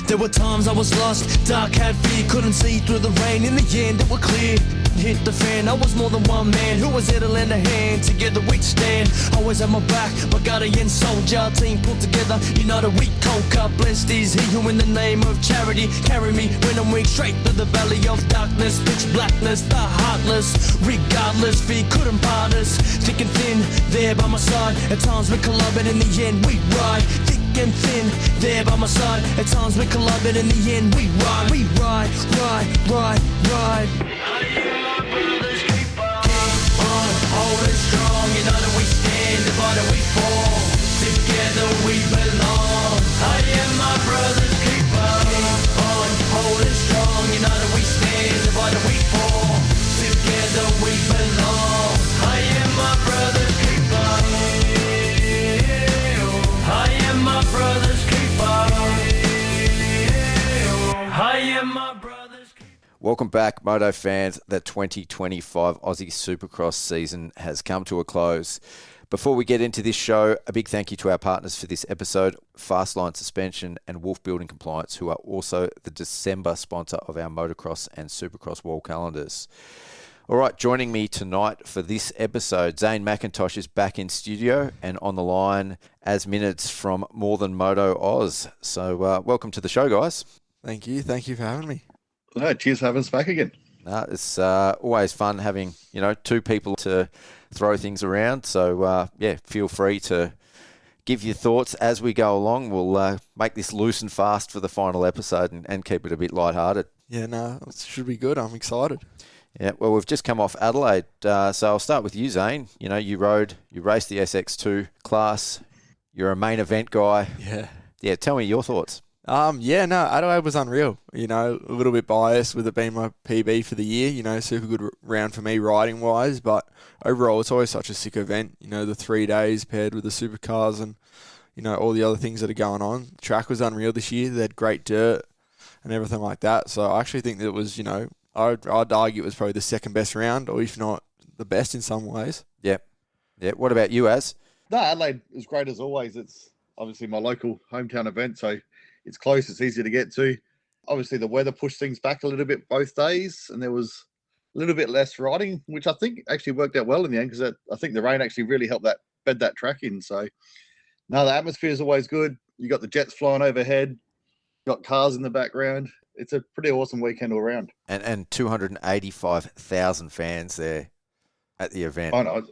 There were times I was lost, dark had fear, couldn't see through the rain. In the end it was clear, hit the fan. I was more than one man who was there to lend a hand. Together we'd stand, always at my back, my guardian soldier. Team pulled together, united we conquer. Blessed is he who in the name of charity carry me when I'm weak, straight through the valley of darkness. Pitch blackness, the heartless, regardless, fear couldn't part us. Thick and thin, there by my side. At times we collide, but in the end we ride. Thick and thin, there by my side. At times we collide, but in the end we ride. We ride, ride, ride, ride. Holding strong, united we stand, divided we fall. Together we belong. I am my brother's keeper. Keep on holding strong, united we stand, divided we fall. Together we belong. I am my brother's keeper. I am my brother's keeper. I am my brother's keeper. Welcome back, Moto fans. The 2025 Aussie Supercross season has come to a close. Before we get into this show, a big thank you to our partners for this episode, Fastline Suspension and Wolf Building Compliance, who are also the December sponsor of our Motocross and Supercross wall calendars. All right, joining me tonight for this episode, Zane Mackintosh is back in studio and on the line as Minerds from MorethanMoto Oz. So welcome to the show, guys. Thank you. Thank you for having me. No, cheers for having us back again. It's always fun having, two people to throw things around. So, feel free to give your thoughts as we go along. We'll make this loose and fast for the final episode and keep it a bit lighthearted. Yeah, no, it should be good. I'm excited. Yeah, well, we've just come off Adelaide. So I'll start with you, Zane. You raced the SX2 class. You're a main event guy. Yeah. Yeah, tell me your thoughts. Adelaide was unreal. A little bit biased with it being my PB for the year. Super good round for me riding wise, but overall it's always such a sick event. The 3 days paired with the supercars and all the other things that are going on. The track was unreal this year. They had great dirt and everything like that. So I actually think that it was I'd argue it was probably the second best round, or if not the best in some ways. Yeah. What about you, Az? No, Adelaide is great as always. It's obviously my local hometown event, so it's close, it's easy to get to. Obviously, the weather pushed things back a little bit both days, and there was a little bit less riding, which I think actually worked out well in the end, because I think the rain actually really helped bed that track in. So, no, the atmosphere is always good. You got the jets flying overhead, you got cars in the background. It's a pretty awesome weekend all around. And 285,000 fans there at the event. I know.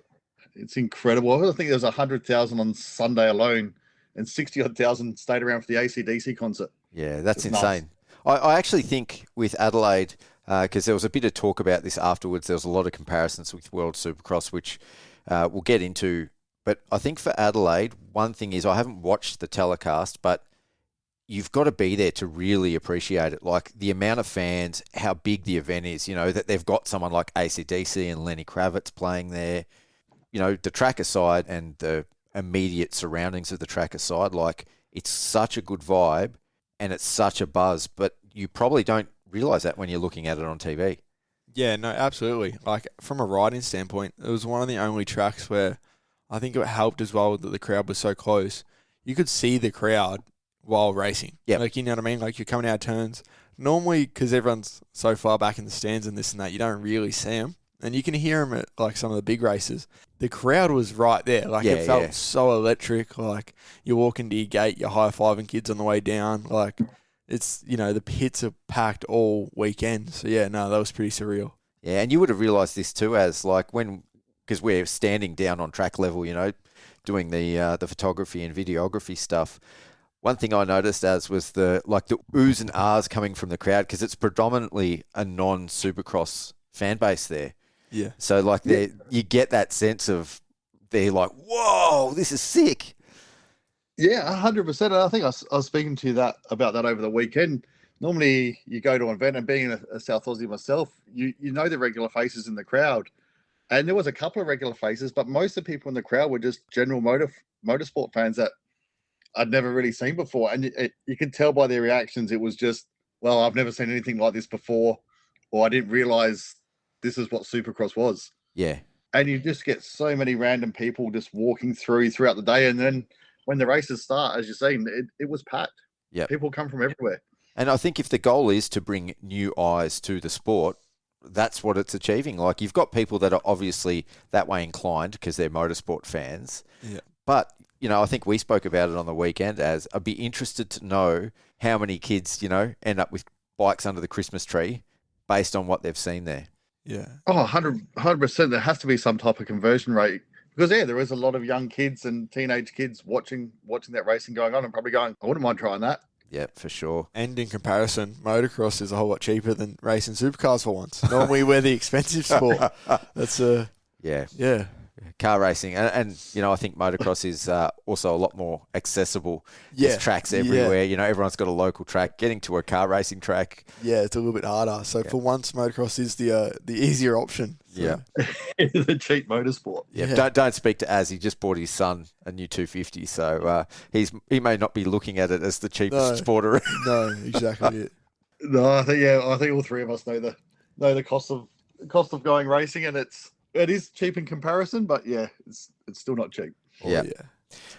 It's incredible. I think there was 100,000 on Sunday alone, and 60-odd thousand stayed around for the AC/DC concert. Yeah, that's insane. I actually think with Adelaide, because there was a bit of talk about this afterwards, there was a lot of comparisons with World Supercross, which we'll get into. But I think for Adelaide, one thing is I haven't watched the telecast, but you've got to be there to really appreciate it. Like the amount of fans, how big the event is, that they've got someone like AC/DC and Lenny Kravitz playing there. The track aside and the immediate surroundings of the track aside, like it's such a good vibe and it's such a buzz, but you probably don't realise that when you're looking at it on TV. Yeah, no, absolutely. Like from a riding standpoint, it was one of the only tracks where I think it helped as well that the crowd was so close. You could see the crowd while racing. Yeah. Like, you know what I mean? Like you're coming out of turns. Normally, because everyone's so far back in the stands and this and that, you don't really see them. And you can hear them at like some of the big races. The crowd was right there. Like it felt so electric. Like you're walking to your gate, you're high-fiving kids on the way down. Like it's, the pits are packed all weekend. So yeah, no, that was pretty surreal. Yeah, and you would have realised this too, as like because we're standing down on track level, doing the photography and videography stuff. One thing I noticed as was the oohs and ahs coming from the crowd, because it's predominantly a non-Supercross fan base there. Yeah. So you get that sense of they're like, whoa, this is sick. Yeah, 100%. I think I was speaking to you about that over the weekend. Normally you go to an event, and being a South Aussie myself, you know the regular faces in the crowd. And there was a couple of regular faces, but most of the people in the crowd were just general motorsport fans that I'd never really seen before. And you could tell by their reactions, it was just, well, I've never seen anything like this before, or I didn't realize this is what Supercross was. Yeah. And you just get so many random people just walking throughout the day. And then when the races start, as you're saying, it was packed. Yeah. People come from everywhere. And I think if the goal is to bring new eyes to the sport, that's what it's achieving. Like, you've got people that are obviously that way inclined because they're motorsport fans. Yeah. But, I think we spoke about it on the weekend as I'd be interested to know how many kids, end up with bikes under the Christmas tree based on what they've seen there. Yeah. Oh, 100%. There has to be some type of conversion rate because, there is a lot of young kids and teenage kids watching that racing going on and probably going, I wouldn't mind trying that. Yeah, for sure. And in comparison, motocross is a whole lot cheaper than racing supercars for once. Normally we're the expensive sport. That's Yeah. Car racing. And I think motocross is also a lot more accessible. Yeah. There's tracks everywhere. Everyone's got a local track. Getting to a car racing track. Yeah, it's a little bit harder. So for once, motocross is the easier option. So. Yeah. The cheap motorsport. Yeah. Don't speak to Az. He just bought his son a new 250. So he may not be looking at it as the cheapest sport around. No, exactly it. No, I think all three of us know the cost of going racing, and it is cheap in comparison, but it's still not cheap. Yeah.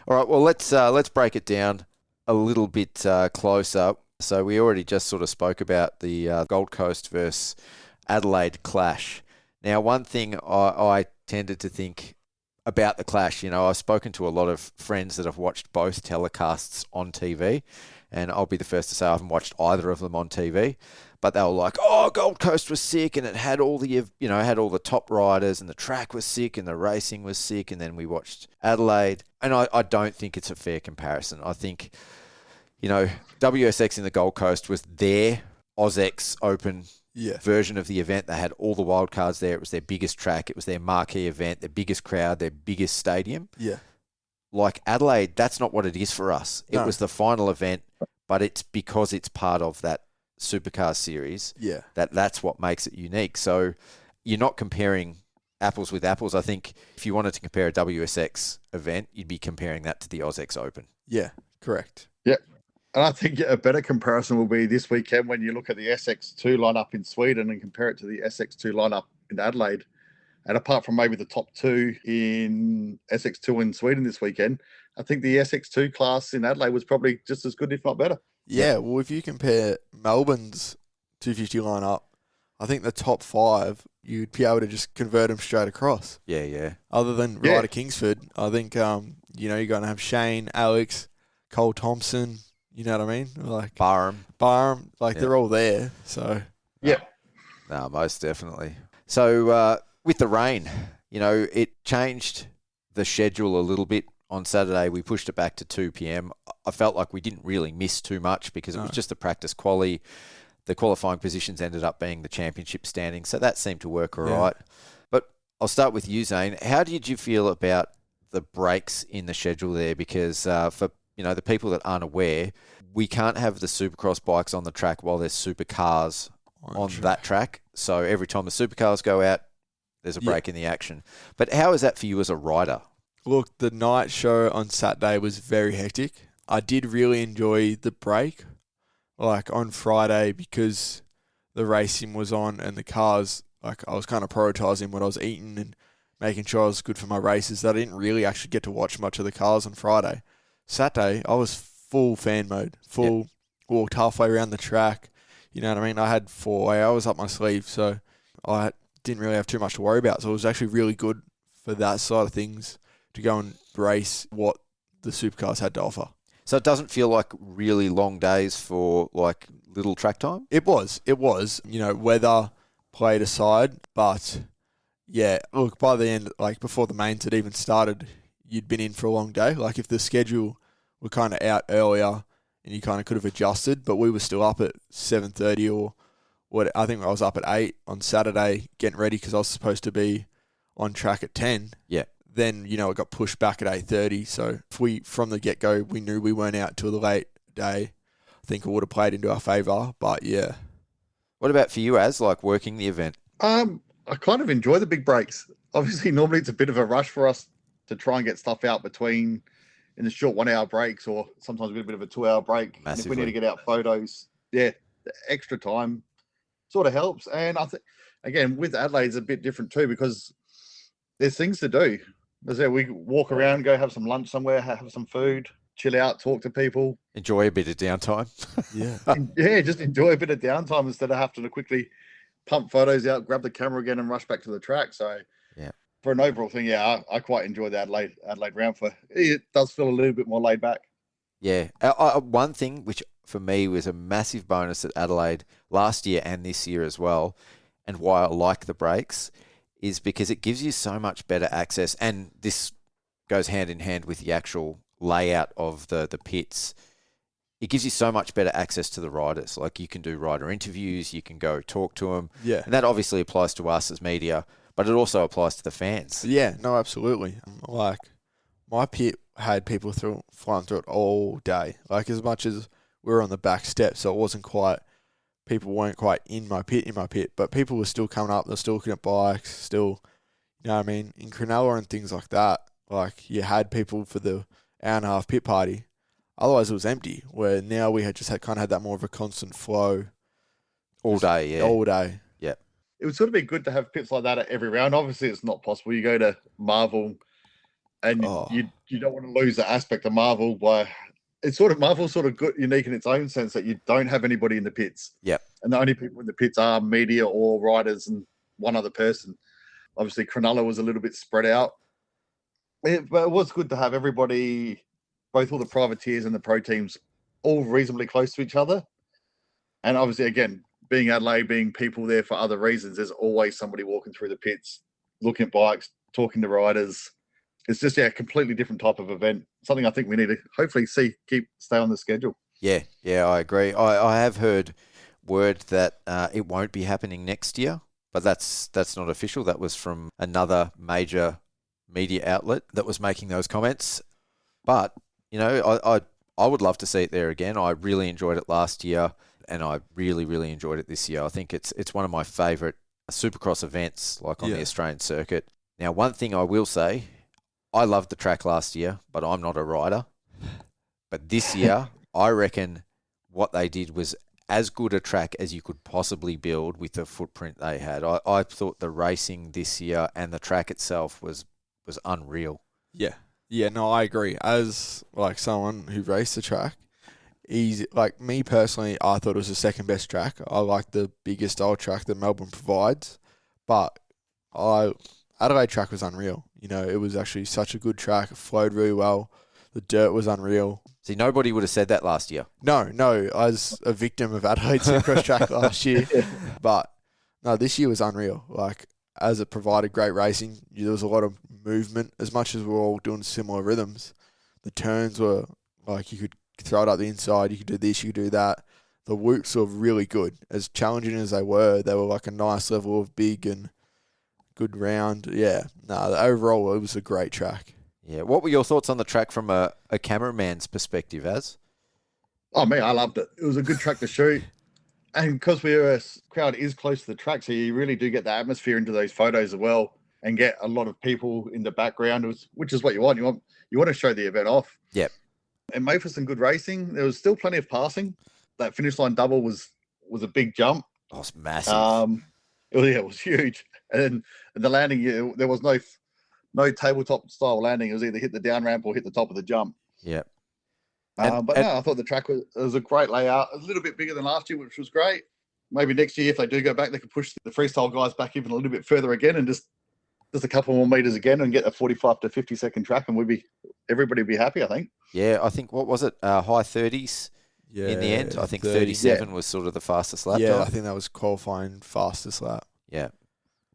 All right. Well, let's break it down a little bit closer. So we already just sort of spoke about the Gold Coast versus Adelaide clash. Now, one thing I tended to think about the clash, I've spoken to a lot of friends that have watched both telecasts on TV, and I'll be the first to say I haven't watched either of them on TV. But they were like, "Oh, Gold Coast was sick, and it had all the top riders, and the track was sick, and the racing was sick." And then we watched Adelaide, and I don't think it's a fair comparison. I think, WSX in the Gold Coast was their AUSX Open version of the event. They had all the wildcards there. It was their biggest track. It was their marquee event, their biggest crowd, their biggest stadium. Yeah. Like Adelaide, that's not what it is for us. No. It was the final event, but it's because it's part of that supercar series. Yeah. That's what makes it unique. So you're not comparing apples with apples. I think if you wanted to compare a WSX event, you'd be comparing that to the AUSX Open. Yeah, correct. Yeah. And I think a better comparison will be this weekend when you look at the SX2 lineup in Sweden and compare it to the SX2 lineup in Adelaide. And apart from maybe the top two in SX2 in Sweden this weekend, I think the SX2 class in Adelaide was probably just as good, if not better. Yeah, well, if you compare Melbourne's 250 lineup, I think the top five, you'd be able to just convert them straight across. Yeah. Other than Ryder Kingsford, I think, you're going to have Shane, Alex, Cole Thompson, you know what I mean? Like Barham, they're all there. So yeah. No, most definitely. So with the rain, it changed the schedule a little bit. On Saturday, we pushed it back to 2 p.m. I felt like we didn't really miss too much because it was just the practice quali. The qualifying positions ended up being the championship standing, so that seemed to work all right. But I'll start with you, Zane. How did you feel about the breaks in the schedule there? Because for the people that aren't aware, we can't have the Supercross bikes on the track while there's supercars on that track. So every time the supercars go out, there's a break in the action. But how is that for you as a rider? Look, the night show on Saturday was very hectic. I did really enjoy the break, like on Friday, because the racing was on and the cars, like I was kind of prioritising what I was eating and making sure I was good for my races, that I didn't really actually get to watch much of the cars on Friday. Saturday, I was full fan mode, walked halfway around the track. You know what I mean? I had 4 hours up my sleeve, so I didn't really have too much to worry about. So it was actually really good for that side of things to go and race what the supercars had to offer. So it doesn't feel like really long days for like little track time? It was. Weather played aside, but yeah, look, by the end, like before the mains had even started, you'd been in for a long day. Like if the schedule were kind of out earlier and you kind of could have adjusted, but we were still up at 7:30 or what? I think I was up at 8 on Saturday getting ready because I was supposed to be on track at 10. Yeah. Then, it got pushed back at 8:30. So if from the get-go, we knew we weren't out till the late day, I think it would have played into our favour. But, yeah. What about for you, Az, like working the event? I kind of enjoy the big breaks. Obviously, normally it's a bit of a rush for us to try and get stuff out in the short 1 hour breaks, or sometimes a bit of a 2 hour break. And if we need to get out photos, the extra time sort of helps. And I think, again, with Adelaide, it's a bit different too, because there's things to do. As I said, we walk around, go have some lunch somewhere, have some food, chill out, talk to people. Enjoy a bit of downtime. Yeah. Yeah, just enjoy a bit of downtime instead of having to quickly pump photos out, grab the camera again, and rush back to the track. So, Yeah. For an overall thing, yeah, I quite enjoy the Adelaide round. It does feel a little bit more laid back. Yeah. One thing which for me was a massive bonus at Adelaide last year and this year as well, and why I like the breaks, is because it gives you so much better access, and this goes hand in hand with the actual layout of the pits. It gives you so much better access to the riders. Like, you can do rider interviews, you can go talk to them. Yeah. And that obviously applies to us as media, but it also applies to the fans. Yeah, no, absolutely. Like, my pit had people flying through it all day. Like, as much as we were on the back step, so it wasn't quite, people weren't quite in my pit, but people were still coming up, they're still looking at bikes, still, you know what I mean? In Cronulla and things like that, like, you had people for the hour and a half pit party. Otherwise, it was empty, where now we had kind of had that more of a constant flow. All day, yeah. All day. It would sort of be good to have pits like that at every round. Obviously, it's not possible. You go to Marvel, and you don't want to lose the aspect of Marvel. By Marvel's sort of good, unique in its own sense that you don't have anybody in the pits. Yep. And the only people in the pits are media or riders and one other person. Obviously, Cronulla was a little bit spread out. But it was good to have everybody, both all the privateers and the pro teams, all reasonably close to each other. And obviously, again, being Adelaide, being people there for other reasons, there's always somebody walking through the pits, looking at bikes, talking to riders. It's just, a completely different type of event. Something I think we need to hopefully stay on the schedule. Yeah, I agree. I have heard word that it won't be happening next year, but that's not official. That was from another major media outlet that was making those comments. But, you know, I would love to see it there again. I really enjoyed it last year, and I really, really enjoyed it this year. I think it's one of my favourite Supercross events, like on the Australian circuit. Now, one thing I will say, I loved the track last year, but I'm not a rider. But this year, I reckon what they did was as good a track as you could possibly build with the footprint they had. I thought the racing this year and the track itself was unreal. Yeah. Yeah, no, I agree. As, like, someone who raced the track, like, me personally, I thought it was the second best track. I like the biggest old track that Melbourne provides, but Adelaide track was unreal. You know, it was actually such a good track. It flowed really well. The dirt was unreal. See, nobody would have said that last year. No, I was a victim of Adelaide Supercross track last year, but no, this year was unreal. Like, as it provided great racing, there was a lot of movement. As much as we were all doing similar rhythms, the turns were like, you could throw it up the inside, you could do this, you could do that. The whoops were really good. As challenging as they were like a nice level of big and good round. Yeah, overall, it was a great track. Yeah. What were your thoughts on the track from a cameraman's perspective, Az? Oh, me, I loved it. It was a good track to shoot. And because a crowd is close to the track, so you really do get the atmosphere into those photos as well, and get a lot of people in the background, which is what you want. You want to show the event off. Yep. And made for some good racing. There was still plenty of passing. That finish line double was a big jump. Oh, it's massive. It was huge. And the landing, there was no tabletop style landing. It was either hit the down ramp or hit the top of the jump. Yep. No, I thought the track was a great layout. A little bit bigger than last year, which was great. Maybe next year, if they do go back, they could push the freestyle guys back even a little bit further again, and just a couple more meters again, and get a 45 to 50 second track, and everybody would be happy, I think. Yeah, I think, what was it? High 30s in the end. I think 37 was sort of the fastest lap. Yeah, time. I think that was qualifying fastest lap. Yeah.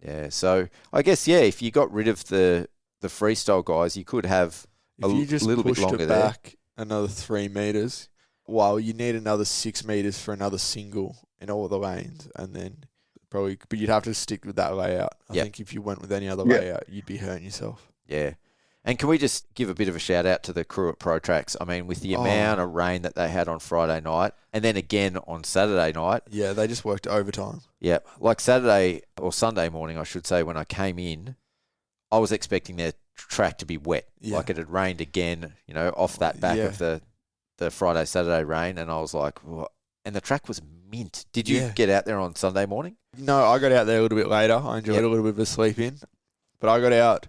Yeah. So I guess, if you got rid of the freestyle guys, you could have if you just little bit pushed longer it there. back another 3 meters, you need another 6 meters for another single in all the lanes, and then but you'd have to stick with that layout. I think if you went with any other layout, you'd be hurting yourself. Yeah. And can we just give a bit of a shout out to the crew at Pro Tracks? I mean, with the amount of rain that they had on Friday night, and then again on Saturday night. Yeah, they just worked overtime. Yeah, like Saturday or Sunday morning, I should say, when I came in, I was expecting their track to be wet. Yeah. Like it had rained again, off that back of the Friday, Saturday rain, and I was like, what? And the track was mint. Did you get out there on Sunday morning? No, I got out there a little bit later. I enjoyed a little bit of a sleep in, but I got out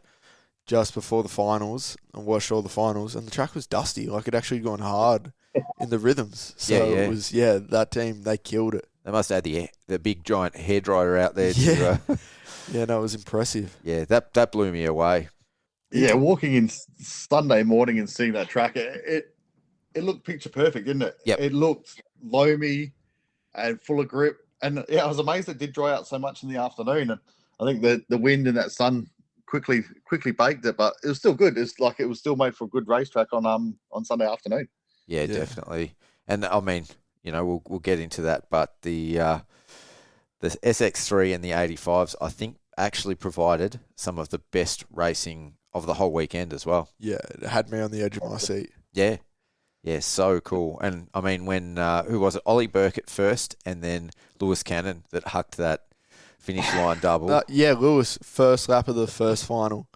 just before the finals and watched all the finals, and the track was dusty. Like, it actually gone hard in the rhythms. So Yeah. it was, that team, they killed it. They must have had the big giant hairdryer out there. Yeah. To, Yeah, no, it was impressive. yeah, that blew me away. Yeah, walking in Sunday morning and seeing that track, it looked picture perfect, didn't it? Yep. It looked loamy and full of grip. And yeah, I was amazed it did dry out so much in the afternoon. And I think the wind and that sun quickly baked it, but it was still good. It's like it was still made for a good racetrack on Sunday afternoon. Yeah, definitely. And I mean, we'll get into that, but the SX3 and the 85s, I think, actually provided some of the best racing of the whole weekend as well. Yeah, it had me on the edge of my seat. Yeah. Yeah, so cool. And I mean, when, who was it? Ollie Burkett first, and then Lewis Cannon that hucked that finish line double. Lewis, first lap of the first final.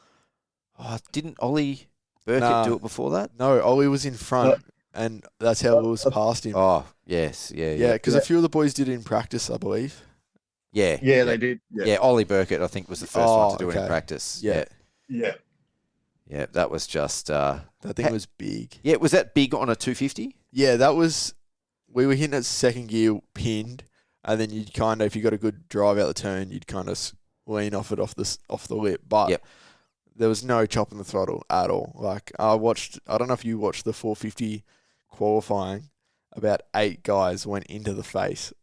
Oh, didn't Ollie Burkett do it before that? No, Ollie was in front, and that's how Lewis passed him. Oh, yes. Yeah, because a few of the boys did it in practice, I believe. Yeah. Yeah, they did. Yeah, Ollie Burkett, I think, was the first one to do it in practice. Yeah. Yeah, that was just... that thing was big. Yeah, was that big on a 250? Yeah, that was... We were hitting at second gear pinned, and then you'd kind of, if you got a good drive out the turn, you'd kind of lean off the lip. But there was no chopping the throttle at all. Like, I don't know if you watched the 450 qualifying, about 8 guys went into the face.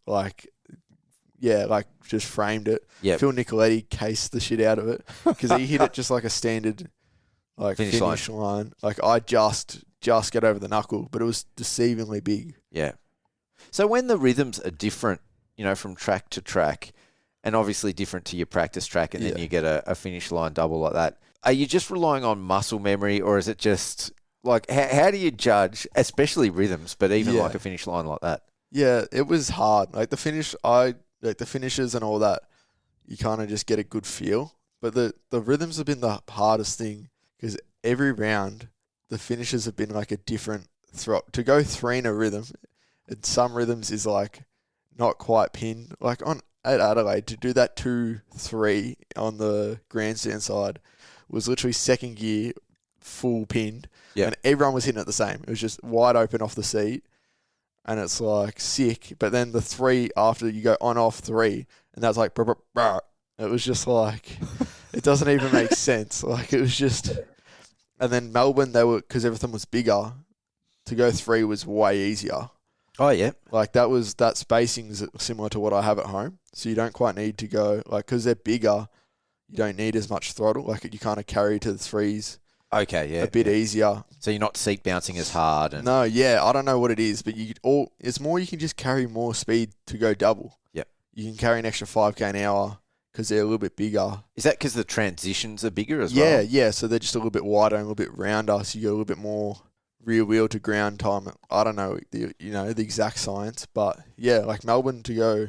Just framed it. Yep. Phil Nicoletti cased the shit out of it because he hit it just like a standard finish line. Like, I just get over the knuckle, but it was deceivingly big. Yeah. So when the rhythms are different, from track to track, and obviously different to your practice track, and then you get a finish line double like that, are you just relying on muscle memory, or is it just like how do you judge, especially rhythms, but even like a finish line like that? Yeah, it was hard. Like the finishes and all that, you kind of just get a good feel. But the rhythms have been the hardest thing because every round the finishes have been like a different throttle. To go 3 in a rhythm, and some rhythms is like not quite pinned. Like at Adelaide, to do that 2-3 on the grandstand side was literally second gear full pinned, and everyone was hitting it the same. It was just wide open off the seat, and it's like sick. But then the 3 after you go on off 3, and that's like brr, brr, brr. It was just like it doesn't even make sense. Like it was just, and then Melbourne because everything was bigger. To go 3 was way easier. Oh yeah, like that spacing is similar to what I have at home, so you don't quite need to go because they're bigger. You don't need as much throttle. Like you kind of carry to the 3s. Okay, yeah, a bit easier. So you're not seat bouncing as hard. And... No, yeah, I don't know what it is, but it's more you can just carry more speed to go double. Yep. You can carry an extra 5k an hour because they're a little bit bigger. Is that because the transitions are bigger as well? Yeah. So they're just a little bit wider and a little bit rounder, so you get a little bit more rear wheel to ground time. I don't know the exact science, but yeah, like Melbourne to go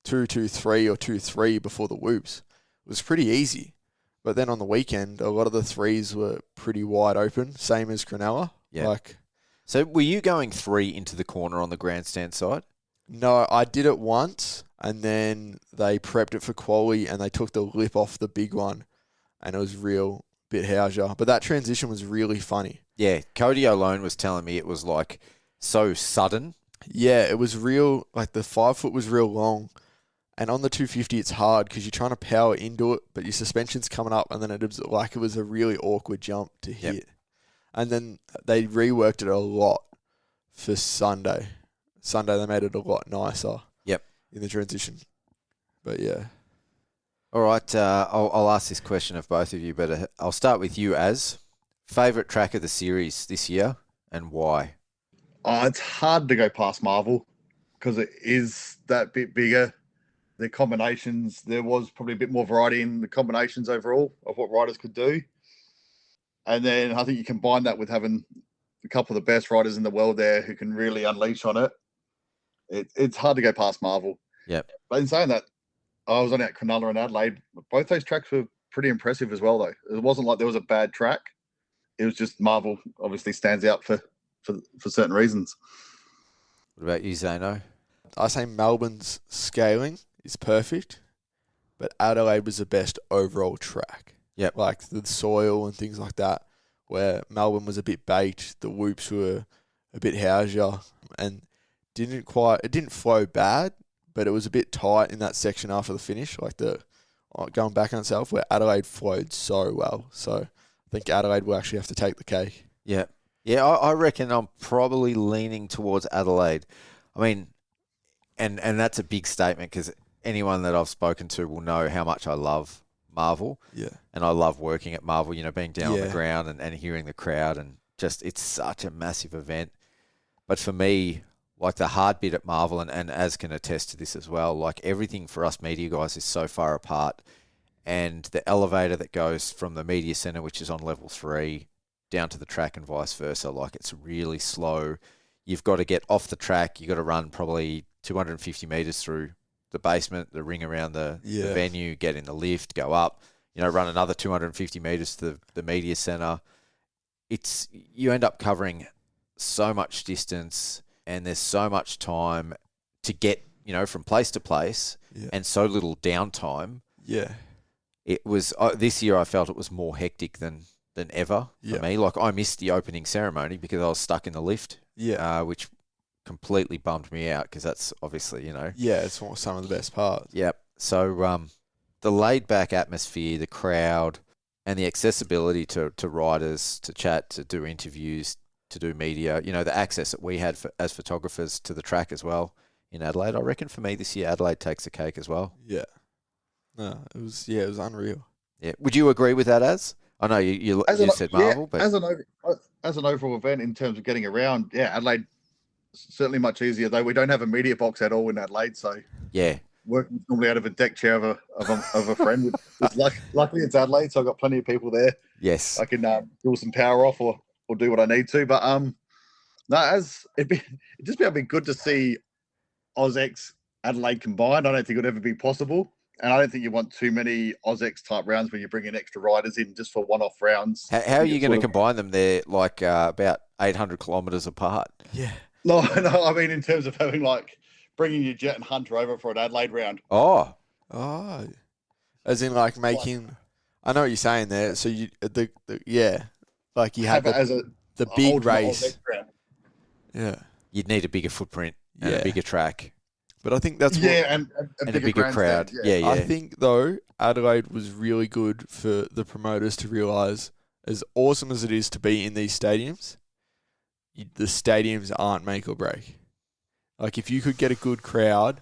2-2-3 or 2-3 before the whoops was pretty easy. But then on the weekend, a lot of the 3s were pretty wide open, same as Cronulla. Yeah. So were you going 3 into the corner on the grandstand side? No, I did it once, and then they prepped it for quali, and they took the lip off the big one, and it was real bit houser. But that transition was really funny. Yeah, Cody O'Lone was telling me it was like so sudden. Yeah, it was real, like the 5 foot was real long. And on the 250, it's hard because you're trying to power into it, but your suspension's coming up, and then it was a really awkward jump to hit. Yep. And then they reworked it a lot for Sunday. They made it a lot nicer. Yep. In the transition. But yeah. All right, I'll ask this question of both of you, but I'll start with you as favourite track of the series this year and why? It's hard to go past Marvel because it is that bit bigger. The combinations, there was probably a bit more variety in the combinations overall of what riders could do. And then I think you combine that with having a couple of the best riders in the world there who can really unleash on it. It's hard to go past Marvel. Yep. But in saying that, I was only at Cronulla and Adelaide. Both those tracks were pretty impressive as well, though. It wasn't like there was a bad track. It was just Marvel obviously stands out for certain reasons. What about you, Zano? I say Melbourne's scaling is perfect, but Adelaide was the best overall track. Yep. like the soil and things like that, where Melbourne was a bit baked, the whoops were a bit housier, and it didn't flow bad, but it was a bit tight in that section after the finish, like going back on itself, where Adelaide flowed so well. So I think Adelaide will actually have to take the cake. Yeah. Yeah, I reckon I'm probably leaning towards Adelaide. I mean, and that's a big statement because anyone that I've spoken to will know how much I love Marvel. Yeah. And I love working at Marvel, being down on the Yeah. ground and hearing the crowd, and just it's such a massive event. But for me, like the hard bit at Marvel, and Az can attest to this as well, like everything for us media guys is so far apart. And the elevator that goes from the media centre, which is on level 3, down to the track and vice versa, like it's really slow. You've got to get off the track. You've got to run probably 250 metres through the basement, the ring around the venue, get in the lift, go up, run another 250 metres to the media centre. You end up covering so much distance, and there's so much time to get, from place to place, and so little downtime. Yeah. It was this year I felt it was more hectic than ever for me. Like I missed the opening ceremony because I was stuck in the lift, which completely bummed me out because that's obviously, Yeah, it's some of the best parts. Yep. So the laid-back atmosphere, the crowd, and the accessibility to riders, to chat, to do interviews, to do media, the access that we had as photographers to the track as well in Adelaide. I reckon for me this year, Adelaide takes the cake as well. Yeah. No, it was unreal. Yeah. Would you agree with that, Az? I know you said Marvel, but as an overall event in terms of getting around, Adelaide certainly much easier. Though we don't have a media box at all in Adelaide, so working normally out of a deck chair of a friend. Luckily, it's Adelaide, so I've got plenty of people there. Yes, I can pull some power off or do what I need to. But it'd just be good to see AUSX Adelaide combined. I don't think it would ever be possible. And I don't think you want too many AUSX type rounds where you bring in extra riders in just for one-off rounds. How are you going to combine them? They're like about 800 kilometres apart. Yeah. No, I mean in terms of having bringing your Jet and Hunter over for an Adelaide round. Oh, as in making. I know what you're saying there. So you like you had the big race. Yeah. You'd need a bigger footprint and a bigger track. But I think that's and a bigger crowd. Yeah. I think though Adelaide was really good for the promoters to realise, as awesome as it is to be in these stadiums, the stadiums aren't make or break. Like if you could get a good crowd,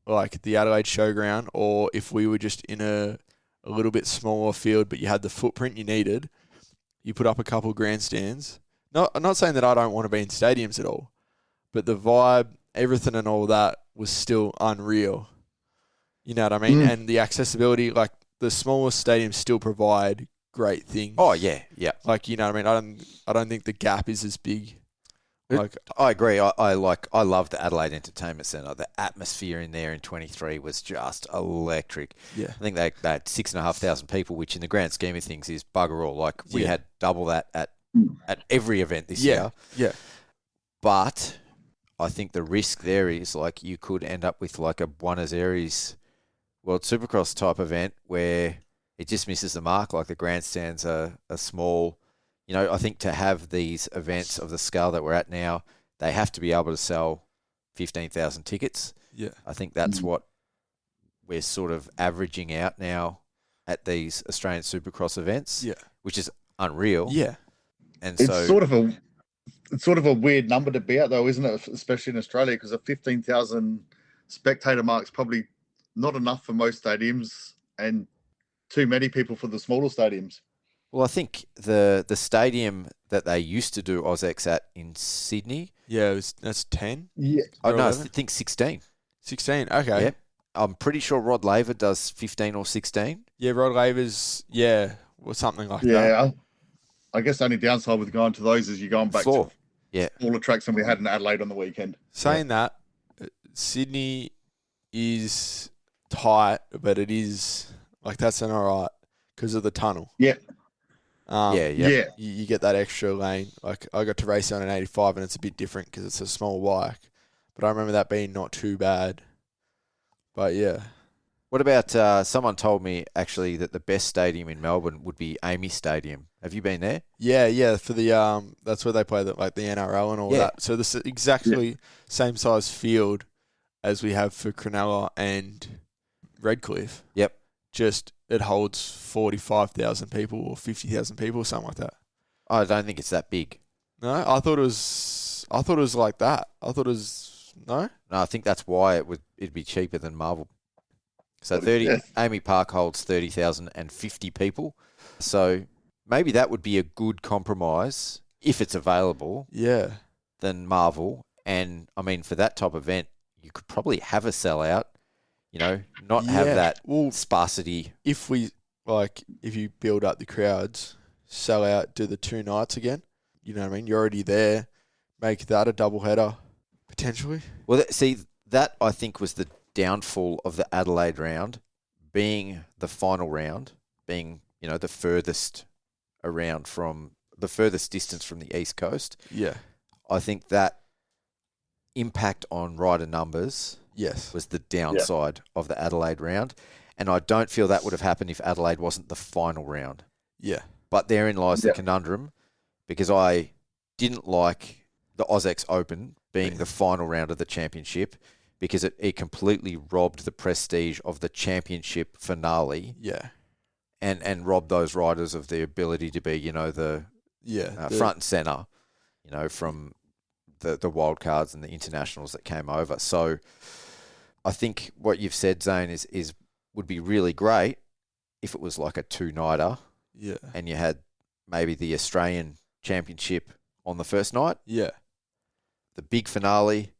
like at the Adelaide Showground, or if we were just in a little bit smaller field, but you had the footprint you needed, you put up a couple of grandstands. I'm not saying that I don't want to be in stadiums at all, but the vibe, everything and all that was still unreal. You know what I mean? And the accessibility, like the smallest stadiums still provide great things. Oh yeah. Like, you know what I mean? I don't think the gap is as big. Like I agree. I love the Adelaide Entertainment Centre. The atmosphere in there in 23 was just electric. Yeah. I think they had 6,500 people, which in the grand scheme of things is bugger all. Like we had double that at every event this year. Yeah. But I think the risk there is you could end up with a Buenos Aires World Supercross type event where it just misses the mark. Like the grandstands are small. I think to have these events of the scale that we're at now, they have to be able to sell 15,000 tickets. Yeah. I think that's what we're sort of averaging out now at these Australian Supercross events. Yeah. Which is unreal. Yeah. And it's so sort of a weird number to be at, though, isn't it? Especially in Australia, because a 15,000 spectator mark's probably not enough for most stadiums, and too many people for the smaller stadiums. Well, I think the stadium that they used to do AUSX at in Sydney. Yeah, that's 10. Yeah. Oh no, I think 16. 16. Okay. Yep. I'm pretty sure Rod Laver does 15 or 16. Yeah, Rod Laver's or something like that. Yeah. I guess the only downside with going to those is you're going back to all the tracks than we had in Adelaide on the weekend. Saying that, Sydney is tight, but it is that's an alright because of the tunnel. Yeah. You get that extra lane. Like I got to race on an 85 and it's a bit different because it's a small bike. But I remember that being not too bad. But yeah. What about someone told me actually that the best stadium in Melbourne would be Amy Stadium. Have you been there? Yeah. For the that's where they play the NRL and all Yeah. that. So this is exactly same size field as we have for Cronulla and Redcliffe. Yep. Just it holds 45,000 people or 50,000 people, something like that. I don't think it's that big. No, I thought it was like that. I thought it was no. No, I think that's why it'd be cheaper than Marvel. So Yeah. Amy Park holds 30,050 people. So maybe that would be a good compromise if it's available Yeah. than Marvel. And I mean, for that type of event, you could probably have a sellout. Not have Yeah. that Well, sparsity. if you build up the crowds, sell out, do the 2 nights again. You know what I mean? You're already there. Make that a double header potentially. Well, that I think was the downfall of the Adelaide round, being the final round, being the furthest distance from the East Coast. Yeah. I think that impact on rider numbers Yes. was the downside of the Adelaide round, and I don't feel that would have happened if Adelaide wasn't the final round. Yeah. But therein lies the conundrum, because I didn't like the AUSX Open being the final round of the championship, because it completely robbed the prestige of the championship finale, Yeah. and robbed those riders of the ability to be, the front and centre, from the wild cards and the internationals that came over. So I think what you've said, Zane, is would be really great if it was like a 2-nighter. Yeah. And you had maybe the Australian Championship on the first night, Yeah. the big finale,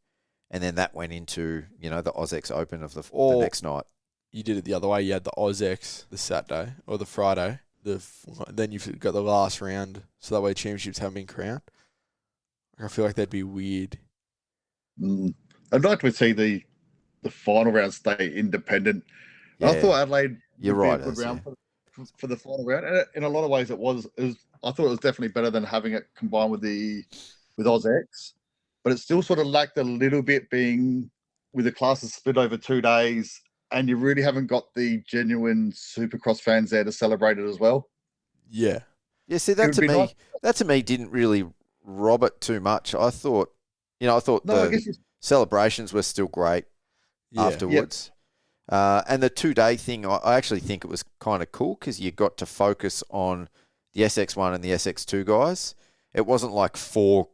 and then that went into, the AUSX Open of the Or- next night. You did it the other way. You had the AUSX the Saturday or the Friday. Then you've got the last round, so that way championships haven't been crowned. I feel like that'd be weird. I'd like to see the final round stay independent. Yeah. I thought Adelaide You're would right, be a good Az, round for the final round. And in a lot of ways, it was. I thought it was definitely better than having it combined with AUSX, but it still sort of lacked a little bit, being with the classes split over 2 days, and you really haven't got the genuine Supercross fans there to celebrate it as well. Yeah. Yeah, see, It would be nice. that to me didn't really rob it too much. I thought, No, I the guess it's, celebrations were still great Yeah. afterwards. And the 2-day thing, I actually think it was kind of cool, because you got to focus on the SX1 and the SX2 guys. It wasn't like 4,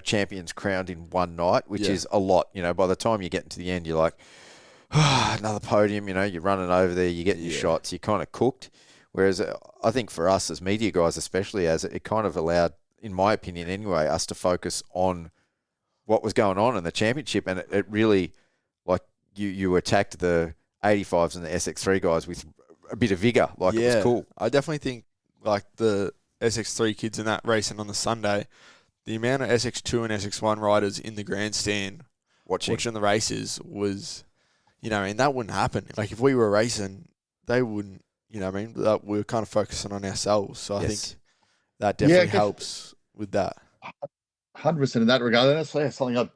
champions crowned in one night, which is a lot. By the time you get into the end, you're like, another podium, you're running over there, you're getting your shots, you're kind of cooked. Whereas I think for us as media guys, especially, as it kind of allowed, in my opinion anyway, us to focus on what was going on in the championship. And it really, like, you attacked the 85s and the SX3 guys with a bit of vigour. Like, it was cool. I definitely think, like, the SX3 kids in that racing on the Sunday, the amount of SX2 and SX1 riders in the grandstand watching the races was, and that wouldn't happen. Like, if we were racing, they wouldn't, we were kind of focusing on ourselves. So I think that definitely helps with that. 100% in that regard. And that's something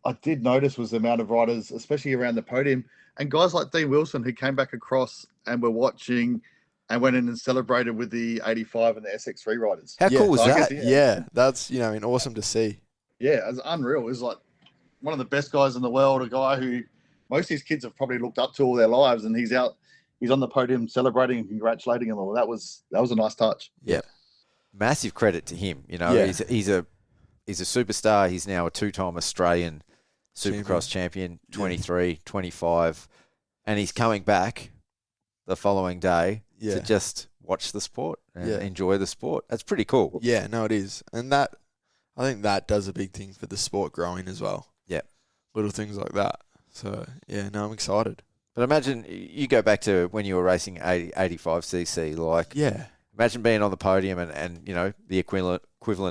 I did notice was the amount of riders, especially around the podium, and guys like Dean Wilson, who came back across and were watching and went in and celebrated with the 85 and the SX3 riders. How cool was So I that? guess, That's, awesome to see. Yeah, it's unreal. It was like one of the best guys in the world, a guy who most of his kids have probably looked up to all their lives, and he's on the podium celebrating and congratulating them all. That was a nice touch. Yeah. Massive credit to him. He's a superstar. He's now a 2-time Australian Supercross champion, 23, 25, and he's coming back the following day to just watch the sport and enjoy the sport. That's pretty cool. Yeah, no, it is. And I think that does a big thing for the sport growing as well. Yeah. Little things like that. So, I'm excited. But imagine you go back to when you were racing 85cc, like, imagine being on the podium and the equivalent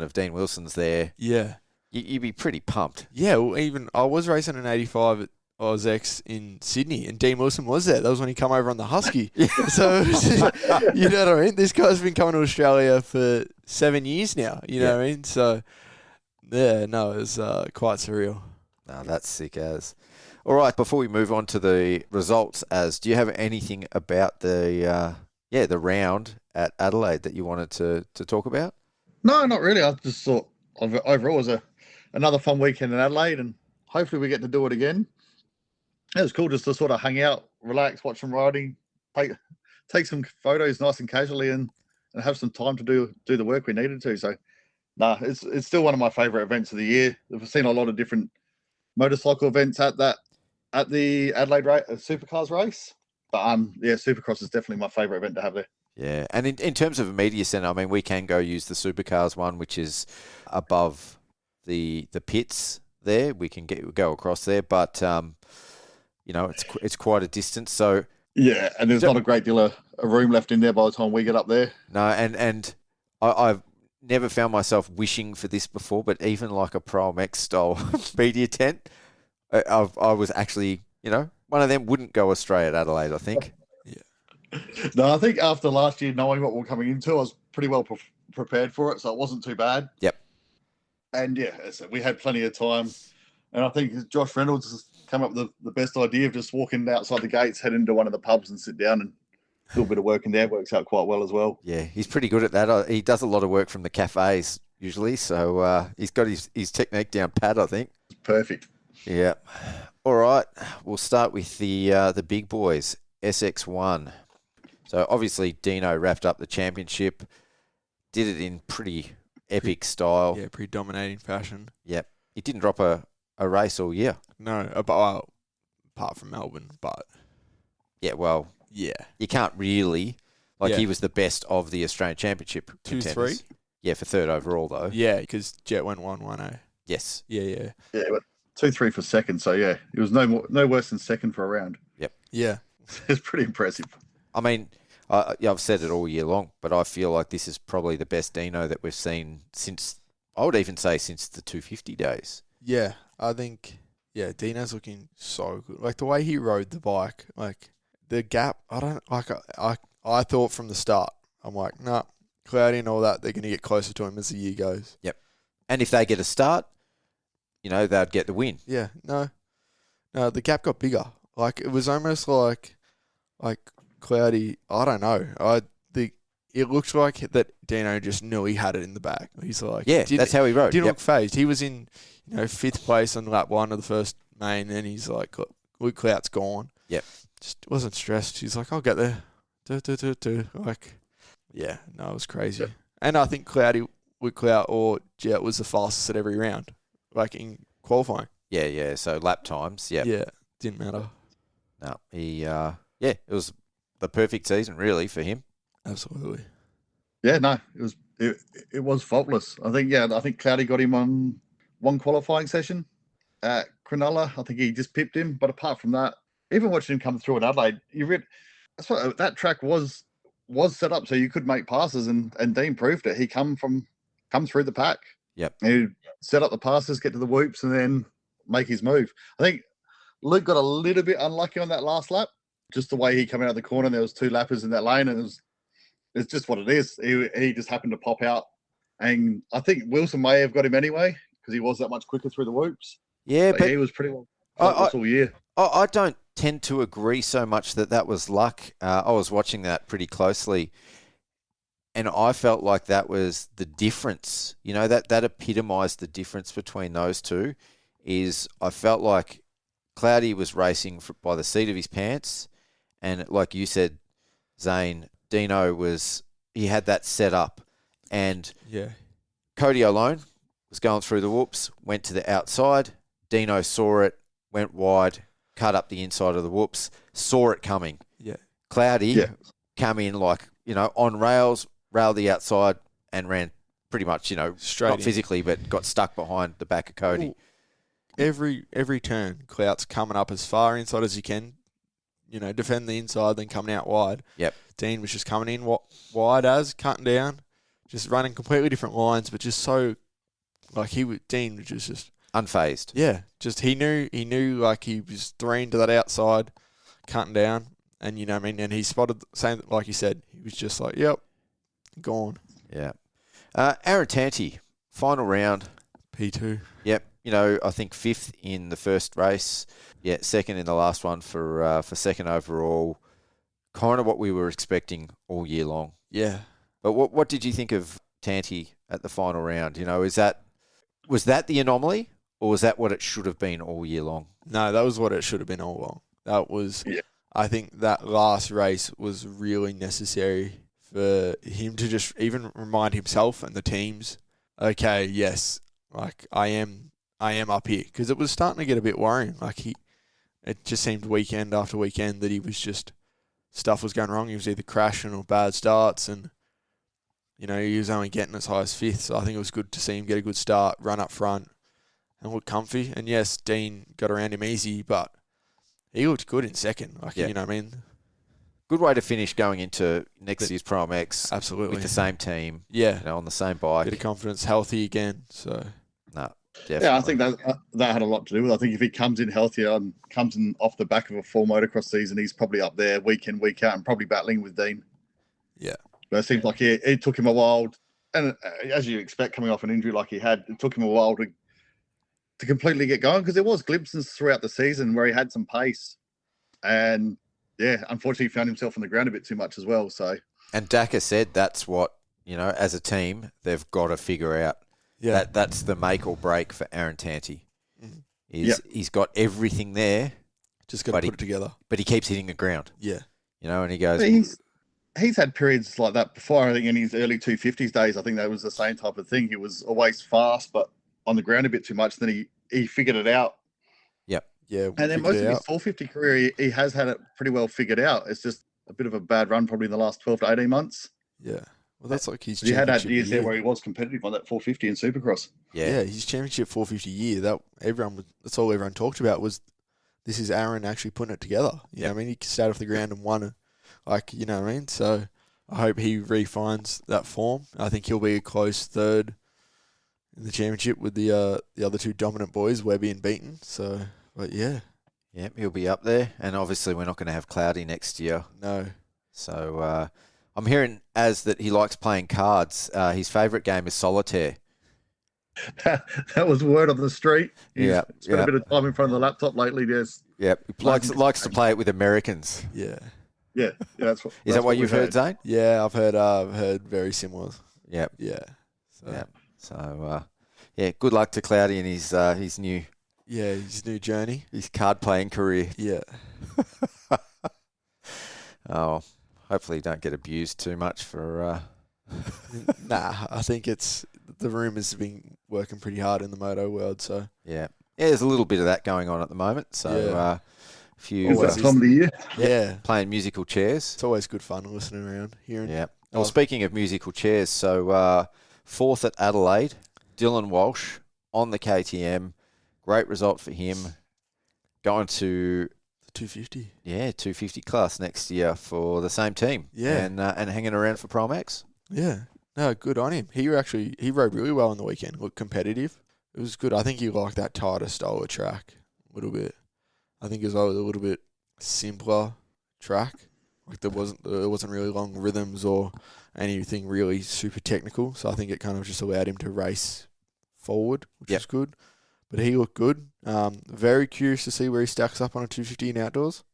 of Dean Wilson's there. Yeah. You'd be pretty pumped. Yeah, well, even I was racing an 85 at AUSX in Sydney, and Dean Wilson was there. That was when he came over on the Husky. So, you know what I mean? This guy's been coming to Australia for 7 years now. You know what I mean? So, it was quite surreal. No, that's sick as. All right, before we move on to the results, do you have anything about the round at Adelaide that you wanted to talk about? No, not really. I just thought overall it was another fun weekend in Adelaide, and hopefully we get to do it again. It was cool just to sort of hang out, relax, watch some riding, take some photos nice and casually, and have some time to do the work we needed to. So, it's still one of my favourite events of the year. We've seen a lot of different motorcycle events at the Adelaide Supercars race, but Supercross is definitely my favourite event to have there. Yeah, and in terms of a media centre, I mean, we can go use the Supercars one, which is above the pits there. We can go across there, but it's quite a distance. So yeah, and there's not a great deal of room left in there by the time we get up there. No, and I've never found myself wishing for this before, but even like a Pro-Mex style media tent, I was actually, one of them wouldn't go astray at Adelaide, I think. No, I think after last year, knowing what we're coming into, I was pretty well prepared for it, so it wasn't too bad. Yep. And we had plenty of time. And I think Josh Reynolds has come up with the best idea of just walking outside the gates, head into one of the pubs and sit down and do a bit of work in there. Works out quite well as well. Yeah, he's pretty good at that. He does a lot of work from the cafes usually, so he's got his technique down pat, I think. Perfect. Yeah. All right, we'll start with the big boys, SX1. So obviously Dino wrapped up the championship, did it in pretty epic style. Yeah, pretty dominating fashion. Yep. He didn't drop a race all year. No, apart from Melbourne, but... Yeah, well... Yeah. You can't really... He was the best of the Australian Championship contenders. 2-3? Yeah, for third overall, though. Yeah, because Jet went 1-1-0. Yes. Yeah. Yeah, but 2-3 for second, so yeah. It was no worse than second for a round. Yep. Yeah. It's pretty impressive. I mean, I've said it all year long, but I feel like this is probably the best Dino that we've seen since, I would even say since the 250 days. Yeah, I think, Dino's looking so good. Like, the way he rode the bike, like, the gap, I thought from the start, I'm like, nah, Cloudy and all that, they're going to get closer to him as the year goes. Yep. And if they get a start, they'd get the win. Yeah, no, the gap got bigger. Like, it was almost like Cloudy, I don't know. It looked like that Dino just knew he had it in the bag. He's like... Yeah, that's how he rode. Didn't look phased. He was in, 5th place on lap 1 of the first main, and he's like, Luke Clout's gone. Yep. Just wasn't stressed. He's like, I'll get there. Like, yeah, no, it was crazy. Yeah. And I think Luke Clout or Jet was the fastest at every round, like in qualifying. Yeah. So lap times, yeah. Yeah, didn't matter. No, it was the perfect season, really, for him. Absolutely. Yeah, no, it was faultless. I think Cloudy got him on one qualifying session at Cronulla. I think he just pipped him. But apart from that, even watching him come through at Adelaide, that track was set up so you could make passes, and Dean proved it. He come through the pack. Yep. He'd set up the passes, get to the whoops, and then make his move. I think Luke got a little bit unlucky on that last lap. Just the way he came out of the corner, there was 2 lappers in that lane, and it's just what it is. He just happened to pop out, and I think Wilson may have got him anyway because he was that much quicker through the whoops. Yeah, but he was pretty well all year. I don't tend to agree so much that was luck. I was watching that pretty closely, and I felt like that was the difference. That epitomised the difference between those two. Is I felt like Cloudy was racing by the seat of his pants, and like you said, Zane, Dino he had that set up, and Cody alone was going through the whoops, went to the outside. Dino saw it, went wide, cut up the inside of the whoops, saw it coming. Yeah. Cloudy came in on rails, railed the outside, and ran pretty much, straight not in. Physically, but got stuck behind the back of Cody. Ooh. Every turn, Clout's coming up as far inside as he can, defend the inside, then coming out wide. Yep. Dean was just coming in wide cutting down, just running completely different lines, but just so, Dean was just unfazed. Yeah, just he knew like he was throwing to that outside, cutting down, and and he spotted, same like you said, he was just like, yep, gone. Yeah. Aaron Tanti, final round. P2. Yep. I think 5th in the first race. Yeah, 2nd in the last one for 2nd overall. Kind of what we were expecting all year long. Yeah. But what did you think of Tanti at the final round? Was that the anomaly, or was that what it should have been all year long? No, that was what it should have been all along. That was, I think that last race was really necessary for him to just even remind himself and the teams, okay, yes, like I am up here, because it was starting to get a bit worrying. Like it just seemed weekend after weekend that he was just stuff was going wrong. He was either crashing or bad starts, and he was only getting as high as 5th. So I think it was good to see him get a good start, run up front, and look comfy. And yes, Dean got around him easy, but he looked good in 2nd. Like, you know what I mean? Good way to finish going into next year's Prime X. Absolutely. With the same team. Yeah. On the same bike. Bit of confidence, healthy again. So. No, definitely. Yeah, I think that had a lot to do with it. I think if he comes in healthier and comes in off the back of a full motocross season, he's probably up there week in, week out, and probably battling with Dean. Yeah. But it seems like it took him a while, and as you expect, coming off an injury like he had, it took him a while to completely get going, because there was glimpses throughout the season where he had some pace, and unfortunately, he found himself on the ground a bit too much as well. So, and Daka said that's what as a team they've got to figure out. Yeah, that's the make or break for Aaron Tanti. He's got everything there, just got to put it together. But he keeps hitting the ground. Yeah, and he goes. He's had periods like that before. I think in his early 250s days, I think that was the same type of thing. He was always fast, but on the ground a bit too much. Then he figured it out. Yep. Yeah. And then most of his 450 career, he has had it pretty well figured out. It's just a bit of a bad run probably in the last 12 to 18 months. Yeah. Well, that's like his He had years there where he was competitive on that 450 in Supercross. Yeah, his championship 450 year, that's all everyone talked about was this is Aaron actually putting it together. You know what I mean? He stayed off the ground and won, you know what I mean? So I hope he refines that form. I think he'll be a close 3rd in the championship with the other 2 dominant boys, Webby and Beaton. So, but yeah. Yeah, he'll be up there. And obviously we're not going to have Cloudy next year. No. So I'm hearing that he likes playing cards. His favourite game is solitaire. That was word on the street. He's spent a bit of time in front of the laptop lately. Yes. Yeah, he likes to play it with Americans. Yeah. Yeah, that's what. Is that what you've heard, Zane? Yeah, I've heard very similar. Yep. Yeah. So. Yeah. So good luck to Cloudy in his new. Yeah, his new journey. His card playing career. Yeah. Oh. Hopefully, you don't get abused too much for. Nah, I think the rumours have been working pretty hard in the moto world. So there's a little bit of that going on at the moment. So a few. Is that time of the year? Yeah, playing musical chairs. It's always good fun listening around, hearing. Yeah. Well, speaking of musical chairs, so 4th at Adelaide, Dylan Walsh on the KTM, great result for him. Going to 250. Yeah, 250 class next year for the same team. Yeah. And hanging around for Prime X. Yeah. No, good on him. He rode really well on the weekend. Looked competitive. It was good. I think he liked that tighter style of track a little bit. I think it was a little bit simpler track. Like there wasn't really long rhythms or anything really super technical. So I think it kind of just allowed him to race forward, which is good. But he looked good. Very curious to see where he stacks up on a 250 in outdoors.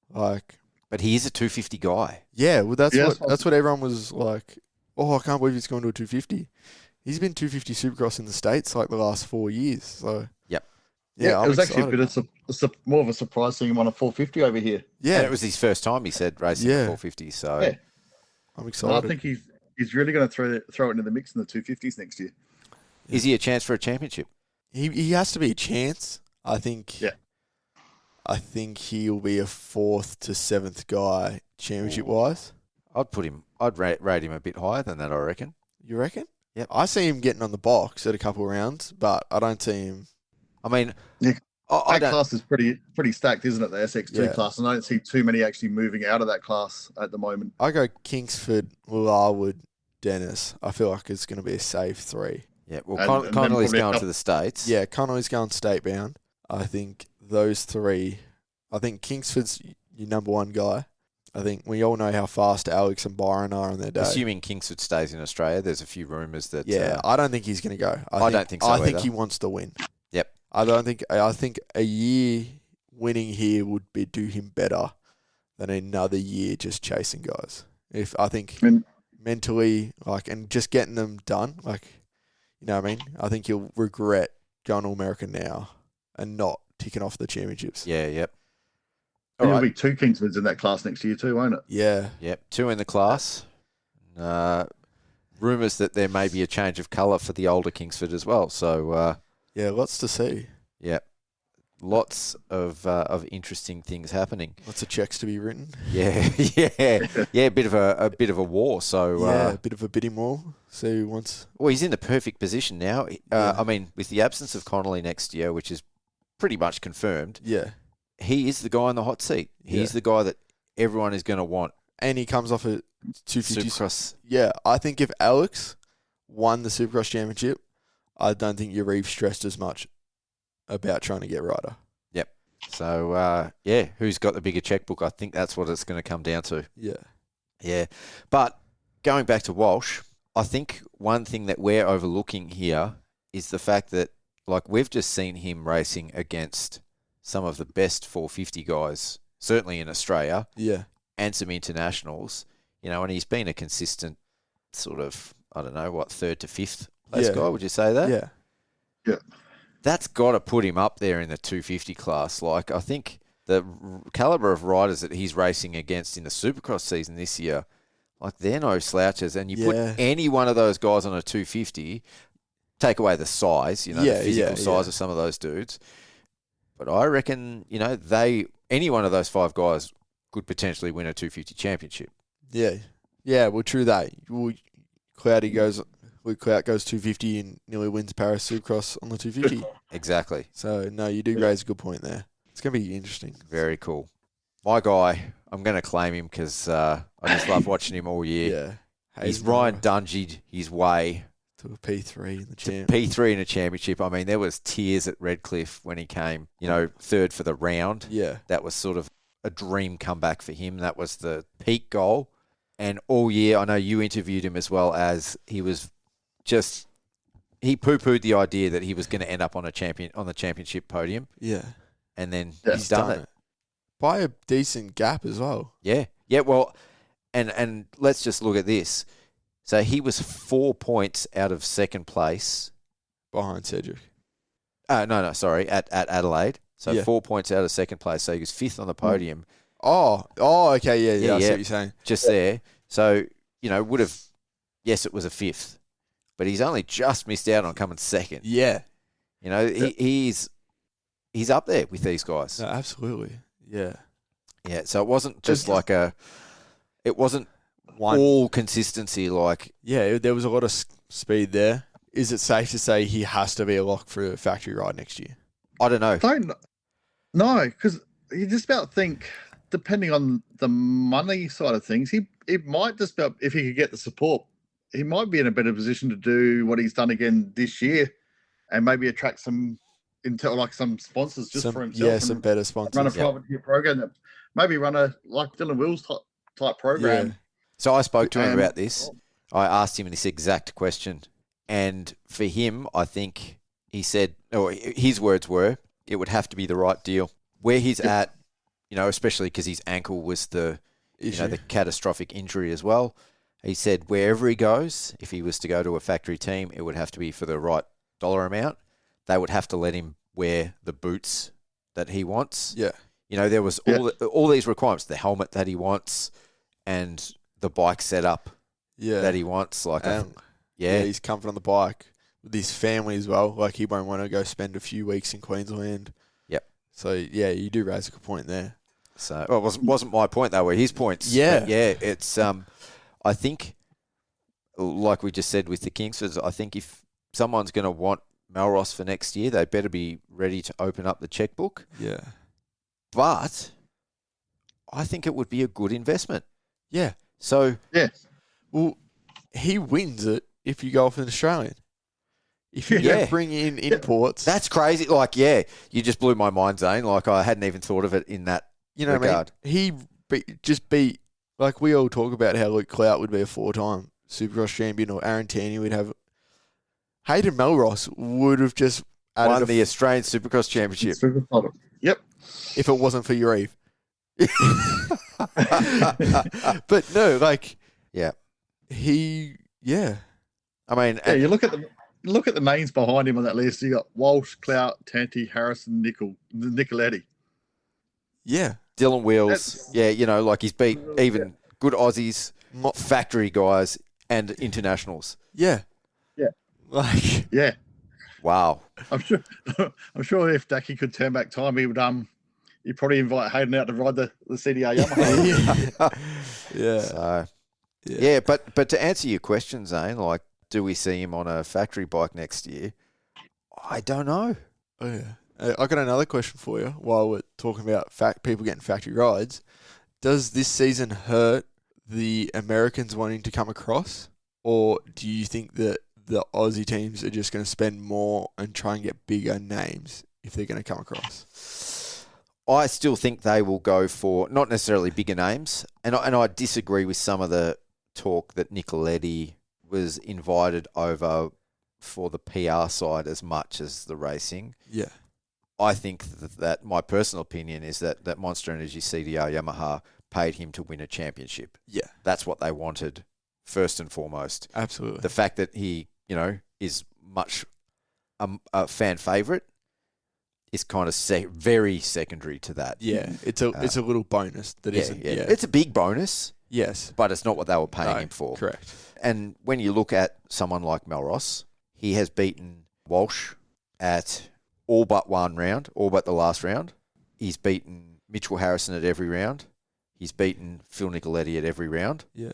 But he is a 250 guy. Yeah, well, that's what everyone was like. Oh, I can't believe he's going to a 250. He's been 250 Supercross in the States like the last 4 years. So yeah, it was actually a bit of more of a surprise seeing him on a 450 over here. Yeah, and it was his first time. He said racing a 450. So I'm excited. Well, I think he's really going to throw it into the mix in the 250s next year. Is he a chance for a championship? He has to be a chance. I think. Yeah. I think he'll be a 4th to 7th guy championship wise. I'd rate him a bit higher than that, I reckon. You reckon? Yeah. I see him getting on the box at a couple of rounds, but I don't see him. I mean, that class is pretty stacked, isn't it? The SX2 class, and I don't see too many actually moving out of that class at the moment. I go Kingsford, Larwood, Dennis. I feel like it's going to be a safe 3. Yeah, well, Connolly's going to the States. Yeah, Connolly's going state bound. I think those 3. I think Kingsford's your number 1 guy. I think we all know how fast Alex and Byron are on their day. Assuming Kingsford stays in Australia, there's a few rumours that... I don't think he's going to go. I don't think so I think either. he wants to win. I think a year winning here would do him better than another year just chasing guys. If I think And mentally, and just getting them done, you know what I mean? I think you'll regret going to America now and not ticking off the championships. Yeah, yep. there'll All right. be 2 Kingsmans in that class next year too, won't it? Yeah. Yep, 2 in the class. Rumours that there may be a change of colour for the older Kingsford as well. So, Yeah, lots to see. yeah, lots of interesting things happening. Lots of checks to be written. Yeah, yeah, a bit of a war. So, Yeah, a bit of a bidding war. See who wants. well, he's in the perfect position now. Yeah. I mean, with the absence of Connolly next year, which is pretty much confirmed, Yeah. he is the guy in the hot seat. He's Yeah. the guy that everyone is going to want. And he comes off a 250. Supercross. Yeah, I think if Alex won the Supercross championship, I don't think Yariv stressed as much about trying to get Ryder. So, yeah, who's got the bigger checkbook? I think that's what it's going to come down to. Yeah. Yeah. But going back to Walsh, I think one thing that we're overlooking here is the fact that, we've just seen him racing against some of the best 450 guys, certainly in Australia, Yeah. and some internationals, and he's been a consistent sort of, I don't know, third to fifth place Yeah. guy, would you say that? Yeah. That's got to put him up there in the 250 class. I think the caliber of riders that he's racing against in the Supercross season this year, they're no slouches. And you put Yeah. any one of those guys on a 250, take away the size, the physical size of some of those dudes. But I reckon, any one of those 5 guys could potentially win a 250 championship. Yeah. Yeah, well, true that. Clout goes 250 and nearly wins Paris Supercross on the 250. Exactly. So, no, you do raise a good point there. It's going to be interesting. Very cool. My guy, I'm going to claim him because I just love watching him all year. Yeah. He's Ryan Dungey'd his way to a P3 in the champ. P3 in a championship. I mean, there was tears at Redcliffe when he came, third for the round. Yeah. That was sort of a dream comeback for him. That was the peak goal. And all year, I know you interviewed him as well, as he was he poo-pooed the idea that he was going to end up on the championship podium. Yeah. And then Yeah. he's done it. By a decent gap as well. Yeah. Yeah, well, and let's just look at this. So he was 4 points out of second place. Behind Cedric. Sorry, at Adelaide. So Yeah. 4 points out of second place. So he was 5th on the podium. Oh, okay, yeah, I see Yeah. what you're saying. Just there. So, would have, yes, it was a 5th. But he's only just missed out on coming second. Yeah. He's up there with these guys. No, absolutely. Yeah. Yeah, so it wasn't just it wasn't One. all consistency Yeah, there was a lot of speed there. Is it safe to say he has to be a lock for a factory ride next year? I don't know. No, because you just about think, depending on the money side of things, he might just about, if he could get the support, he might be in a better position to do what he's done again this year, and maybe attract some some sponsors just for himself. Yeah, some better sponsors. Run a privateer program that maybe run a Dylan Wills type program. Yeah. So I spoke to him about this. I asked him this exact question. And for him, I think he said, or his words were, it would have to be the right deal. Where he's at, especially because his ankle was the catastrophic injury as well. He said wherever he goes, if he was to go to a factory team, it would have to be for the right dollar amount. They would have to let him wear the boots that he wants. Yeah. There was all these requirements, the helmet that he wants and the bike setup that he wants. Yeah, he's comfort on the bike with his family as well. He won't want to go spend a few weeks in Queensland. Yep. So, yeah, you do raise a good point there. So, well, it wasn't my point, though, were his points. Yeah. But yeah, it's, I think, like we just said with the Kingsfords, I think if someone's going to want Melross for next year, they better be ready to open up the checkbook. Yeah. But I think it would be a good investment. Yeah. So, Yeah. Well, he wins it if you go off an Australian. If you don't bring in imports. that's crazy. You just blew my mind, Zane. I hadn't even thought of it in that regard. What I mean? He just beat, we all talk about how Luke Clout would be a 4-time Supercross champion, or Aaron Taney would have. Hayden Melross would have just Won the Australian Supercross Championship. Super title. Yep. if it wasn't for Uribe. But no, like Yeah. I mean, Yeah, you look at the names behind him on that list. You got Walsh, Clout, Tanti, Harrison, Nicoletti. Yeah. Dylan Wheels. Like he's beat even good Aussies, factory guys, and internationals. Yeah. Yeah. Like Yeah. Wow. I'm sure if Ducky could turn back time, he'd probably invite Hayden out to ride the CDR Yamaha. yeah. So, yeah, but to answer your question, Zane, like, do we see him on a factory bike next year? I don't know. Oh, yeah. I got another question for you while we're talking about people getting factory rides. Does this season hurt the Americans wanting to come across? Or do you think that the Aussie teams are just going to spend more and try and get bigger names if they're going to come across? I still think they will go for not necessarily bigger names. And I disagree with some of the talk that Nicoletti was invited over for the PR side as much as the racing. Yeah. I think that my personal opinion is that Monster Energy CDR Yamaha paid him to win a championship. Yeah. That's what they wanted first and foremost. Absolutely. The fact that he, is much a fan favourite is kind of very secondary to that. Yeah. It's a little bonus that isn't. Yeah. It's a big bonus. Yes. But it's not what they were paying him for. Correct. And when you look at someone like Melross, he has beaten Walsh at all but one round, all but the last round. He's beaten Mitchell Harrison at every round. He's beaten Phil Nicoletti at every round. Yeah.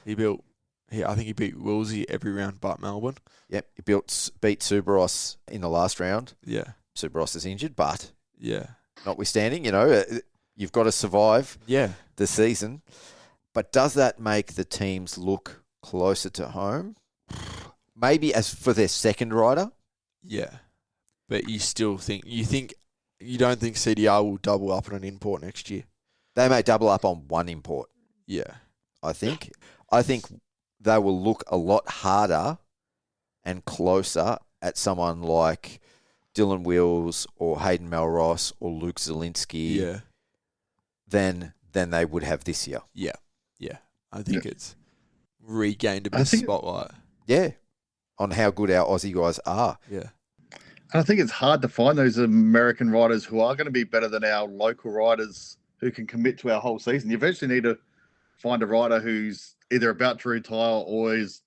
I think he beat Wilsey every round but Melbourne. Yep. He beat Subaros in the last round. Yeah. Subaros is injured, but Yeah. notwithstanding, you've got to survive Yeah. the season. But does that make the teams look closer to home? Maybe as for their second rider. Yeah. But you still think you don't think CDR will double up on an import next year? They may double up on one import, Yeah. I think. I think they will look a lot harder and closer at someone like Dylan Wills or Hayden Melross or Luke Zielinski Yeah. than they would have this year. Yeah. Yeah. I think it's regained a bit of spotlight. Yeah. On how good our Aussie guys are. Yeah. And I think it's hard to find those American riders who are going to be better than our local riders who can commit to our whole season. You eventually need to find a rider who's either about to retire or is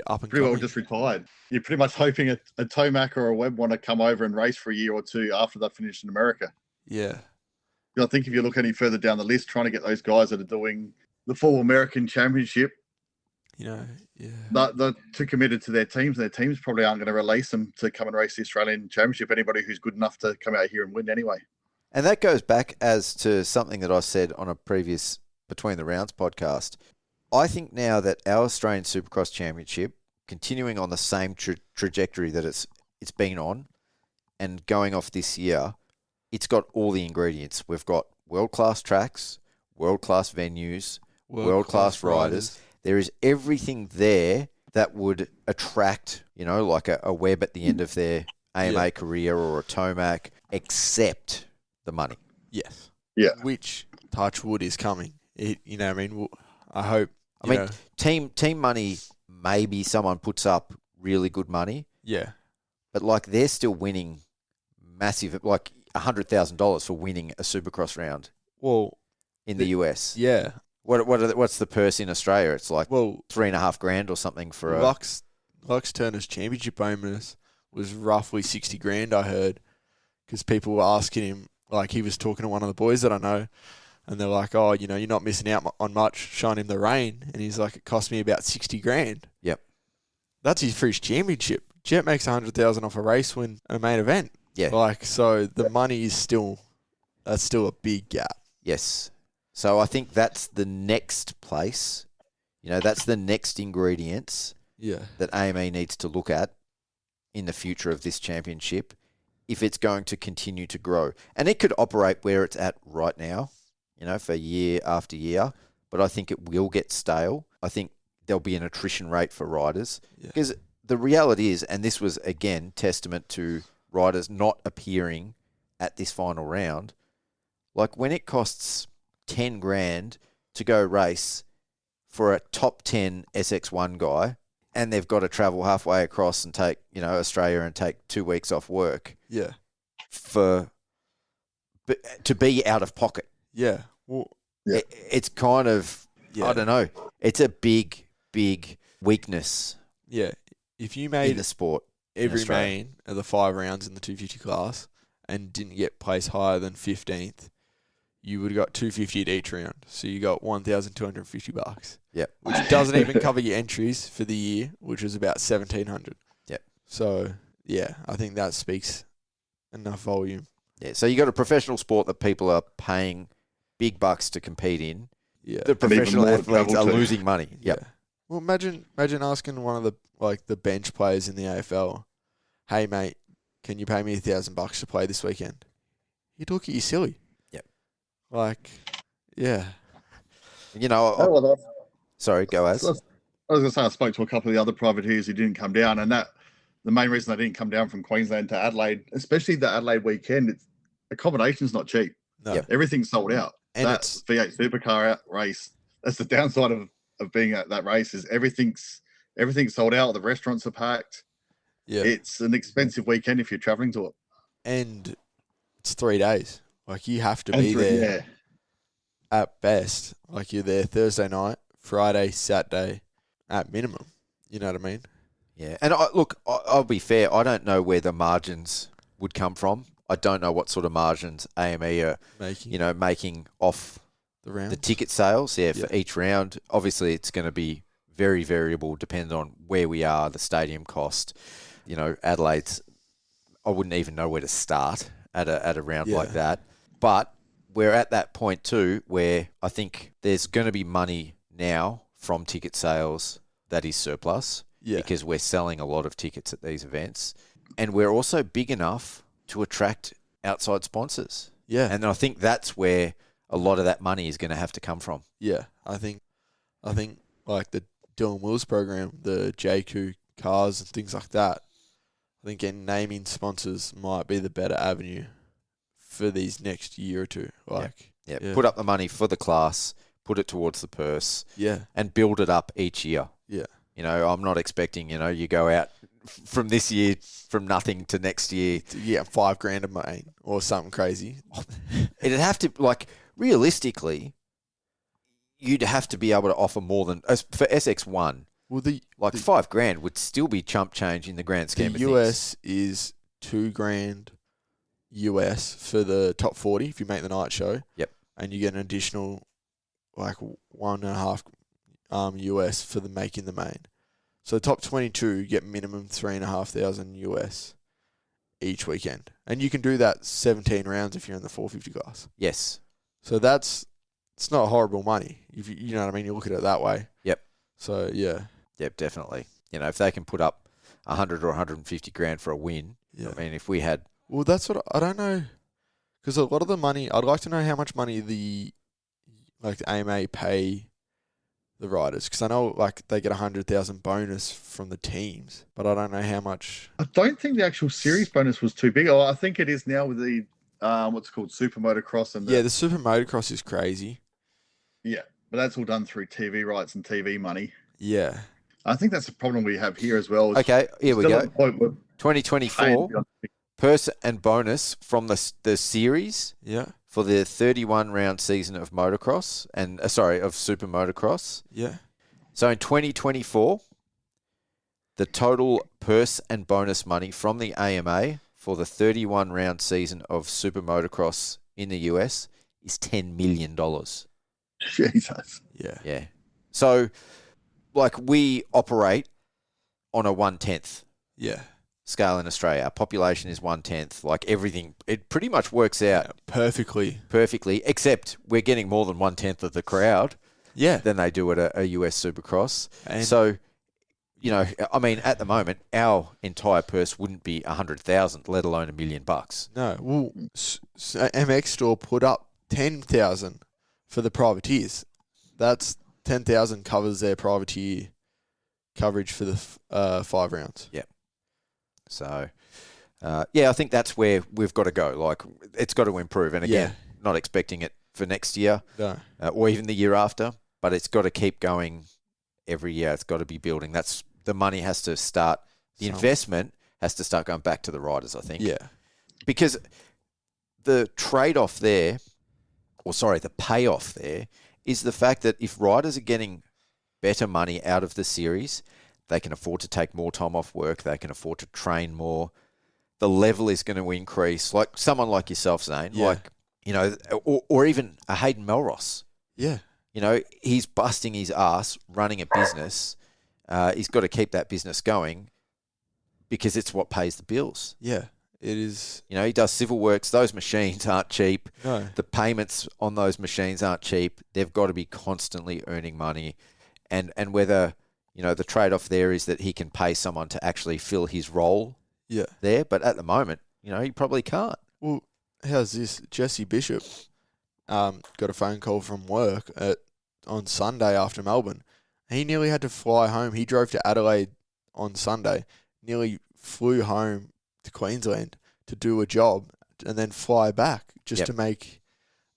Up and pretty well coming. just retired. You're pretty much hoping a Tomac or a Webb want to come over and race for a year or two after they've finished in America. Yeah. I think if you look any further down the list, trying to get those guys that are doing the full American Championship, Yeah. they're too committed to their teams. Their teams probably aren't going to release them to come and race the Australian Championship. Anybody who's good enough to come out here and win anyway. And that goes back as to something that I said on a previous Between the Rounds podcast. I think now that our Australian Supercross Championship, continuing on the same trajectory that it's been on and going off this year, it's got all the ingredients. We've got world-class tracks, world-class venues, world-class riders. There is everything there that would attract, like a Webb at the end of their AMA career or a Tomac, except the money. Yes. Yeah. Which, touch wood, is coming. I hope. Team money, maybe someone puts up really good money. Yeah. But they're still winning massive, like $100,000 for winning a Supercross round. Well, in the US. Yeah. What's the purse in Australia? It's like $3,500 or something for a Lux Turner's championship bonus was roughly 60 grand. I heard, because people were asking him, like he was talking to one of the boys that I know, and they're like, "Oh, you're not missing out on much showing him the rain," and he's like, "It cost me about 60 grand." Yep. That's his first championship. Jet makes 100,000 off a race win a main event. Yeah. So the money is still a big gap. Yes. So I think that's the next place. That's the next ingredients that AME needs to look at in the future of this championship if it's going to continue to grow. And it could operate where it's at right now, for year after year, but I think it will get stale. I think there'll be an attrition rate for riders because the reality is, and this was, again, testament to riders not appearing at this final round, like when it costs 10 grand to go race for a top 10 SX1 guy, and they've got to travel halfway across and take, Australia and take 2 weeks off work Yeah. to be out of pocket. Yeah. Well, Yeah. It's kind of, yeah. I don't know. It's a big, big weakness Yeah. If you in made the sport. every Australia. main of the 5 rounds in the 250 class and didn't get placed higher than 15th, you would have got 250 at each round. So you got $1,250. Yep. Which doesn't even cover your entries for the year, which was about 1,700. Yep. So, yeah, I think that speaks enough volume. Yeah, so you got a professional sport that people are paying big bucks to compete in. Yeah. The professional more to athletes are travel to. losing money. Yep. Yeah. Well, imagine asking one of the bench players in the AFL, "Hey mate, can you pay me $1,000 to play this weekend?" He'd look at you silly. Yep. Like, yeah, Sorry, go as. I was going to say, I spoke to a couple of the other privateers who didn't come down, and that the main reason they didn't come down from Queensland to Adelaide, especially the Adelaide weekend, accommodation's not cheap. no, Yep. Everything's sold out. And That it's- V8 supercar race, that's the downside of being at that race, is everything's sold out. The restaurants are packed. yeah, It's an expensive weekend if you're traveling to it. and it's 3 days. Like you have to And be there yeah, at best. Like you're there Thursday night, Friday, Saturday, at minimum. You know what I mean? Yeah, and I'll be fair. I don't know where the margins would come from. I don't know what sort of margins AME are, making off the round. the ticket sales. Yeah, for Yeah. each round. Obviously, it's going to be very variable, depending on where we are, the stadium cost. Adelaide's. I wouldn't even know where to start at a round like that. But we're at that point too, where I think there's going to be money now from ticket sales that is surplus. Yeah. Because we're selling a lot of tickets at these events. And we're also big enough to attract outside sponsors. Yeah. And I think that's where a lot of that money is going to have to come from. Yeah, I think like the Dylan Wills program, the JQ cars and things like that. I think getting naming sponsors might be the better avenue for these next year or two. Like, Yeah. Put up the money for the class, put it towards the purse, yeah, and build it up each year. yeah, I'm not expecting, you go out from this year from nothing to next year. yeah, $5,000 a main or something crazy. It'd have to, realistically, you'd have to be able to offer more than, for SX1, Well, the $5,000 would still be chump change in the grand scheme the of US is $2,000 US for the top 40 if you make the night show. Yep. And you get an additional 1.5 US for the making the main. So the top 22 you get minimum 3,500 US each weekend, and you can do that 17 rounds if you're in the 450 class. Yes. So it's not horrible money if you know what I mean. You look at it that way. Yep. So yeah. Yep, definitely. If they can put up 100 or 150 grand for a win, Yeah. I mean, if we had, Well, that's what I don't know, because a lot of the money, I'd like to know how much money the AMA pay the riders, because I know they get 100,000 bonus from the teams, but I don't know how much. I don't think the actual series bonus was too big. Oh, I think it is now with the what's called Super Motocross and The Super Motocross is crazy. but that's all done through TV rights and TV money. Yeah, I think that's the problem we have here as well. okay, here we Still go. at the point where 2024 purse and bonus from the series yeah, for the 31 round season of motocross and of super motocross. yeah. So in 2024, the total purse and bonus money from the AMA for the 31 round season of super motocross in the US is $10 million. Jesus. Yeah, Yeah. So, we operate on a 1/10 yeah. scale in Australia. Our population is 1/10. Everything, it pretty much works out Perfectly. perfectly, except we're getting more than 1/10 of the crowd Yeah, than they do at a US Supercross. And- So, I mean, at the moment, our entire purse wouldn't be 100,000, let alone $1 million. no. Well, MX Store put up 10,000 for the privateers. That's 10,000 covers their privateer coverage for the 5 rounds. So, I think that's where we've got to go. Like, it's got to improve. And again, not expecting it for next year or even the year after, but it's got to keep going every year. It's got to be building. The money has to start. The investment has to start going back to the riders, I think. Yeah. Because the trade-off there, the payoff there, is the fact that if riders are getting better money out of the series, they can afford to take more time off work, they can afford to train more, the level is going to increase. Like someone like yourself, Zane, or even a Hayden Melross. Yeah. He's busting his ass running a business. He's got to keep that business going because it's what pays the bills. Yeah. It is. He does civil works. Those machines aren't cheap. No. The payments on those machines aren't cheap. They've got to be constantly earning money. And whether, the trade-off there is that he can pay someone to actually fill his role there. But at the moment, he probably can't. Well, how's this? Jesse Bishop got a phone call from work on Sunday after Melbourne. He nearly had to fly home. He drove to Adelaide on Sunday, nearly flew home to Queensland to do a job and then fly back just to make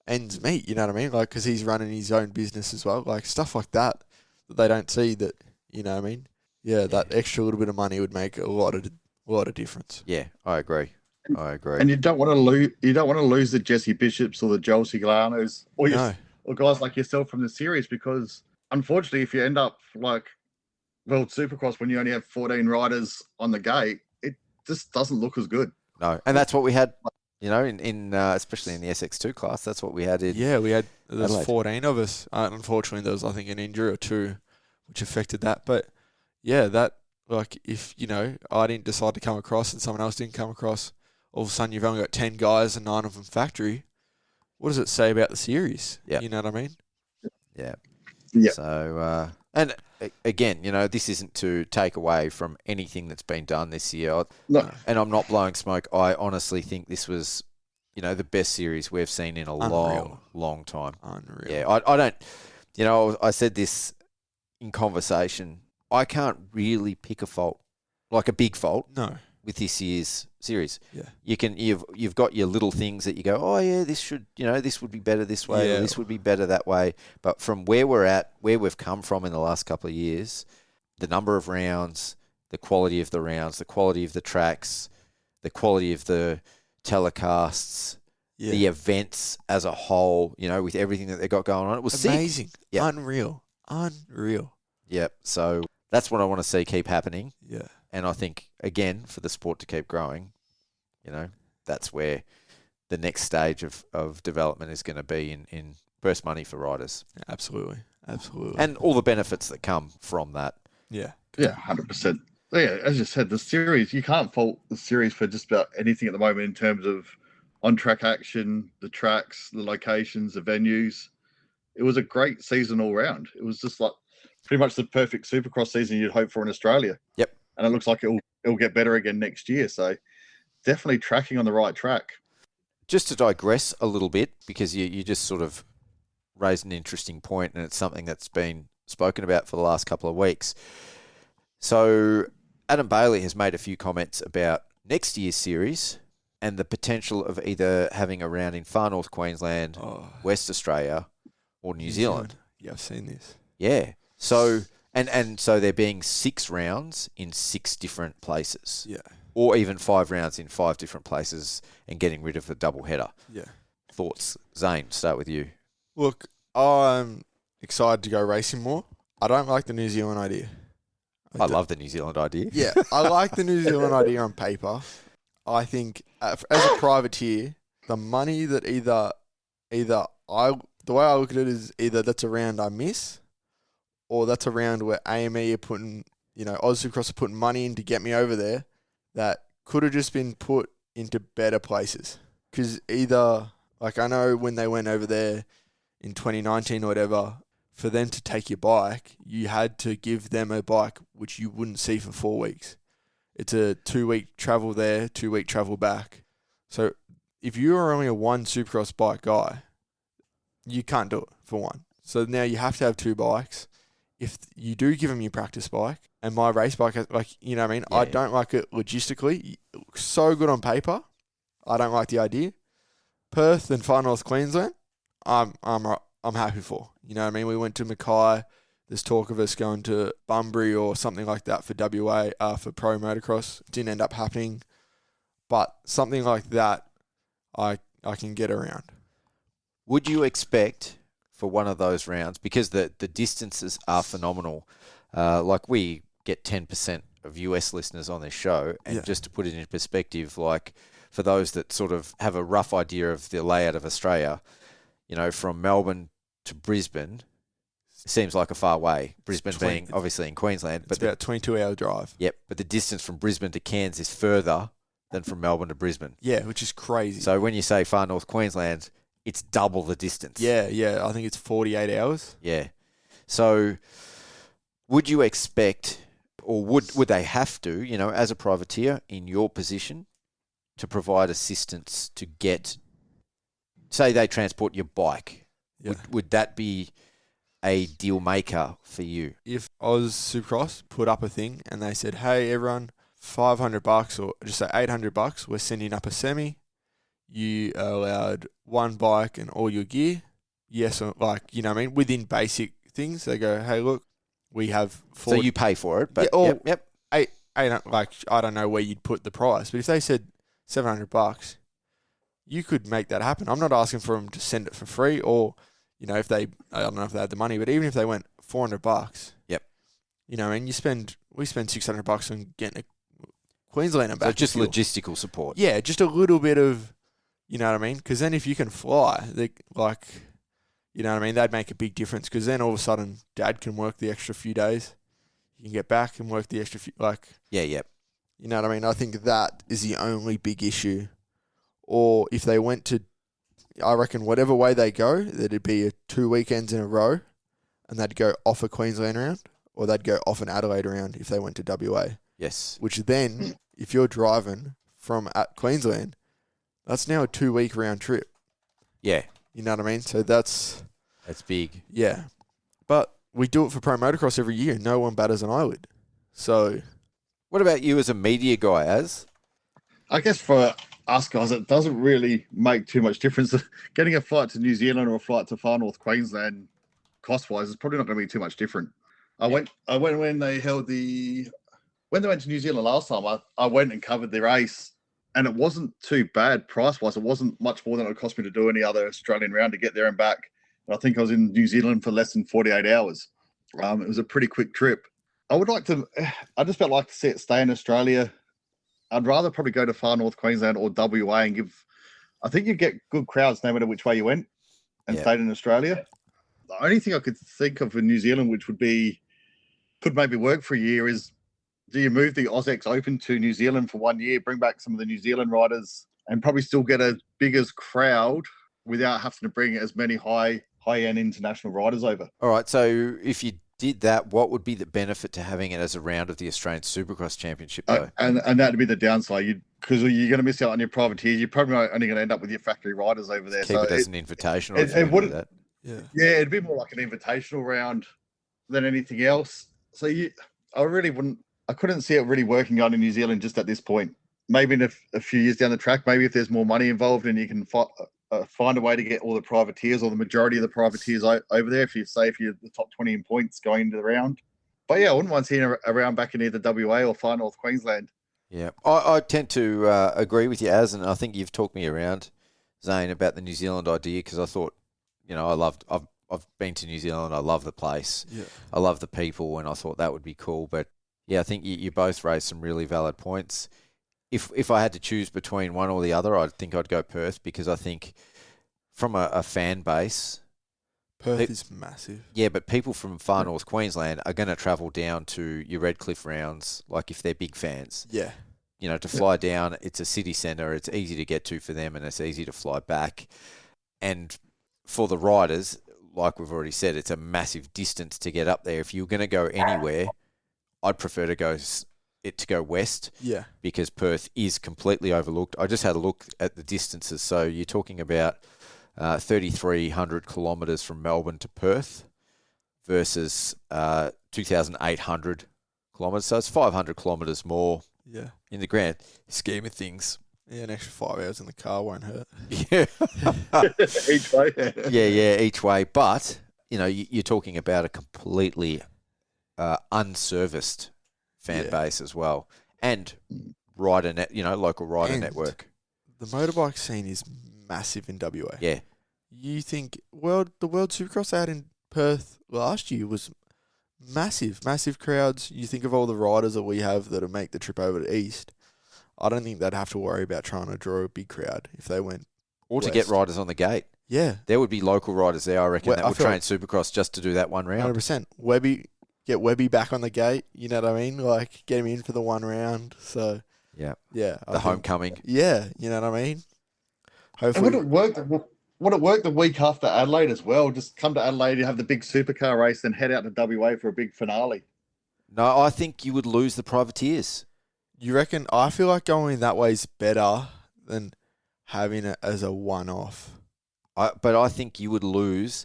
ends meet, you know what I mean? Like, because he's running his own business as well, like stuff like that they don't see that, you know what I mean? Yeah, that extra little bit of money would make a lot of difference. Yeah, I agree. And you don't want to lose. You don't want to lose the Jesse Bishops or the Joel Siglanos or guys like yourself from the series, because unfortunately, if you end up like World Supercross when you only have 14 riders on the gate, it just doesn't look as good. No, and that's what we had. In especially in the SX2 class, that's what we had in. Yeah, there was Adelaide. 14 of us. Unfortunately, there was I think an injury or two, which affected that. But yeah, that like if I didn't decide to come across and someone else didn't come across, all of a sudden you've only got 10 guys and 9 of them factory. What does it say about the series? Yeah, you know what I mean. Yeah. Yeah. So and again, this isn't to take away from anything that's been done this year. No. And I'm not blowing smoke. I honestly think this was, the best series we've seen in a long time. Unreal. Yeah, I don't, I said this in conversation. I can't really pick a fault, like a big fault. No. With this year's series. Yeah. You've got your little things that you go, oh yeah, this should, this would be better this way, or this would be better that way. But from where we're at, where we've come from in the last couple of years, the number of rounds, the quality of the rounds, the quality of the tracks, the quality of the telecasts, the events as a whole, with everything that they got going on, it was amazing. Sick. Yep. Unreal. Yep. So that's what I want to see keep happening. Yeah. And I think, again, for the sport to keep growing, that's where the next stage of development is going to be in purse money for riders. Absolutely. And all the benefits that come from that. Yeah. Yeah, 100%. Yeah, as you said, the series, you can't fault the series for just about anything at the moment in terms of on-track action, the tracks, the locations, the venues. It was a great season all round. It was just like pretty much the perfect Supercross season you'd hope for in Australia. Yep. And it looks like it'll get better again next year. So definitely tracking on the right track. Just to digress a little bit, because you just sort of raised an interesting point, and it's something that's been spoken about for the last couple of weeks. So Adam Bailey has made a few comments about next year's series and the potential of either having a round in Far North Queensland, West Australia, or New Zealand. Yeah, I've seen this. Yeah. So and so there being 6 rounds in 6 different places. Yeah. Or even 5 rounds in 5 different places and getting rid of the double header. Yeah. Thoughts? Zane, start with you. Look, I'm excited to go racing more. I don't like the New Zealand idea. I love the New Zealand idea. Yeah, I like the New Zealand idea on paper. I think as a privateer, the money that the way I look at it is either that's a round I miss, or that's a round where AME are putting, Aussie Supercross are putting money in to get me over there that could have just been put into better places. Because either, like I know when they went over there in 2019 or whatever, for them to take your bike, you had to give them a bike which you wouldn't see for 4 weeks. It's a 2-week travel there, 2-week travel back. So if you are only a 1 Supercross bike guy, you can't do it for one. So now you have to have 2 bikes. If you do give them your practice bike, And my race bike, like, you know what I mean? I don't like it logistically. It looks so good on paper. I don't like the idea. Perth and Far North Queensland, I'm happy for. You know what I mean? We went to Mackay. There's talk of us going to Bunbury or something like that for WA, for pro motocross. It didn't end up happening. But something like that, I can get around. Would you expect for one of those rounds, because the distances are phenomenal, like we get 10% of US listeners on this show, and just to put it in perspective, like for those that sort of have a rough idea of the layout of Australia, you know, from Melbourne to Brisbane seems like a far way. Brisbane being obviously in Queensland. But about 22-hour drive. Yep, but the distance from Brisbane to Cairns is further than from Melbourne to Brisbane. Yeah, which is crazy. So when you say Far North Queensland, it's double the distance. Yeah. I think it's 48 hours. Yeah. So would you expect, or would they have to, you know, as a privateer in your position, to provide assistance to get, say they transport your bike, would that be a deal maker for you? If Oz Supercross put up a thing and they said, hey, everyone, $500 or just say $800, we're sending up a semi. You are allowed one bike and all your gear. Yes, or like, you know what I mean? Within basic things, they go, hey, look, we have 40. So you pay for it, but yep. I don't know where you'd put the price, but if they said $700, you could make that happen. I'm not asking for them to send it for free, or, you know, if they, I don't know if they had the money, but even if they went $400, yep, you know, and we spend $600 on getting a Queensland and back. So just logistical support. Yeah, just a little bit of, you know what I mean? Because then if you can fly, like, you know what I mean? That'd make a big difference, because then all of a sudden Dad can work the extra few days. You can get back and work the extra few, like... Yeah. You know what I mean? I think that is the only big issue. Or if they went to, I reckon whatever way they go, that'd be 2 weekends in a row, and they'd go off a Queensland round, or they'd go off an Adelaide round if they went to WA. Yes. Which then, if you're driving from Queensland, that's now a 2-week round trip. Yeah. You know what I mean? So that's big. Yeah. But we do it for pro motocross every year. No one batters an eyelid. So... What about you as a media guy, Az? I guess for us guys, it doesn't really make too much difference. Getting a flight to New Zealand or a flight to Far North Queensland, cost-wise, is probably not going to be too much different. I went when they went to New Zealand last time. I went and covered the race, and it wasn't too bad price-wise. It wasn't much more than it would cost me to do any other Australian round to get there and back. And I think I was in New Zealand for less than 48 hours. It was a pretty quick trip. I just felt like to see it stay in Australia. I'd rather probably go to Far North Queensland or WA and I think you'd get good crowds no matter which way you went and stayed in Australia. The only thing I could think of in New Zealand, which could maybe work for a year, is do you move the AUSX Open to New Zealand for 1 year, bring back some of the New Zealand riders, and probably still get a bigger crowd without having to bring as many high-end international riders over. All right, so if you did that, what would be the benefit to having it as a round of the Australian Supercross Championship, though? And that'd be the downside, because you're going to miss out on your privateers. You're probably only going to end up with your factory riders over there. Keep it as an invitational. It wouldn't. That. Yeah, it'd be more like an invitational round than anything else. So I couldn't see it really working on in New Zealand just at this point. Maybe in a few years down the track, maybe if there's more money involved and you can find a way to get all the privateers or the majority of the privateers over there, if you're the top 20 in points going into the round. But yeah, I wouldn't mind seeing a round back in either WA or Far North Queensland. Yeah, I tend to agree with you, Az, and I think you've talked me around, Zane, about the New Zealand idea, because I thought, you know, I've been to New Zealand, I love the place, I love the people, and I thought that would be cool. But yeah, I think you both raised some really valid points. If I had to choose between one or the other, I think I'd go Perth, because I think from a fan base, Perth is massive. Yeah, but people from Far North Queensland are going to travel down to your Redcliffe rounds, like if they're big fans. Yeah. You know, to fly down, it's a city centre, it's easy to get to for them, and it's easy to fly back. And for the riders, like we've already said, it's a massive distance to get up there. If you're going to go anywhere, I'd prefer to go west. Yeah. Because Perth is completely overlooked. I just had a look at the distances. So you're talking about 3,300 kilometres from Melbourne to Perth versus 2,800 kilometres. So it's 500 kilometres more Yeah. in the grand scheme of things. Yeah, an extra 5 hours in the car won't hurt. Yeah. Each way. Yeah, each way. But, you're talking about a completely unserviced fan base as well. And local rider And network. The motorbike scene is massive in WA. Yeah. You think the World Supercross out in Perth last year was massive crowds. You think of all the riders that we have that'll make the trip over to East. I don't think they'd have to worry about trying to draw a big crowd if they went Or to west. get riders on the gate. Yeah, There would be local riders there, I reckon, Well, that I would feel train Supercross just to do that one round. 100%. Get Webby back on the gate. You know what I mean? Like get him in for the one round. So Yeah. yeah, The homecoming. Yeah, you know what I mean. And Hopefully, would it work the week after Adelaide as well? Just come to Adelaide, you have the big supercar race, then head out to WA for a big finale. No, I think you would lose the privateers. you reckon? I feel like going that way is better than having it as a one-off. But I think you would lose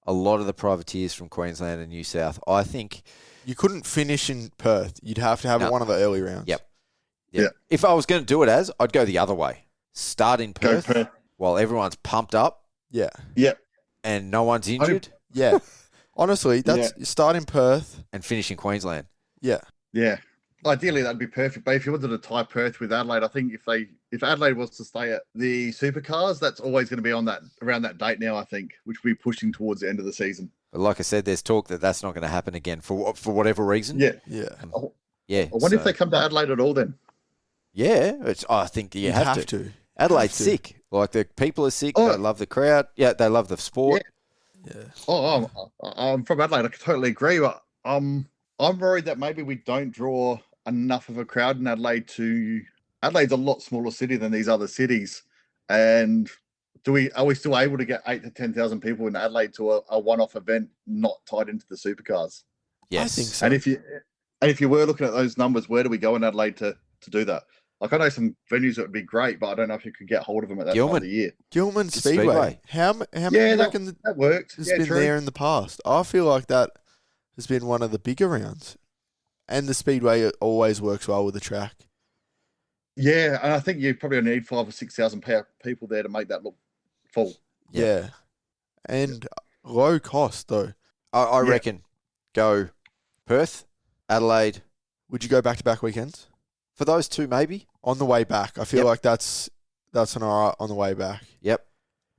a lot of the privateers from Queensland and New South. I think. You couldn't finish in Perth. You'd have to have No. one of the early rounds. Yep. Yeah. If I was going to do it I'd go the other way. Start in Go Perth Perth. while everyone's pumped up Yeah. Yep. and no one's injured, Yeah. Honestly, that's start in Perth. and finish in Queensland. Yeah. Yeah. Ideally, that'd be perfect. But if you wanted to tie Perth with Adelaide, I think if Adelaide was to stay at the supercars, that's always going to be on that around that date now. I think, which will be pushing towards the end of the season. But like I said, there's talk that that's not going to happen again for whatever reason. Yeah. Yeah. Yeah. I wonder if so- they come to Adelaide at all. Then Yeah. I think you You'd have to. Adelaide's Have to. sick. Like the people are sick. Oh. They love the crowd. Yeah, they love the sport. Yeah. I'm from Adelaide. I totally agree. But I'm worried that maybe we don't draw enough of a crowd in Adelaide. Adelaide's a lot smaller city than these other cities, and are we still able to get 8,000 to 10,000 people in Adelaide to a one-off event not tied into the supercars? Yes. I think so. And if you were looking at those numbers, where do we go in Adelaide to do that? Like I know some venues that would be great, but I don't know if you could get hold of them at that time of the year. Gilman The Speedway. Speedway. How many Yeah, do you that- reckon That worked. has Yeah, been true. there in the past? I feel like that has been one of the bigger rounds. And the Speedway always works well with the track. Yeah, and I think you probably need 5,000 or 6,000 people there to make that look full. Yeah. And low cost, though. I Yeah. reckon go Perth, Adelaide. Would you go back-to-back weekends? For those two, maybe. On the way back. I feel Yep. like that's an all right on the way back. Yep.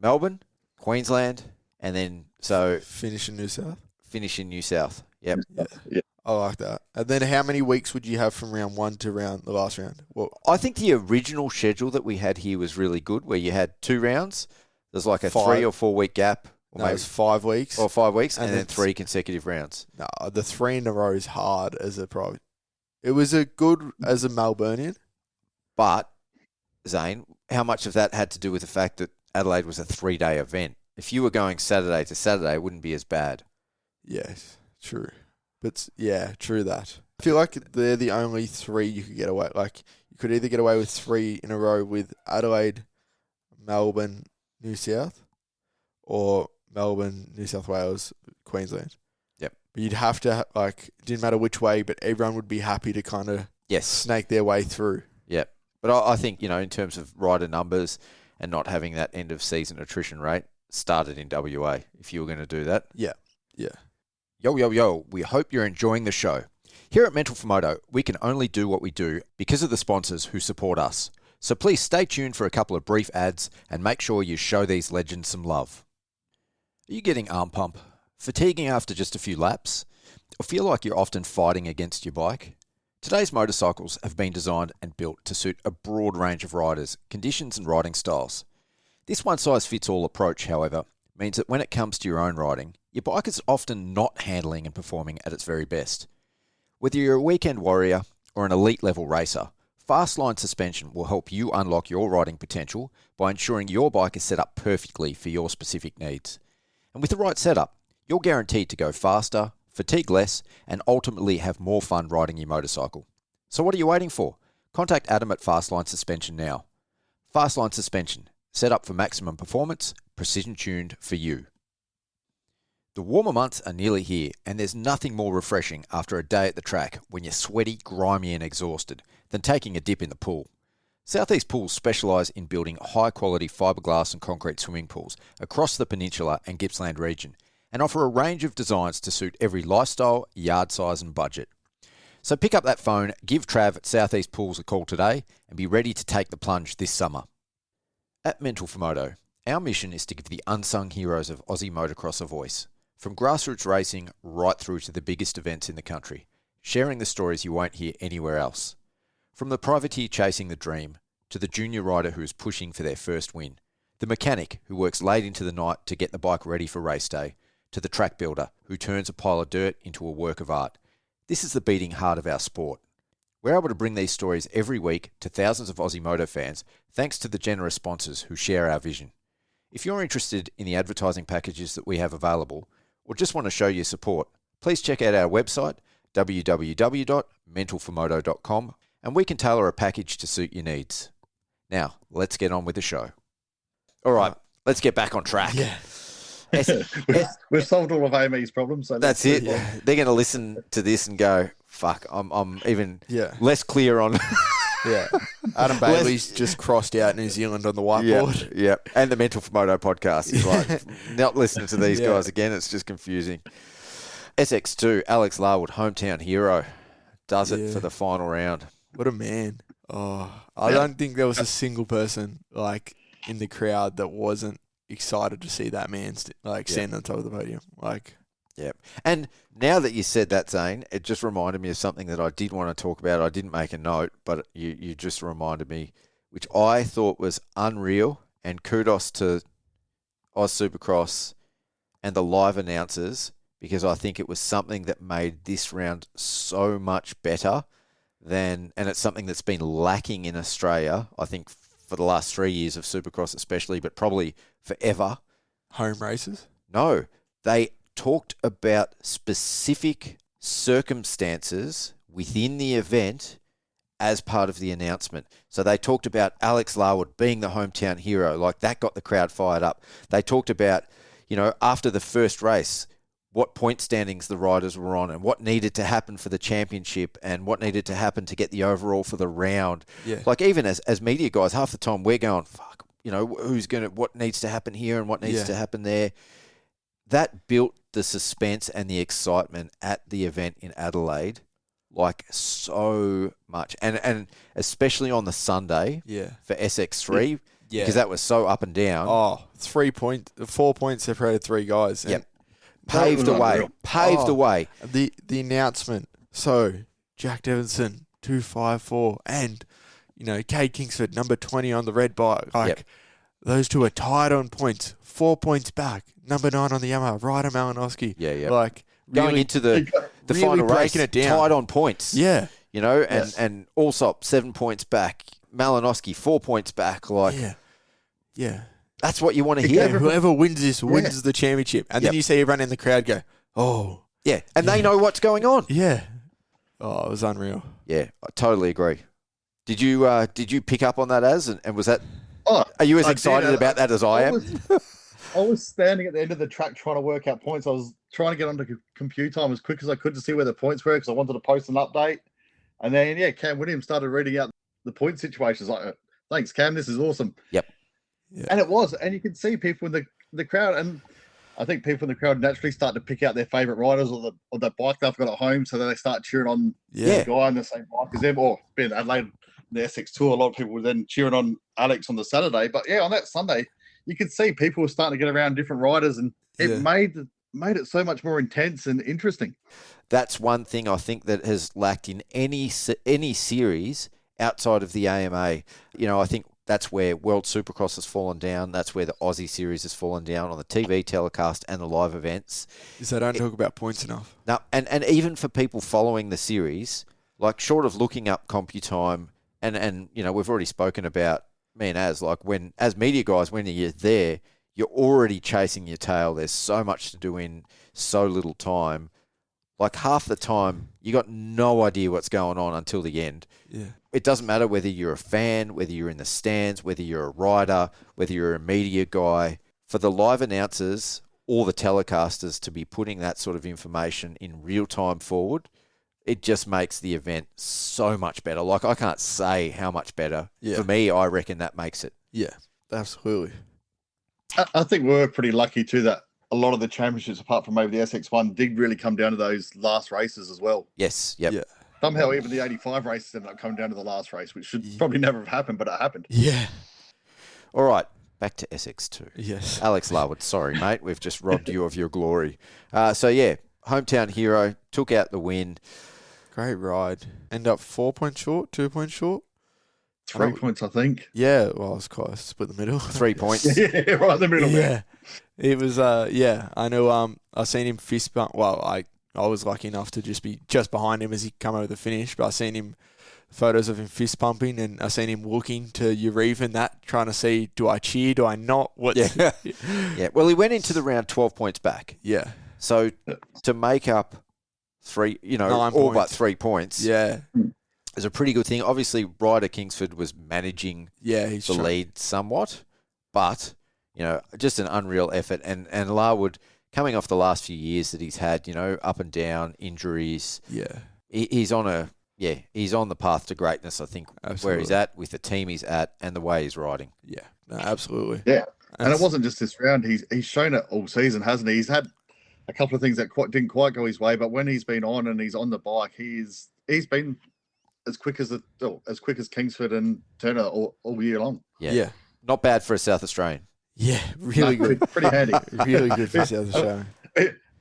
Melbourne, Queensland, and then Finish in New South. finish in New South. Yep. Yeah. I like that. And then how many weeks would you have from round one to the last round? Well, I think the original schedule that we had here was really good, where you had 2 rounds. There's like a 5. 3 or 4 week gap, or no, maybe it's 5 weeks. or 5 weeks, and And then it's- 3 consecutive rounds. No, the 3 in a row is hard as a pro. It was a good as a Melburnian. But, Zane, how much of that had to do with the fact that Adelaide was a 3-day event? If you were going Saturday to Saturday, it wouldn't be as bad. Yes, true. But yeah, true that. I feel like they're the only 3 you could get away. Like you could either get away with 3 in a row with Adelaide, Melbourne, New South, or Melbourne, New South Wales, Queensland. Yep. But you'd have to it didn't matter which way, but everyone would be happy to kind of Yes. snake their way through. Yep. But I think, in terms of rider numbers and not having that end of season attrition rate, started in WA if you were going to do that. Yeah. Yo, yo, yo, we hope you're enjoying the show. Here at Mental for Moto, we can only do what we do because of the sponsors who support us. So please stay tuned for a couple of brief ads and make sure you show these legends some love. Are you getting arm pump, fatiguing after just a few laps, or feel like you're often fighting against your bike? Today's motorcycles have been designed and built to suit a broad range of riders, conditions and riding styles. This one-size-fits-all approach, however, means that when it comes to your own riding, your bike is often not handling and performing at its very best. Whether you're a weekend warrior or an elite level racer, Fastline Suspension will help you unlock your riding potential by ensuring your bike is set up perfectly for your specific needs. And with the right setup, you're guaranteed to go faster, fatigue less, and ultimately have more fun riding your motorcycle. So what are you waiting for? Contact Adam at Fastline Suspension now. Fastline Suspension, set up for maximum performance, precision tuned for you. The warmer months are nearly here, and there's nothing more refreshing after a day at the track when you're sweaty, grimy and exhausted than taking a dip in the pool. Southeast Pools specialise in building high-quality fiberglass and concrete swimming pools across the Peninsula and Gippsland region, and offer a range of designs to suit every lifestyle, yard size and budget. So pick up that phone, give Trav at Southeast Pools a call today, and be ready to take the plunge this summer. At Mental for Moto, our mission is to give the unsung heroes of Aussie motocross a voice. From grassroots racing right through to the biggest events in the country, sharing the stories you won't hear anywhere else. From the privateer chasing the dream, to the junior rider who is pushing for their first win, the mechanic who works late into the night to get the bike ready for race day, to the track builder who turns a pile of dirt into a work of art. This is the beating heart of our sport. We're able to bring these stories every week to thousands of Aussie Moto fans thanks to the generous sponsors who share our vision. If you're interested in the advertising packages that we have available, or just want to show your support, please check out our website, www.mentalformoto.com, and we can tailor a package to suit your needs. Now, let's get on with the show. All right, let's get back on track. Yeah. We've solved all of AME's problems. So That's it. Yeah. They're going to listen to this and go, fuck, I'm even Yeah. less clear on... Yeah. Adam Bailey's just crossed out New Zealand on the whiteboard. Yeah. And the Mental for Moto podcast is like, not listening to these Yeah. guys again. It's just confusing. SX2, Alex Larwood, hometown hero, does it Yeah. for the final round. What a man. Oh, I don't think there was a single person like in the crowd that wasn't excited to see that man stand on top of the podium. Like, Yeah. And now that you said that, Zane, it just reminded me of something that I did want to talk about. I didn't make a note, but you just reminded me, which I thought was unreal. And kudos to Oz Supercross and the live announcers, because I think it was something that made this round so much better and it's something that's been lacking in Australia, I think, for the last 3 years of Supercross especially, but probably forever. home races. No, they talked about specific circumstances within the event as part of the announcement. So they talked about Alex Larwood being the hometown hero, like that got the crowd fired up. They talked about, after the first race, what point standings the riders were on and what needed to happen for the championship and what needed to happen to get the overall for the round. Yeah. Like even as media guys, half the time we're going, fuck, what needs to happen here and what needs to happen there. That built the suspense and the excitement at the event in Adelaide, like so much. And especially on the Sunday for SX3, because that was so up and down. Oh, 4 points separated 3 guys. Yep. Paved the way. The way. The announcement. So, Jack Devinson, 254, and, Cade Kingsford, number 20 on the red bike. Like, those two are tied on points, 4 points back. Number 9 on the Yamaha, Ryder Malinowski. Yeah. Like, Going really, into the really final race, breaking it down. tied on points. Yeah. And Allsop 7 points back. Malinowski 4 points back. Like, Yeah. that's what you want to hear. Whoever wins this wins the championship. And then you see everyone in the crowd go, oh. Yeah, and they know what's going on. Yeah. Oh, it was unreal. Yeah, I totally agree. Did you pick up on that, and was that? Oh, are you as I excited did. about that as I am? I was standing at the end of the track trying to work out points. I was trying to get onto computer time as quick as I could to see where the points were because I wanted to post an update. And then, Cam Williams started reading out the point situations. Like, thanks, Cam. This is awesome. Yep. Yeah. And it was. And you could see people in the crowd. And I think people in the crowd naturally start to pick out their favourite riders or the bike they've got at home. So then they start cheering on the guy on the same bike as them. Or being Adelaide, the SX Tour, a lot of people were then cheering on Alex on the Saturday. But, on that Sunday, you could see people were starting to get around different riders. And it made it so much more intense and interesting. That's one thing I think that has lacked in any series outside of the AMA. I think that's where World Supercross has fallen down. That's where the Aussie series has fallen down on the TV telecast and the live events. Is they don't talk about points enough. No, and even for people following the series, like short of looking up CompuTime, and we've already spoken about me and as media guys, when you're there, you're already chasing your tail. There's so much to do in so little time. Like half the time, you got no idea what's going on until the end. Yeah. It doesn't matter whether you're a fan, whether you're in the stands, whether you're a rider, whether you're a media guy. For the live announcers, all the telecasters to be putting that sort of information in real time forward, it just makes the event so much better. Like, I can't say how much better. Yeah. For me, I reckon that makes it. Yeah, absolutely. I think we're pretty lucky too that a lot of the championships, apart from maybe the SX1, did really come down to those last races as well. Yes, yep. Yeah. Somehow even the 85 races ended up coming down to the last race, which should probably never have happened, but it happened. Yeah. All right, back to SX2. Yes. Alex Larwood, sorry, mate. We've just robbed you of your glory. So, yeah, hometown hero, took out the win. Great ride. End up 4 points short, 2 points short. 3 points, I think. Yeah, well, I was quite split the middle. 3 points. Yeah, right in the middle. Yeah. It was, I know, I seen him fist bump. Well, I was lucky enough to just be just behind him as he come over the finish, but I seen him, photos of him fist pumping, and I seen him looking to Urive and that, trying to see, do I cheer, do I not? What? Yeah. Yeah. Well, he went into the round 12 points back. Yeah. So to make up 3, 9 all points. but 3 points, Yeah. is a pretty good thing. Obviously, Ryder Kingsford was managing Yeah, he's the lead somewhat, but, just an unreal effort. And Larwood, coming off the last few years that he's had, up and down, injuries, Yeah. he's on the path to greatness, I think, where he's Absolutely. at, with the team he's at, and the way he's riding. Yeah. No, absolutely. Yeah. And it wasn't just this round. He's shown it all season, hasn't he? He's had a couple of things that didn't quite go his way, but when he's been on and he's on the bike, he's been as quick as Kingsford and Turner all year long. Yeah. Yeah. Not bad for a South Australian. Yeah. Really No, good. pretty handy. Really good for South Australia.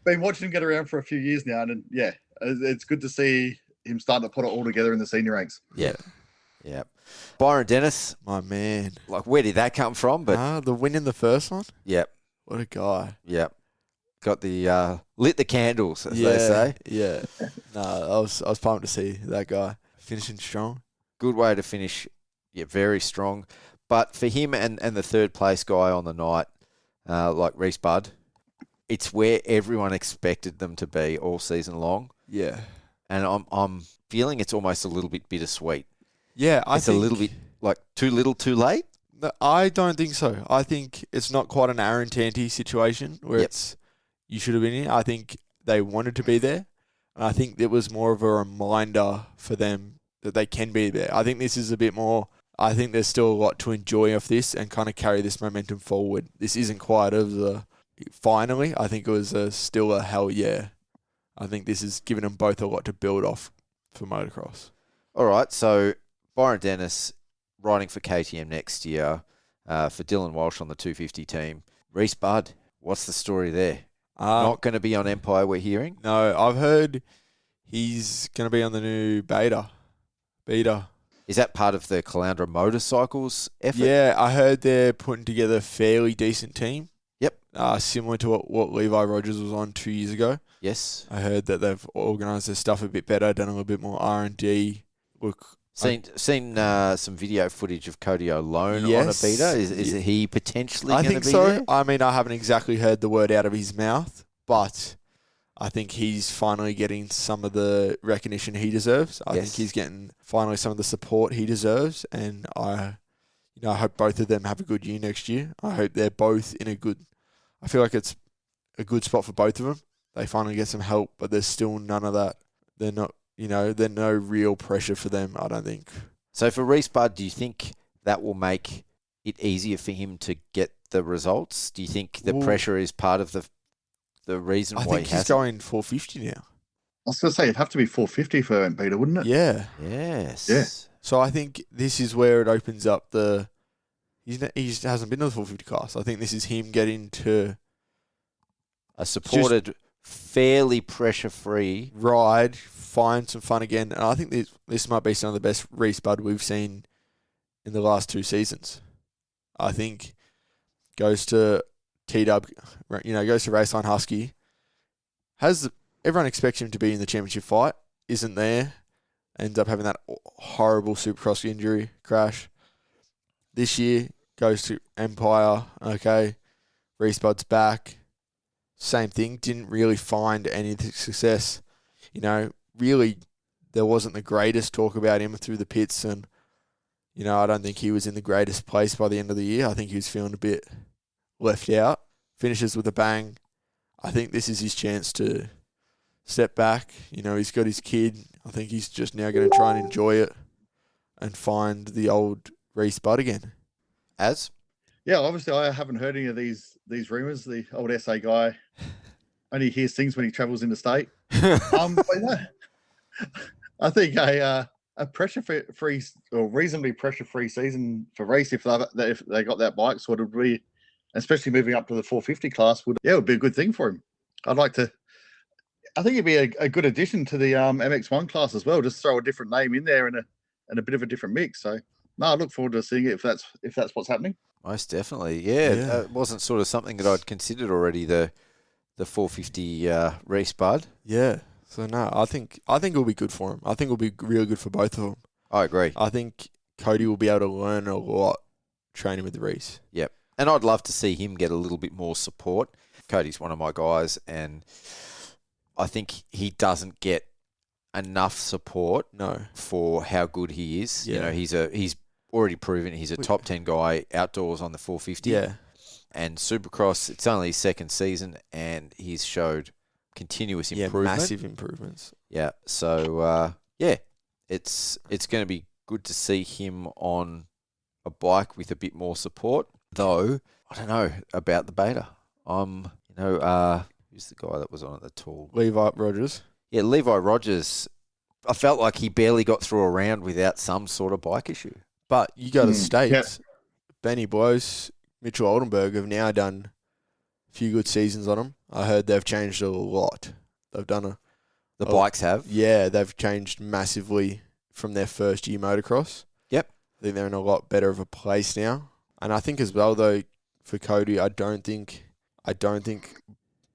Been watching him get around for a few years now, and yeah, it's good to see him starting to put it all together in the senior ranks. Yeah. Yeah. Byron Dennis, My man. like, where did that come from? But, The win in the first one? yep. What a guy. Yep. Got the, lit the candles, as they say. Yeah. No, I was pumped to see that guy finishing strong. Good way to finish. Yeah, very strong. But for him and the third place guy on the night, like Reese Budd, it's where everyone expected them to be all season long. Yeah. And I'm feeling it's almost a little bit bittersweet. Yeah, I It's think a little bit like too little, too late. No, I don't think so. I think it's not quite an Aaron Tanti situation where Yep. it's you should have been in. I think they wanted to be there. And I think it was more of a reminder for them that they can be there. I think this is a bit more. I think there's still a lot to enjoy off this and kind of carry this momentum forward. This isn't quite of the finally. I think it was still a hell yeah. I think this has given them both a lot to build off for motocross. All right, so Byron Dennis riding for KTM next year, for Dylan Walsh on the 250 team. Reese Budd, what's the story there? Not going to be on Empire, we're hearing? No, I've heard he's going to be on the new Beta. Is that part of the Caloundra Motorcycles effort? Yeah, I heard they're putting together a fairly decent team. Yep. Similar to what Levi Rogers was on 2 years ago. Yes. I heard that they've organised their stuff a bit better, done a little bit more R&D. Look, Seen some video footage of Cody O'Lone Yes. on a beta. Is he potentially I going to think be so. there? I mean, I haven't exactly heard the word out of his mouth, but I think he's finally getting some of the recognition he deserves. I Yes. think he's getting finally some of the support he deserves, and I hope both of them have a good year next year. I hope they're both in a good. I feel like it's a good spot for both of them. They finally get some help, but there's still none of that. They're not, there's no real pressure for them, I don't think. So for Reese Budd, do you think that will make it easier for him to get the results? Do you think the Well, pressure is part of the reason I why think he he's has going 450 now. I was going to say it'd have to be 450 for Peter, wouldn't it? Yeah. Yes. Yeah. So I think this is where it opens up the. He hasn't been to the 450 class. I think this is him getting to A supported, fairly pressure-free. ride, find some fun again. And I think this might be some of the best Reese Budd we've seen in the last 2 seasons. I think goes to T-Dub, goes to Raceline Husky. Everyone expects him to be in the championship fight, isn't there, ends up having that horrible Supercross injury crash. This year, goes to Empire, okay, Reese Budd's back. Same thing, didn't really find any success. Really, there wasn't the greatest talk about him through the pits, and, I don't think he was in the greatest place by the end of the year. I think he was feeling a bit left out. Finishes with a bang, I think this is his chance to step back. You know, he's got his kid. I think he's just now going to try and enjoy it and find the old Reece Budd again. Yeah, obviously I haven't heard any of these rumours. The old SA guy only hears things when he travels interstate. But no, I think a pressure-free or reasonably pressure-free season for Reece, if they got that bike sorted, would be, especially moving up to the 450 class, would be a good thing for him. I think it'd be a good addition to the MX1 class as well. Just throw a different name in there and a bit of a different mix. So no, I look forward to seeing it if that's what's happening. Most definitely, yeah. It wasn't sort of something that I'd considered already. The 450 Reece Budd. Yeah. So no, I think it'll be good for him. I think it'll be real good for both of them. I agree. I think Cody will be able to learn a lot training with Reece. Yep. And I'd love to see him get a little bit more support. Cody's one of my guys, and I think he doesn't get enough support for how good he is. Yeah. You know, he's already proven he's a top 10 guy outdoors on the 450. Yeah. And Supercross, it's only his second season, and he's showed continuous improvement. Yeah, massive improvements. Yeah. So, it's going to be good to see him on a bike with a bit more support. Though, I don't know about the beta. Who's the guy that was on at the tool? Levi Rogers. Yeah, Levi Rogers. I felt like he barely got through a round without some sort of bike issue. But you go to the States, Benny Blois, Mitchell Oldenburg have now done a few good seasons on them. I heard they've changed a lot. They've done The bikes have? Yeah, they've changed massively from their first year motocross. Yep. I think they're in a lot better of a place now. And I think as well, though, for Cody, I don't think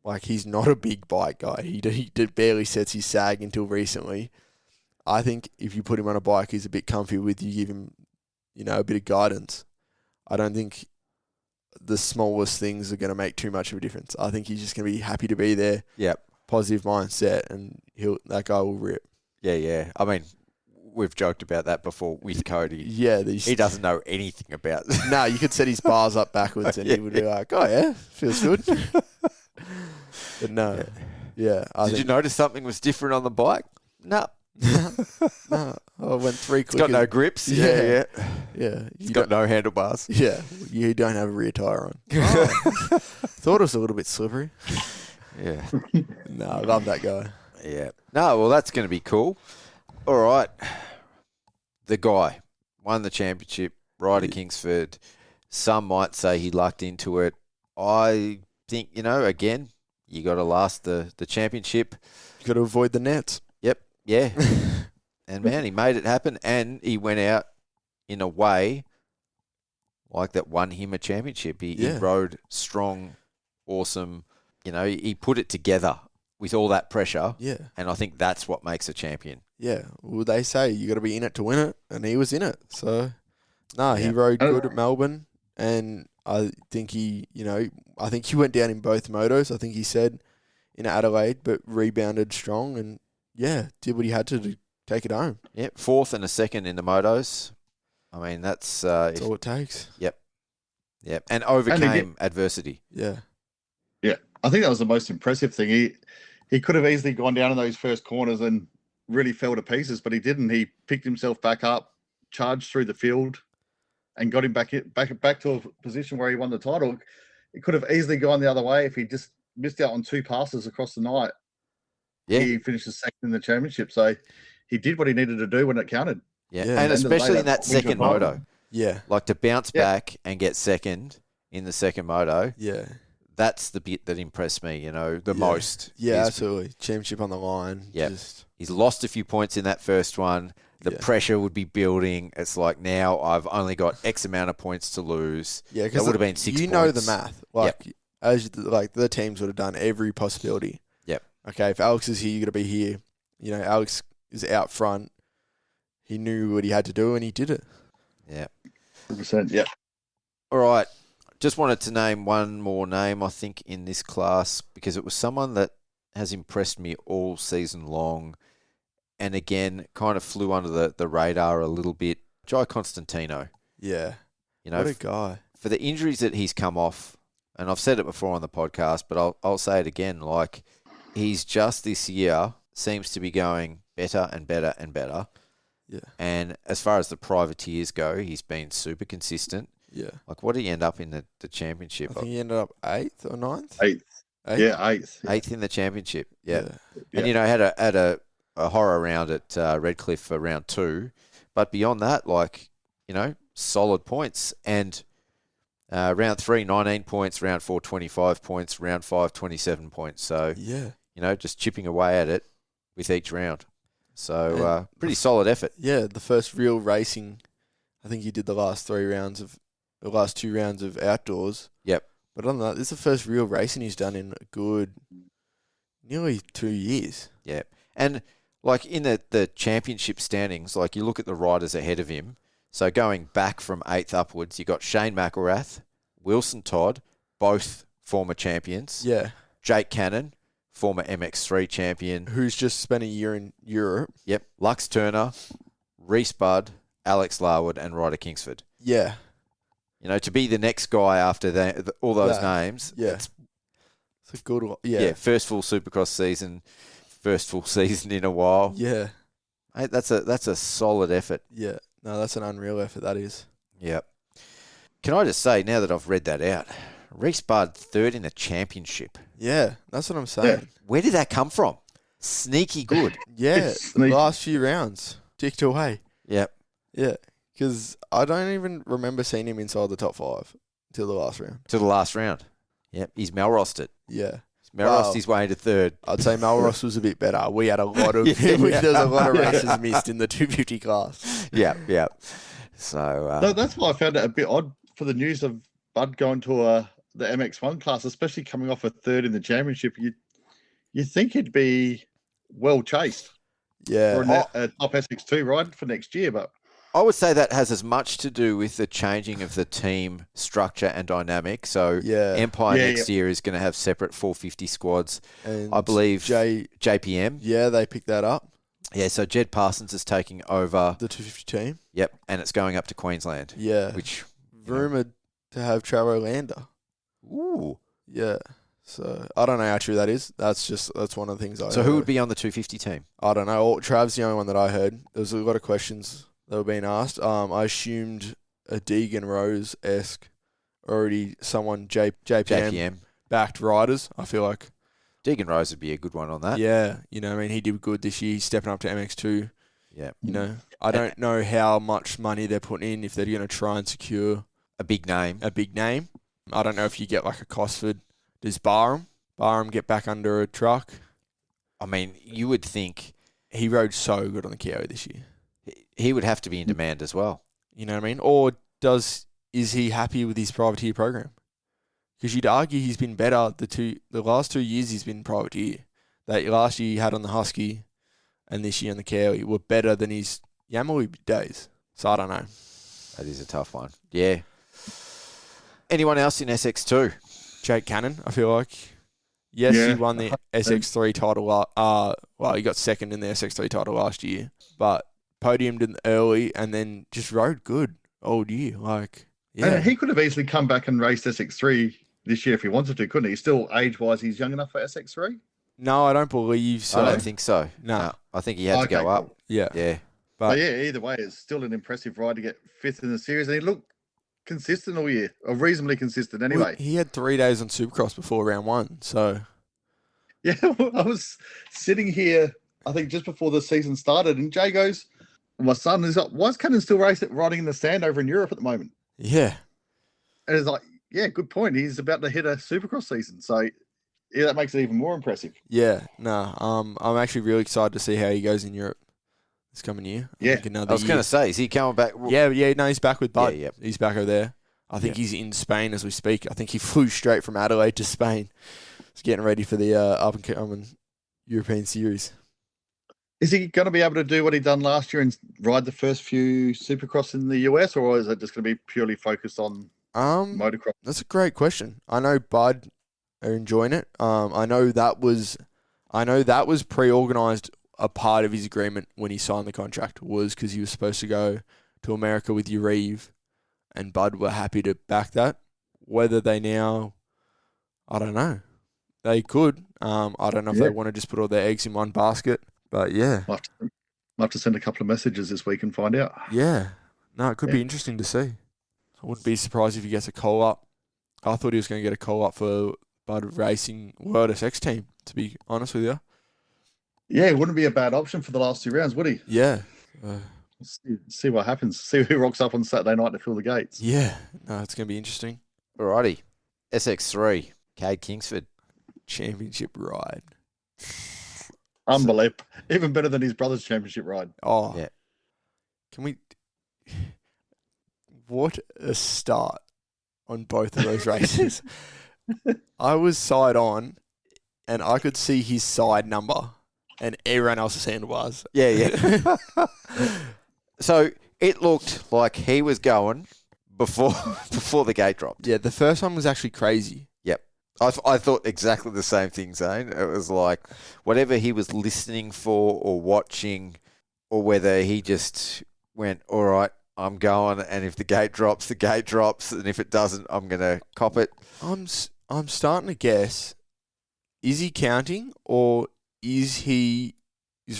like he's not a big bike guy. He barely sets his sag until recently. I think if you put him on a bike he's a bit comfy with, you give him, a bit of guidance. I don't think the smallest things are going to make too much of a difference. I think he's just going to be happy to be there. Yep. Positive mindset, and that guy will rip. Yeah. I mean, we've joked about that before with Cody. Yeah. He doesn't know anything about it. No, you could set his bars up backwards and he would be like, oh, yeah, feels good. But no. Yeah. Did you notice something was different on the bike? No. No. I went 3 quicker. It's got no grips. Yeah. It's got no handlebars. Yeah. You don't have a rear tyre on. Oh. Thought it was a little bit slippery. Yeah. No, I love that guy. Yeah. No, well, that's going to be cool. All right. The guy won the championship, Ryder Kingsford. Some might say he lucked into it. I think, again, you got to last the championship. You got to avoid the nets. Yep. Yeah. And, man, he made it happen, and he went out in a way like that won him a championship. He rode strong, awesome. He put it together with all that pressure. Yeah. And I think that's what makes a champion. Yeah. Well, they say you got to be in it to win it, and he was in it. So, he rode good at Melbourne, and I think he went down in both motos. I think he said in Adelaide, but rebounded strong and, did what he had to take it home. Yep. 4th and a 2nd in the motos. I mean, that's all it takes. Yep. And overcame adversity. Yeah. Yeah. I think that was the most impressive thing. He could have easily gone down in those first corners and really fell to pieces, but he didn't. He picked himself back up, charged through the field, and got him back to a position where he won the title. It could have easily gone the other way if he just missed out on 2 passes across the night. Yeah. He finished 2nd in the championship, so he did what he needed to do when it counted. Yeah. And especially in that second moto. Yeah. Like to bounce back and get 2nd in the second moto. Yeah. That's the bit that impressed me, the most. Yeah, absolutely. Championship on the line. Yeah. He's lost a few points in that first one. The pressure would be building. It's like, now I've only got X amount of points to lose. Yeah, because that would have been 6 points. You know the math. The teams would have done every possibility. Yep. Okay, if Alex is here, you got to be here. Alex is out front. He knew what he had to do, and he did it. Yeah. 100%, yeah. All right. Just wanted to name one more name, I think, in this class, because it was someone that has impressed me all season long, and again, kind of flew under the radar a little bit. Jai Constantino. Yeah. What a guy. For the injuries that he's come off and I've said it before on the podcast, but I'll say it again. Like, he's just this year seems to be going better and better and better. Yeah. And as far as the privateers go, he's been super consistent. Yeah. Like, what did he end up in the championship? I think he ended up 8th or 9th? Eighth. Yeah, eighth. Yeah. 8th in the championship. Yeah. Yeah. And, you know, had a horror round at Redcliffe for round 2. But beyond that, like, you know, solid points. And round 3, 19 points. Round 4, 25 points. Round 5, 27 points. So, Yeah. you know, just chipping away at it with each round. So, pretty solid effort. Yeah, the first real racing, I think he did the last 2 rounds of outdoors. Yep. But other than that, this is the first real racing he's done in a good nearly 2 years. Yeah. And, like, in the championship standings, like, you look at the riders ahead of him. So, going back from 8th upwards, you got Shane McElrath, Wilson Todd, both former champions. Yeah. Jake Cannon, former MX3 champion. Who's just spent a year in Europe. Yep. Lux Turner, Reese Budd, Alex Larwood, and Ryder Kingsford. Yeah. You know, to be the next guy after all those That, names. yeah. It's a good one. Yeah. yeah, first full Supercross season, first full season in a while. Yeah. Mate, that's a solid effort. Yeah. No, that's an unreal effort, that is. Yep. Can I just say, now that I've read that out, Reese Budd, 3rd in the championship. Yeah, that's what I'm saying. Where did that come from? Sneaky good. Yeah, It's the sneaky. last few rounds ticked away. Yep. Yeah, because I don't even remember seeing him inside the top 5 till the last round. To the last round. Yep. He's Melrossed it. Yeah, He's Melrossed his way into 3rd. I'd say Melross was a bit better. We had a lot of Yeah. there was a lot of races missed in the 250 class. Yep. Yep. So, No, that's why I found it a bit odd for the news of Bud going to the MX1 class, especially coming off a 3rd in the championship. You think he'd be well chased for Yeah, a top SX2 ride for next year, but I would say that has as much to do with the changing of the team structure and dynamic. So, yeah. Empire Yeah, next year is going to have separate 450 squads. And I believe Jay. JPM. Yeah, they picked that up. Yeah, so Jed Parsons is taking over. The 250 team. Yep, and it's going up to Queensland. Yeah, Which, rumored to have Trevor Lander. ooh. Yeah. So I don't know how true that is. That's one of the things I So heard. who would be on the 250 team? I don't know. Trav's the only one that I heard. There was a lot of questions that were being asked. I assumed a Deegan Rose-esque, already someone JPM JPM. backed riders. I feel like, Deegan Rose would be a good one on that. yeah, you know, I mean, he did good this year. He's stepping up to MX2. Yeah. You know, I don't know how much money they're putting in if they're going to try and secure A big name. a big name. I don't know if you get like a Cosford. Does Barham get back under a truck? I mean, you would think He rode so good on the KO this year. he would have to be in demand as well. You know what I mean? Or is he happy with his privateer program? Because you'd argue he's been better the last 2 years he's been privateer. That last year he had on the Husky and this year on the Cowie were better than his Yamaha days. So I don't know. That is a tough one. Yeah. Anyone else in SX2? Jake Cannon, I feel like. Yes, Yeah. he won the SX3 title. Well, he got second in the SX3 title last year, but podiumed in the early and then just rode good all year. Like, yeah, and he could have easily come back and raced SX3 this year if he wanted to, couldn't he? Still, age-wise, he's young enough for SX3. no, I don't believe so. I don't think so. No. I think he had to go Okay, up. cool. Yeah, Yeah. But yeah, either way, it's still an impressive ride to get 5th in the series, and he looked consistent all year, or reasonably consistent Well, anyway. he had 3 days on Supercross before round 1, so Yeah, I was sitting here, I think just before the season started, and Jay goes, my son is like, why is Cannon still riding in the sand over in Europe at the moment? yeah, And it's like, yeah, good point. He's about to hit a Supercross season. So yeah, that makes it even more impressive. yeah. No, I'm actually really excited to see how he goes in Europe this coming year. Yeah. think another I was year. going to say, is he coming back? Yeah, no, he's back with Bud. Yeah, He's back over there. I think he's in Spain as we speak. I think he flew straight from Adelaide to Spain. He's getting ready for the up-and-coming European Series. Is he going to be able to do what he done last year and ride the first few Supercross in the US, or is it just going to be purely focused on motocross? That's a great question. I know Bud are enjoying it. I know that was pre-organised. A part of his agreement when he signed the contract was because he was supposed to go to America with Urive, and Bud were happy to back that. Whether they now I don't know. They could. I don't know if they want to just put all their eggs in one basket. But yeah. I'll have to send a couple of messages this week and find out. Yeah. No, it could be interesting to see. I wouldn't be surprised if he gets a call up. I thought he was going to get a call up for Bud Racing World SX team, to be honest with you. Yeah, it wouldn't be a bad option for the last 2 rounds, would he? Yeah. See what happens. See who rocks up on Saturday night to fill the gates. Yeah. No, it's going to be interesting. Alrighty. SX3, Cade Kingsford. Championship ride. Unbelievable. Even better than his brother's championship ride. Oh. Yeah. Can we... What a start on both of those races. I was side on, and I could see his side number, and everyone else's handlebars. Yeah. So it looked like he was going before the gate dropped. Yeah, the first one was actually crazy. Yep. I thought exactly the same thing, Zane. It was like whatever he was listening for or watching, or whether he just went, all right, I'm going, and if the gate drops, and if it doesn't, I'm going to cop it. I'm starting to guess, is he counting, or is his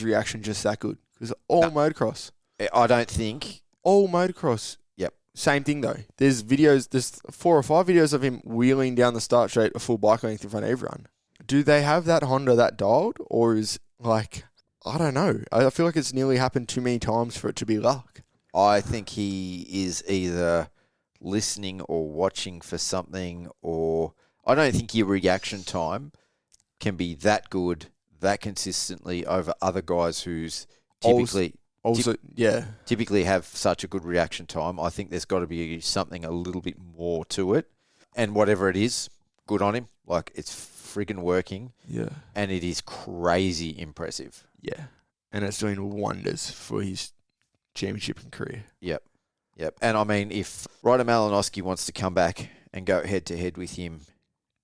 reaction just that good? Because motocross. I don't think. All motocross. Yep. Same thing, though. There's 4 or 5 videos of him wheeling down the start straight a full bike length in front of everyone. Do they have that Honda that dialed, or is, like, I don't know. I feel like it's nearly happened too many times for it to be luck. I think he is either listening or watching for something, or I don't think your reaction time can be that good, that consistently over other guys who's typically have such a good reaction time. I think there's got to be something a little bit more to it. And whatever it is, good on him. Like, it's friggin' working. Yeah. And it is crazy impressive. Yeah. And it's doing wonders for his championship and career. Yep. And I mean, if Ryder Malinowski wants to come back and go head to head with him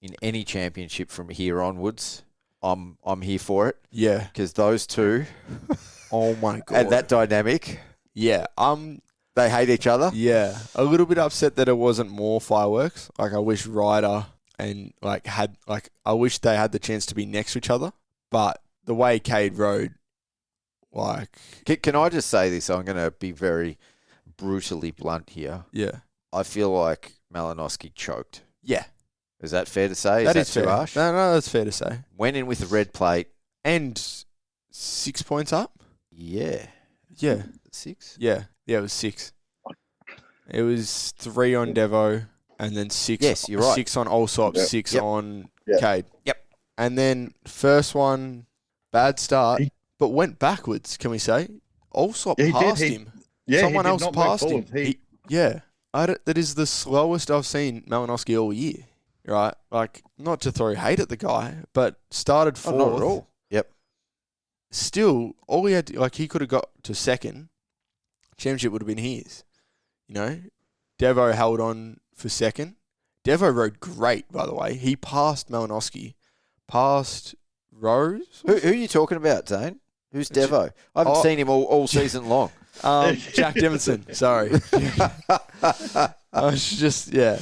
in any championship from here onwards, I'm here for it. Yeah. Because those two, oh my God. and that dynamic, yeah, they hate each other. Yeah. A little bit upset that it wasn't more fireworks. Like, I wish Ryder and I wish they had the chance to be next to each other. But the way Cade rode, like... Can I just say this? I'm going to be very brutally blunt here. Yeah. I feel like Malinowski choked. Yeah. Is that fair to say? That is is that too fair. harsh? No, that's fair to say. Went in with the red plate. And 6 points up? Yeah. Yeah. 6? Yeah. Yeah, it was 6. It was 3 on Devo, and then 6. Yes, you're right. 6 on Allsop, Yep. 6 Yep. on Yep. Cade. Yep. And then first one, bad start, but went backwards, can we say? Allsop Yeah, he did. passed He- him. Yeah, Someone he did else not move passed him. forward. Yeah. That is the slowest I've seen Malinowski all year, right? Like, not to throw hate at the guy, but started fourth. Not at all. Yep. Still, all he had, he could have got to second. Championship would have been his. You know? Devo held on for second. Devo rode great, by the way. He passed Malinowski. Passed Rose. Who are you talking about, Zane? Who's Devo? I haven't seen him all season long. Jack Demonson. Sorry. I was just, yeah.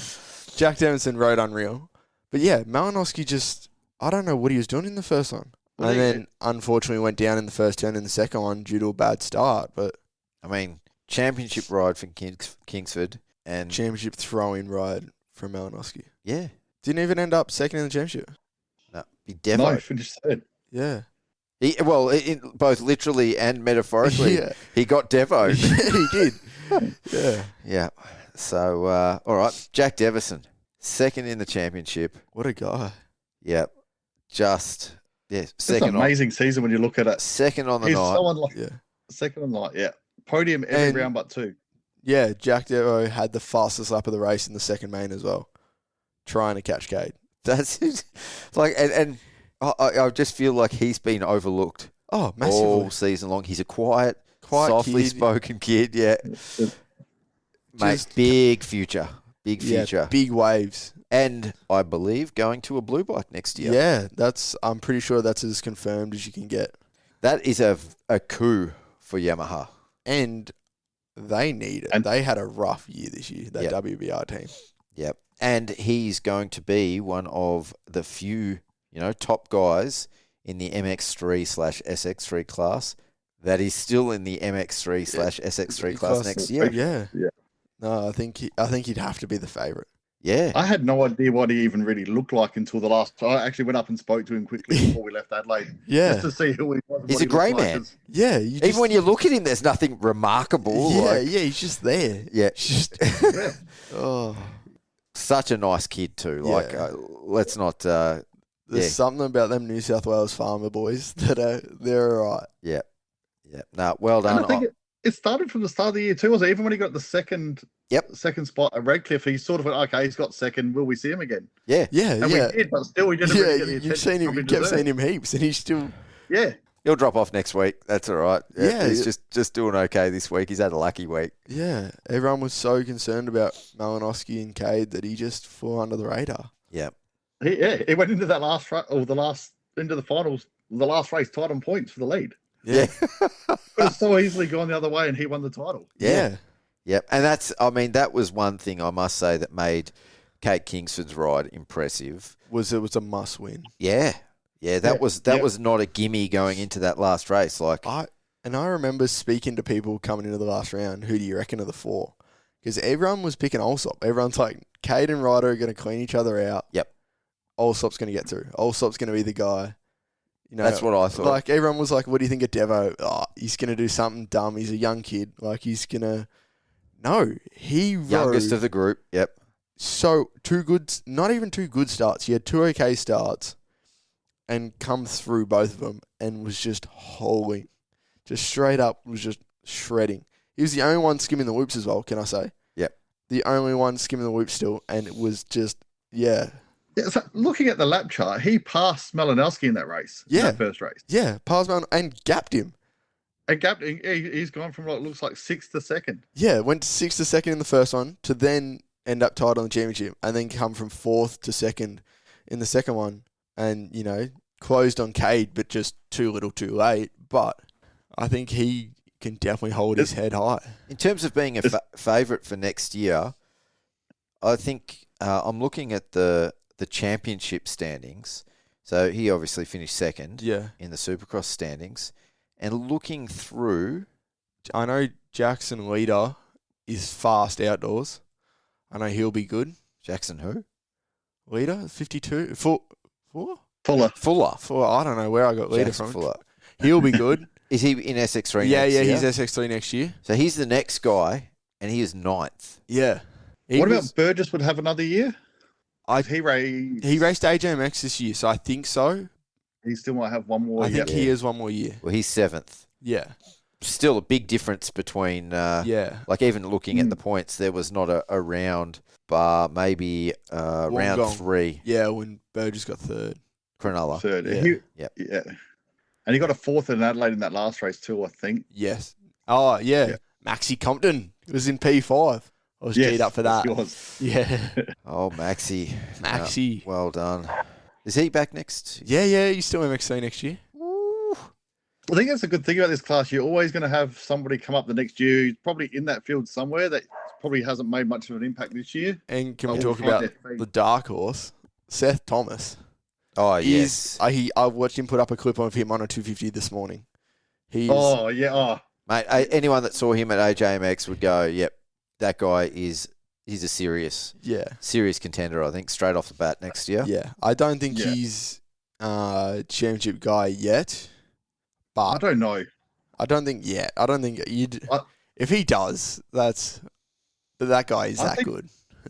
Jack Demonson rode unreal. But yeah, Malinowski just, I don't know what he was doing in the first one. And then, unfortunately, went down in the first turn in the second one due to a bad start. But I mean, championship ride from Kingsford and championship throwing ride from Malinowski. yeah, Didn't even end up second in the championship. no, be Devo. No, finished third. Yeah. Both literally and metaphorically, Yeah. he got Devo. He did. Yeah. Yeah. So, all right, Jack Deverson, second in the championship. What a guy. Yep. Just It's second an amazing season when you look at it. second on the He's night. someone like Yeah. second on night, yeah. Podium every And- round but 2. Yeah, Jack Devo had the fastest lap of the race in the second main as well, trying to catch Cade. That's like, and I just feel like he's been overlooked Oh, massively. all season long. He's a quiet softly kid. spoken kid. Yeah, mate, Just- big future, big Yeah, future, big waves. and I believe going to a blue bike next year. Yeah, I'm pretty sure that's as confirmed as you can get. That is a coup for Yamaha. And they need it. And- They had a rough year this year, that Yep. WBR team. Yep. And he's going to be one of the few, top guys in the MX3/SX3 class that is still in the MX3/SX3 class next year. Yeah. Yeah. No, I think he'd have to be the favourite. Yeah. I had no idea what he even really looked like until the last. I actually went up and spoke to him quickly before we left Adelaide. Yeah. Just to see who he was. and He's what a he grey looked like, man. 'cause- Yeah. Even when you look at him, there's nothing remarkable. Yeah, he's just there. Yeah. Just, Yeah. oh. Such a nice kid too. Like, Yeah. let's not. There's Yeah. something about them New South Wales farmer boys that they're all right. Yeah. No, well And done. I think it started from the start of the year too, was it? Even when he got the second spot at Redcliffe, he sort of went, okay, he's got second. Will we see him again? Yeah. Yeah, And yeah. we did, but still we didn't really get the attention. You've seen him. probably You kept deserved. seeing him heaps, and he's still. Yeah. He'll drop off next week. That's all right. Yeah. He's just doing okay this week. He's had a lucky week. Yeah, everyone was so concerned about Malinowski and Cade that he just flew under the radar. Yeah. He went into that into the finals, the last race, tied on points for the lead. Yeah. Could have so easily gone the other way and he won the title. Yeah. Yep. And that was one thing I must say that made Kate Kingsford's ride impressive. It was a must win. Yeah. Yeah, that was not a gimme going into that last race. Like, I remember speaking to people coming into the last round. Who do you reckon are the four? Because everyone was picking Allsop. Everyone's like, Cade and Ryder are going to clean each other out. Yep. Allsop's going to get through. Allsop's going to be the guy. That's what I thought. Like, everyone was like, what do you think of Devo? Oh, he's going to do something dumb. He's a young kid. Like, he's going to... No, he youngest of the group. Yep. So, not even two good starts. He had two okay starts and come through both of them and was just hauling. Just straight up was just shredding. He was the only one skimming the whoops as well, can I say? Yep. The only one skimming the whoops still, and it was just, yeah. Yeah, so looking at the lap chart, he passed Malinowski in that race. Yeah. That first race. Yeah, Parsman and gapped him. And he's gone from what looks like 6th to 2nd. Yeah, went to 6th to 2nd in the first one to then end up tied on the championship and then come from 4th to 2nd in the second one and, closed on Cade, but just too little too late. But I think he can definitely hold his head high. In terms of being a favourite for next year, I think I'm looking at the championship standings. So he obviously finished second in the Supercross standings. And looking through... I know Jackson Leader is fast outdoors. I know he'll be good. Jackson who? Leader, 52. Fuller? Fuller. I don't know where I got Leader Jackson from. Fuller. He'll be good. Is he in SX3 Yeah, next year? he's SX3 next year. So he's the next guy, and he is 9th. Yeah. About Burgess would have another year? He raced AJMX this year, so I think so. He still might have one more I year. think he has one more year. Well, he's 7th. Yeah. Still a big difference between... Like, even looking at the points, there was not a round bar, maybe round 3. Yeah, when Burgess got third. Cronulla. Third. Yeah. Yeah. And he got a 4th in Adelaide in that last race too, I think. Yes. Oh, yeah. Maxie Compton was in P5. I was G'd up for that. Yeah. Oh, Maxie. Maxie. Well done. Is he back next? Yeah, he's still MXC next year. I think that's a good thing about this class. You're always going to have somebody come up the next year who's probably in that field somewhere that probably hasn't made much of an impact this year. And can we But talk we'll find about their feet. the dark horse, Seth Thomas? Oh, yes. I watched him put up a clip of him on a 250 this morning. He's Mate, anyone that saw him at AJMX would go, yep, that guy he's a serious contender, I think, straight off the bat next year. Yeah. I don't think he's championship guy yet. But I don't know. I don't think yet. I don't think if he does, that guy is good.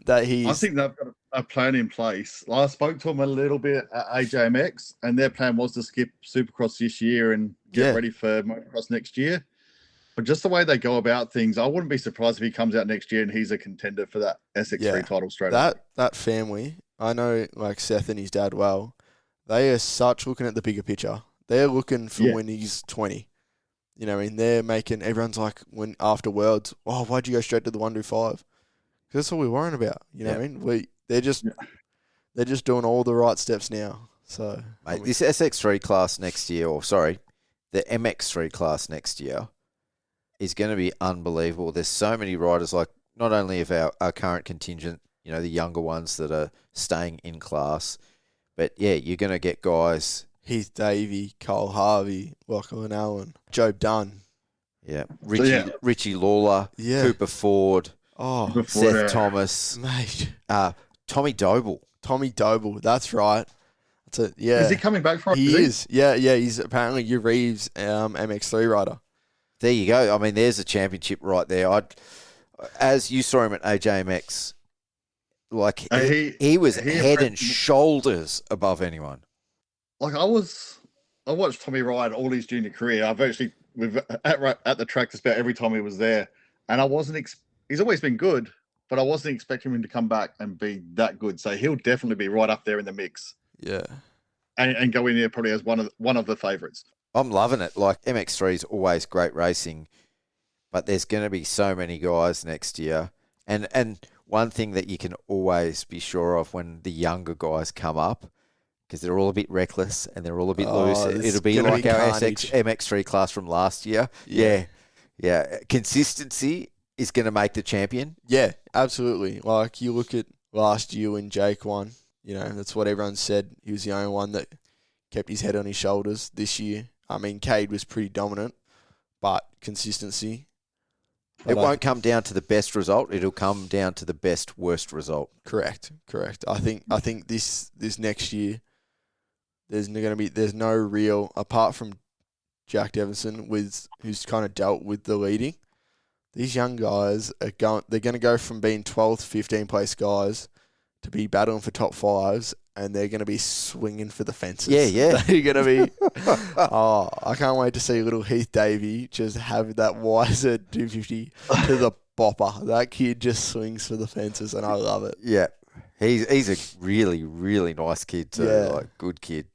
I think they've got a plan in place. I spoke to them a little bit at AJMX, and their plan was to skip Supercross this year and get ready for Motocross next year. But just the way they go about things, I wouldn't be surprised if he comes out next year and he's a contender for that SX3 title straight away. That family, I know like Seth and his dad well, they are such looking at the bigger picture. They're looking for when he's 20. You know, and they're making, everyone's like, when after Worlds, oh, why'd you go straight to the 125? Because that's all we're worrying about. You know what I mean? They're just doing all the right steps now. So, mate, this SX3 class next year, the MX3 class next year is going to be unbelievable. There's so many riders, like not only of our current contingent, the younger ones that are staying in class. But yeah, you're going to get guys. Heath Davey, Cole Harvey, Lachlan Allen, Joe Dunn. Yeah, yeah. Richie Lawler, Yeah. Cooper Ford, Oh, Seth Thomas, mate. Tommy Doble. Tommy Doble, that's right. That's it. Yeah. Is he coming back from? He is. Yeah. He's apparently your Reeves MX3 rider. There you go. I mean, there's a championship right there. As you saw him at AJMX, like he was head and shoulders above anyone. Like I watched Tommy ride all his junior career. I've actually at the track just about every time he was there, and I wasn't. He's always been good, but I wasn't expecting him to come back and be that good. So he'll definitely be right up there in the mix. Yeah. And go in there probably as one of the favourites. I'm loving it. Like MX3 is always great racing, but there's going to be so many guys next year. And one thing that you can always be sure of when the younger guys come up, because they're all a bit reckless and they're all a bit loose. It'll be like our MX3 class from last year. Yeah. Consistency is going to make the champion. Yeah, absolutely. Like you look at last year when Jake won, that's what everyone said. He was the only one that kept his head on his shoulders this year. I mean, Cade was pretty dominant, but consistency. It won't come down to the best result. It'll come down to the best worst result. Correct. I think this next year, there's no real, apart from Jack Devinson, who's kind of dealt with the leading. These young guys they're going to go from being 12th, 15th place guys to be battling for top fives, and they're going to be swinging for the fences. Yeah. They're going to be. I can't wait to see little Heath Davey just have that Wiser 250 to the bopper. That kid just swings for the fences, and I love it. Yeah, he's a really, really nice kid too. Yeah. Like good kid.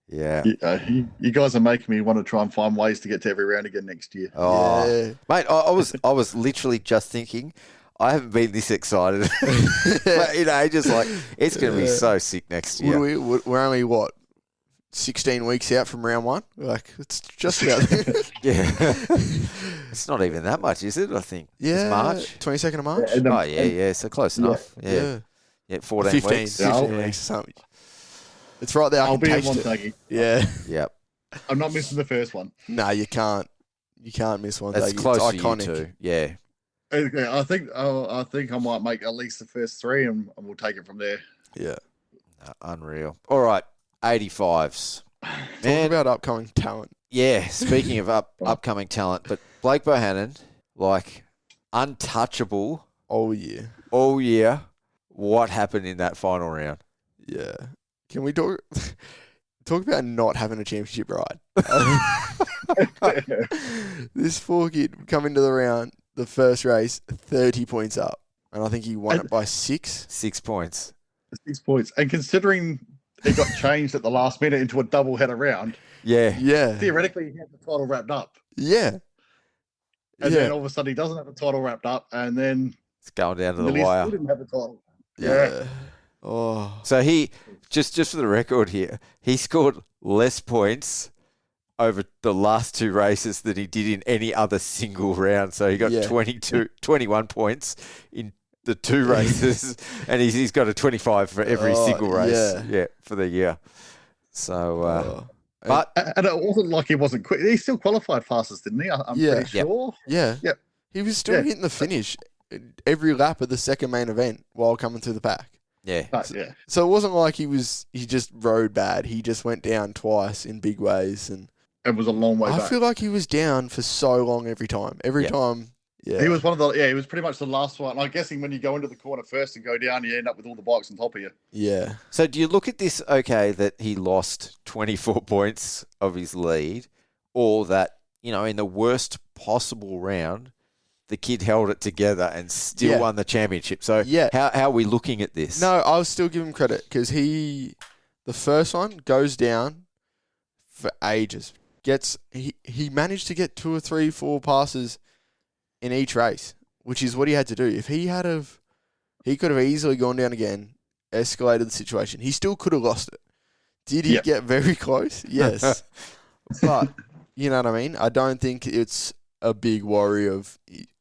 Yeah. You guys are making me want to try and find ways to get to every round again next year. Oh, Yeah. mate, I was literally just thinking, I haven't been this excited in ages. Like, it's going to be so sick next year. We're only, 16 weeks out from round one? Like, it's just about there. Yeah. It's not even that much, is it? I think. Yeah. It's March. 22nd of March? Yeah. So close enough. Yeah. 14 15 weeks. 15 weeks or something. It's right there. I'll be in taste it. Montague. Yeah. Yep. I'm not missing the first one. No, you can't. You can't miss one. That's It's close for iconic. you too. Yeah. Okay, I think I might make at least the first three, and we'll take it from there. Yeah. Unreal. All right. 85s. Talk about upcoming talent. Yeah, speaking of upcoming talent, but Blake Bohannon, like untouchable All year. all year. What happened in that final round? Yeah. Can we talk about not having a championship ride? This poor kid come into the round, the first race, 30 points up. And I think he won it by 6. 6 points. 6 points. And considering it got changed at the last minute into a double header round, Yeah. Yeah. theoretically he had the title wrapped up. Yeah. And then all of a sudden he doesn't have the title wrapped up, and then It's going down to the he wire. still didn't have the title. Yeah. Oh. So he, just for the record here, he scored less points over the last 2 races than he did in any other single round. So he got 21 points in the 2 races, and he's got a 25 for every single race. Yeah, for the year. So, but And it wasn't like he wasn't quick. He still qualified fastest, didn't he? I'm pretty sure. Yeah. Yep. He was still hitting the finish every lap of the second main event while coming through the pack. yeah, So it wasn't like he just rode bad. He just went down twice in big ways, and It was a long way I back. feel like he was down for so long every time. Every time. Yeah. He was he was pretty much the last one. I'm guessing when you go into the corner first and go down, you end up with all the bikes on top of you. Yeah. So do you look at this, that he lost 24 points of his lead, or that, in the worst possible round, the kid held it together and still won the championship? So how are we looking at this? No, I'll still give him credit because the first one goes down for ages. He managed to get 2 or 3, 4 passes in each race, which is what he had to do. If he could have easily gone down again, escalated the situation. He still could have lost it. Did he get very close? Yes. But, you know what I mean? I don't think it's a big worry of,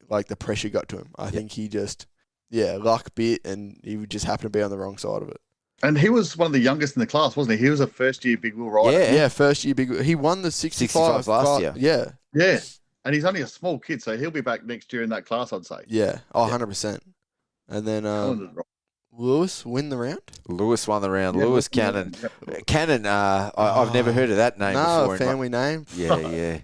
like, the pressure got to him. I think he just, luck bit, and he would just happen to be on the wrong side of it. And he was one of the youngest in the class, wasn't he? He was a first-year big wheel rider. Yeah, first year big. He won the 65 last year. Yeah, Yeah. And he's only a small kid, so he'll be back next year in that class, I'd say. yeah. Oh, 100%. And then Lewis win the round? Lewis won the round. Yeah, Lewis yeah. Cannon. Cannon, I've never heard of that name before. Family name. Yeah.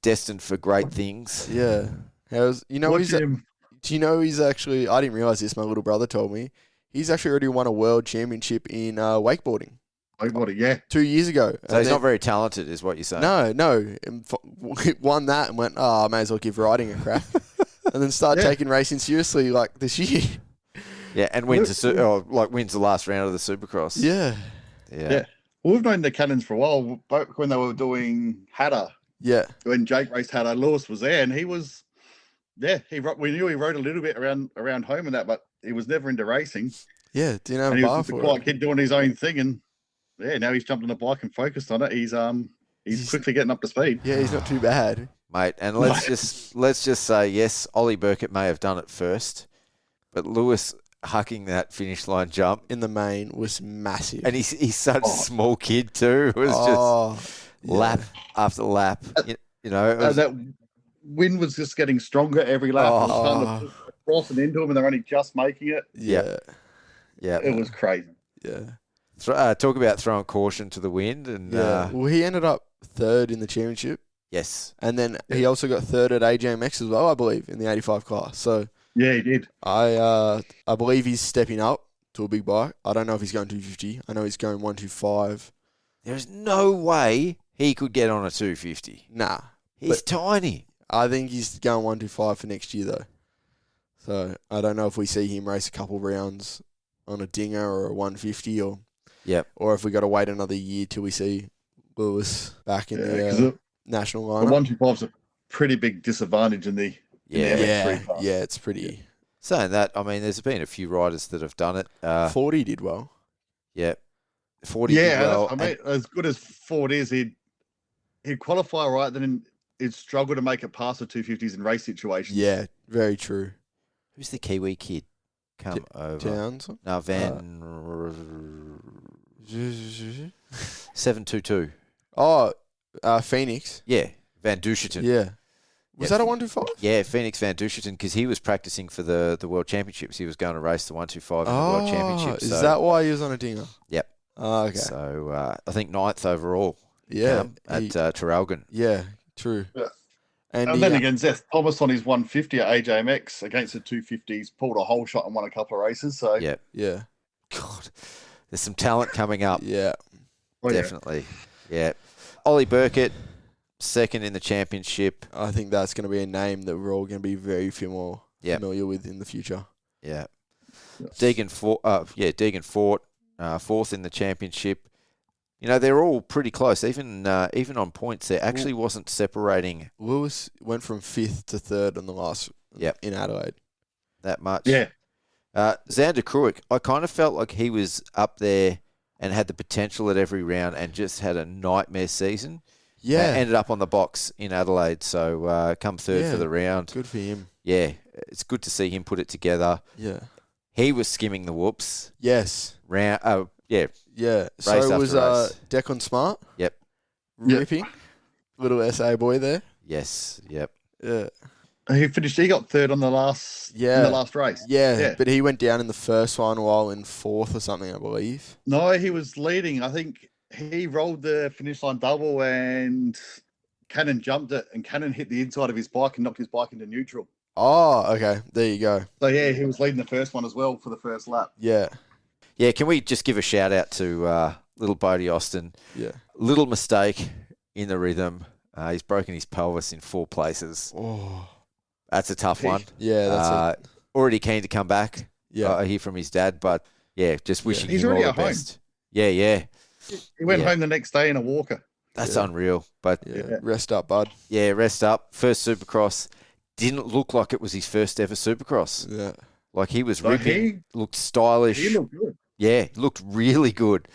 Destined for great things. Yeah. Do you know he's actually, I didn't realise this, my little brother told me, he's actually already won a world championship in wakeboarding. Wakeboarding, yeah. 2 years ago. So he's not very talented, is what you're saying. No. Won that and went, I may as well give riding a crack. And then start taking racing seriously like this year. Yeah, and wins the last round of the Supercross. Yeah. Well, we've known the Cannons for a while. Back when they were doing Hatter, Yeah. when Jake raced Hatter, Lewis was there, and he was, we knew he rode a little bit around home and that, but he was never into racing. Yeah, didn't have And a he bar was just a for quiet it. kid doing his own thing, and now he's jumped on a bike and focused on it. He's quickly getting up to speed. Yeah, he's not too bad. Mate, and let's just say, yes, Ollie Burkett may have done it first, but Lewis hucking that finish line jump In the main was massive. and he's such a small kid too. It was just lap after lap. You know, it was, That wind was just getting stronger every lap. It was starting to push across and into him, and they're only just making it. Yeah. It was crazy. Yeah. talk about throwing caution to the wind. And Well, he ended up third in the championship. yes, And then he also got third at AJMX as well, I believe, in the 85 class. So Yeah, he did. I believe he's stepping up to a big bike. I don't know if he's going 250. I know he's going 125. there's no way he could get on a 250. Nah. He's tiny. I think he's going 125 for next year, though. So I don't know if we see him race a couple rounds on a dinger or a 150 or if we got to wait another year till we see Lewis back in the national The lineup. 125's a pretty big disadvantage in the MX3 class. Yeah, it's pretty. Saying that, I mean, there's been a few riders that have done it. 40 did well. Yeah. 40 did well. I mean, as good as Ford is, he'd qualify right, then he'd struggle to make it past the 250s in race situations. Yeah, very true. Who's the Kiwi kid come over? Towns. No, Van 722. Oh, Phoenix. Yeah, Van Duscherton. Yeah. Was that a 125? Yeah, Phoenix Van Duscherton, because he was practicing for the World Championships. He was going to race the 125 in the World Championships. Is that why he was on a dinger? Yep. Oh, okay. So I think 9th overall. Yeah. At Traralgon. Yeah, true. Yeah. And then again, Zeth Thomas on his 150 at AJMX against the 250s pulled a whole shot and won a couple of races. So Yeah. God, there's some talent coming up. Yeah. Definitely. Yeah. Ollie Burkett, second in the championship. I think that's going to be a name that we're all going to be very familiar with in the future. Yeah. Deegan Fort, fourth in the championship. You know, they're all pretty close. Even on points, there actually wasn't separating Lewis went from 5th to 3rd on the last in Adelaide. that much. Yeah. Xander Kruik, I kind of felt like he was up there and had the potential at every round and just had a nightmare season. Yeah. Ended up on the box in Adelaide, so come third for the round. Good for him. Yeah, it's good to see him put it together. Yeah. He was skimming the whoops. Yes. Yeah. Yeah. So Race it was after race. Declan Smart. Yep. Ripping. Little SA boy there. Yes. Yep. Yeah. He got third on the last in the last race. Yeah, but he went down in the first one while in 4th or something, I believe. No, he was leading. I think he rolled the finish line double and Cannon jumped it, and Cannon hit the inside of his bike and knocked his bike into neutral. Oh, okay. There you go. So, yeah, he was leading the first one as well for the first lap. Yeah. Yeah, can we just give a shout out to little Bodie Austin? Yeah. Little mistake in the rhythm. He's broken his pelvis in 4 places. Oh. That's a tough one. Yeah, that's it. Already keen to come back. Yeah. I hear from his dad, but yeah, just wishing He's him all already the at home. best. Yeah. He went home the next day in a walker. That's unreal. But Yeah. Rest up, bud. yeah, rest up. First Supercross. Didn't look like it was his first ever Supercross. Yeah. Like he was So ripping, looked stylish. He looked good. Yeah, looked really good.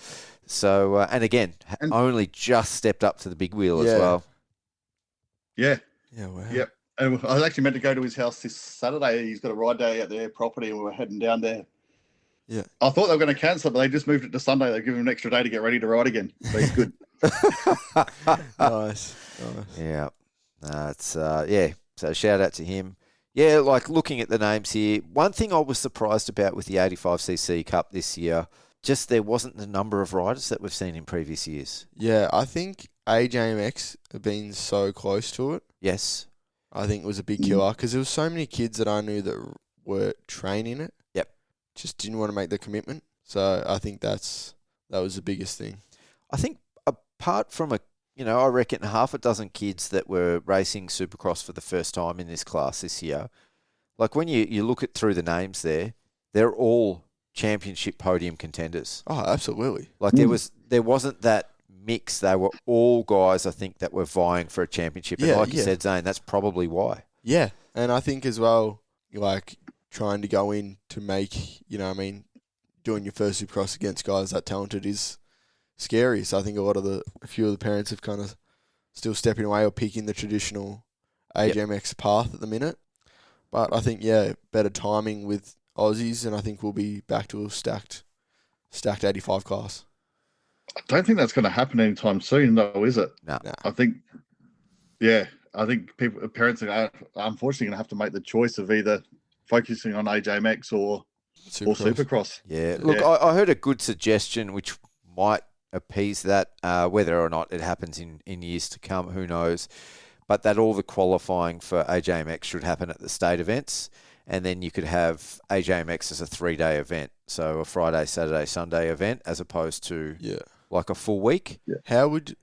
So, and again, only just stepped up to the big wheel as well. Yeah. Yeah, wow. Yep. And I was actually meant to go to his house this Saturday. He's got a ride day at their property, and we were heading down there. Yeah. I thought they were going to cancel it, but they just moved it to Sunday. They've given him an extra day to get ready to ride again. So he's good. Nice. Yeah. It's yeah. So shout out to him. Yeah, like looking at the names here, one thing I was surprised about with the 85cc Cup this year, just there wasn't the number of riders that we've seen in previous years. Yeah, I think AJMX have been so close to it. Yes. I think it was a big killer because there was so many kids that I knew that were training it. Yep. Just didn't want to make the commitment. So I think that was the biggest thing. I think apart from I reckon half a dozen kids that were racing Supercross for the first time in this class this year, like when you look at through the names there, they're all championship podium contenders. Oh, absolutely. Like there wasn't that mix. They were all guys, I think, that were vying for a championship. And like you said, Zane, that's probably why. Yeah. And I think as well, like trying to go in to make, doing your first Supercross against guys that talented is scary. So I think a few of the parents have kind of still stepping away or picking the traditional AJMX path at the minute. But I think, better timing with Aussies, and I think we'll be back to a stacked 85 class. I don't think that's going to happen anytime soon, though, is it? No. I think parents are unfortunately going to have to make the choice of either focusing on AJMX or Supercross. Yeah. Look, I heard a good suggestion which might appease that, whether or not it happens in years to come, who knows. But that all the qualifying for AJMX should happen at the state events, and then you could have AJMX as a 3-day event, so a Friday, Saturday, Sunday event, as opposed to like a full week. Yeah. How would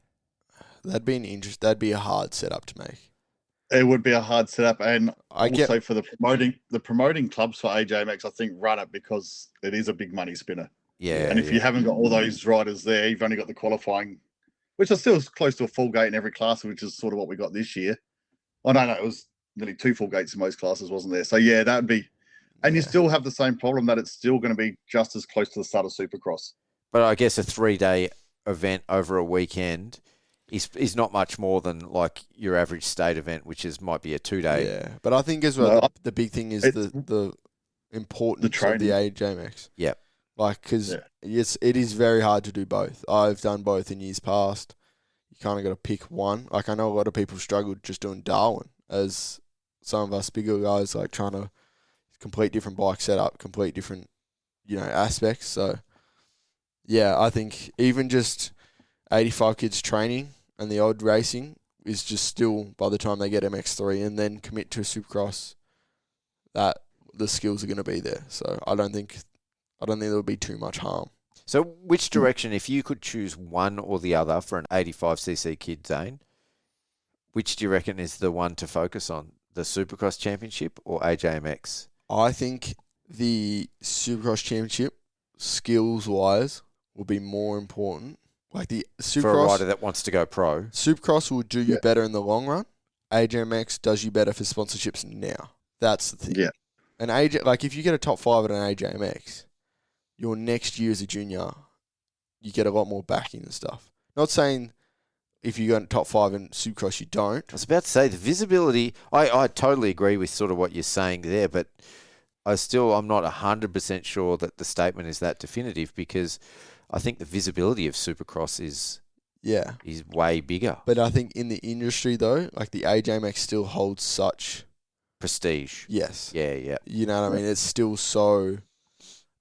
that'd be a hard setup to make? It would be a hard setup, and for the promoting clubs for AJMX, I think run it because it is a big money spinner. Yeah. And if you haven't got all those riders there, you've only got the qualifying, which is still close to a full gate in every class, which is sort of what we got this year. Oh, no, it was nearly 2 full gates in most classes, wasn't there? So, that would be... And you still have the same problem that it's still going to be just as close to the start of Supercross. But I guess a 3-day event over a weekend is not much more than like your average state event, which might be a 2-day. Yeah, but I think as well, the big thing is the importance of the AJMX. Yep. Like, because it is very hard to do both. I've done both in years past. You kind of got to pick one. Like, I know a lot of people struggled just doing Darwin, as some of us bigger guys like trying to complete different bike setup, complete different, aspects. So, I think even just 85 kids training and the odd racing is just still, by the time they get MX3 and then commit to Supercross, that the skills are going to be there. So I don't think there would be too much harm. So which direction, if you could choose one or the other for an 85cc kid, Zane, which do you reckon is the one to focus on? The Supercross Championship or AJMX? I think the Supercross Championship, skills-wise, will be more important. Like the Supercross, for a rider that wants to go pro. Supercross will do you better in the long run. AJMX does you better for sponsorships now. That's the thing. Yeah. And if you get a top 5 at an AJMX, your next year as a junior, you get a lot more backing and stuff. Not saying if you go in top 5 in Supercross, you don't. I was about to say the visibility. I totally agree with sort of what you're saying there, but I'm not 100% sure that the statement is that definitive, because I think the visibility of Supercross is way bigger. But I think in the industry though, like the AJMX still holds such prestige. Yes. Yeah. You know what I mean? It's still so.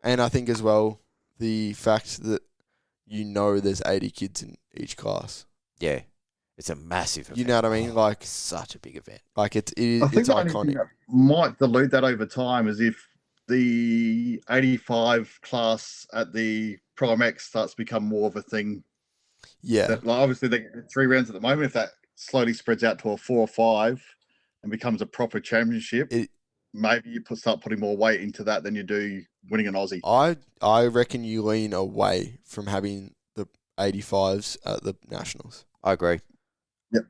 And I think as well, the fact that there's 80 kids in each class. Yeah. It's a massive event. You know what I mean? Like, such a big event. Like it's I think it's the only thing iconic. that might dilute that over time is if the 85 class at the Prime X starts to become more of a thing. Yeah. That, like, obviously, they get 3 rounds at the moment. If that slowly spreads out to a 4 or 5 and becomes a proper championship, maybe you start putting more weight into that than you do winning an Aussie. I reckon you lean away from having the 85s at the Nationals. I agree. Yep.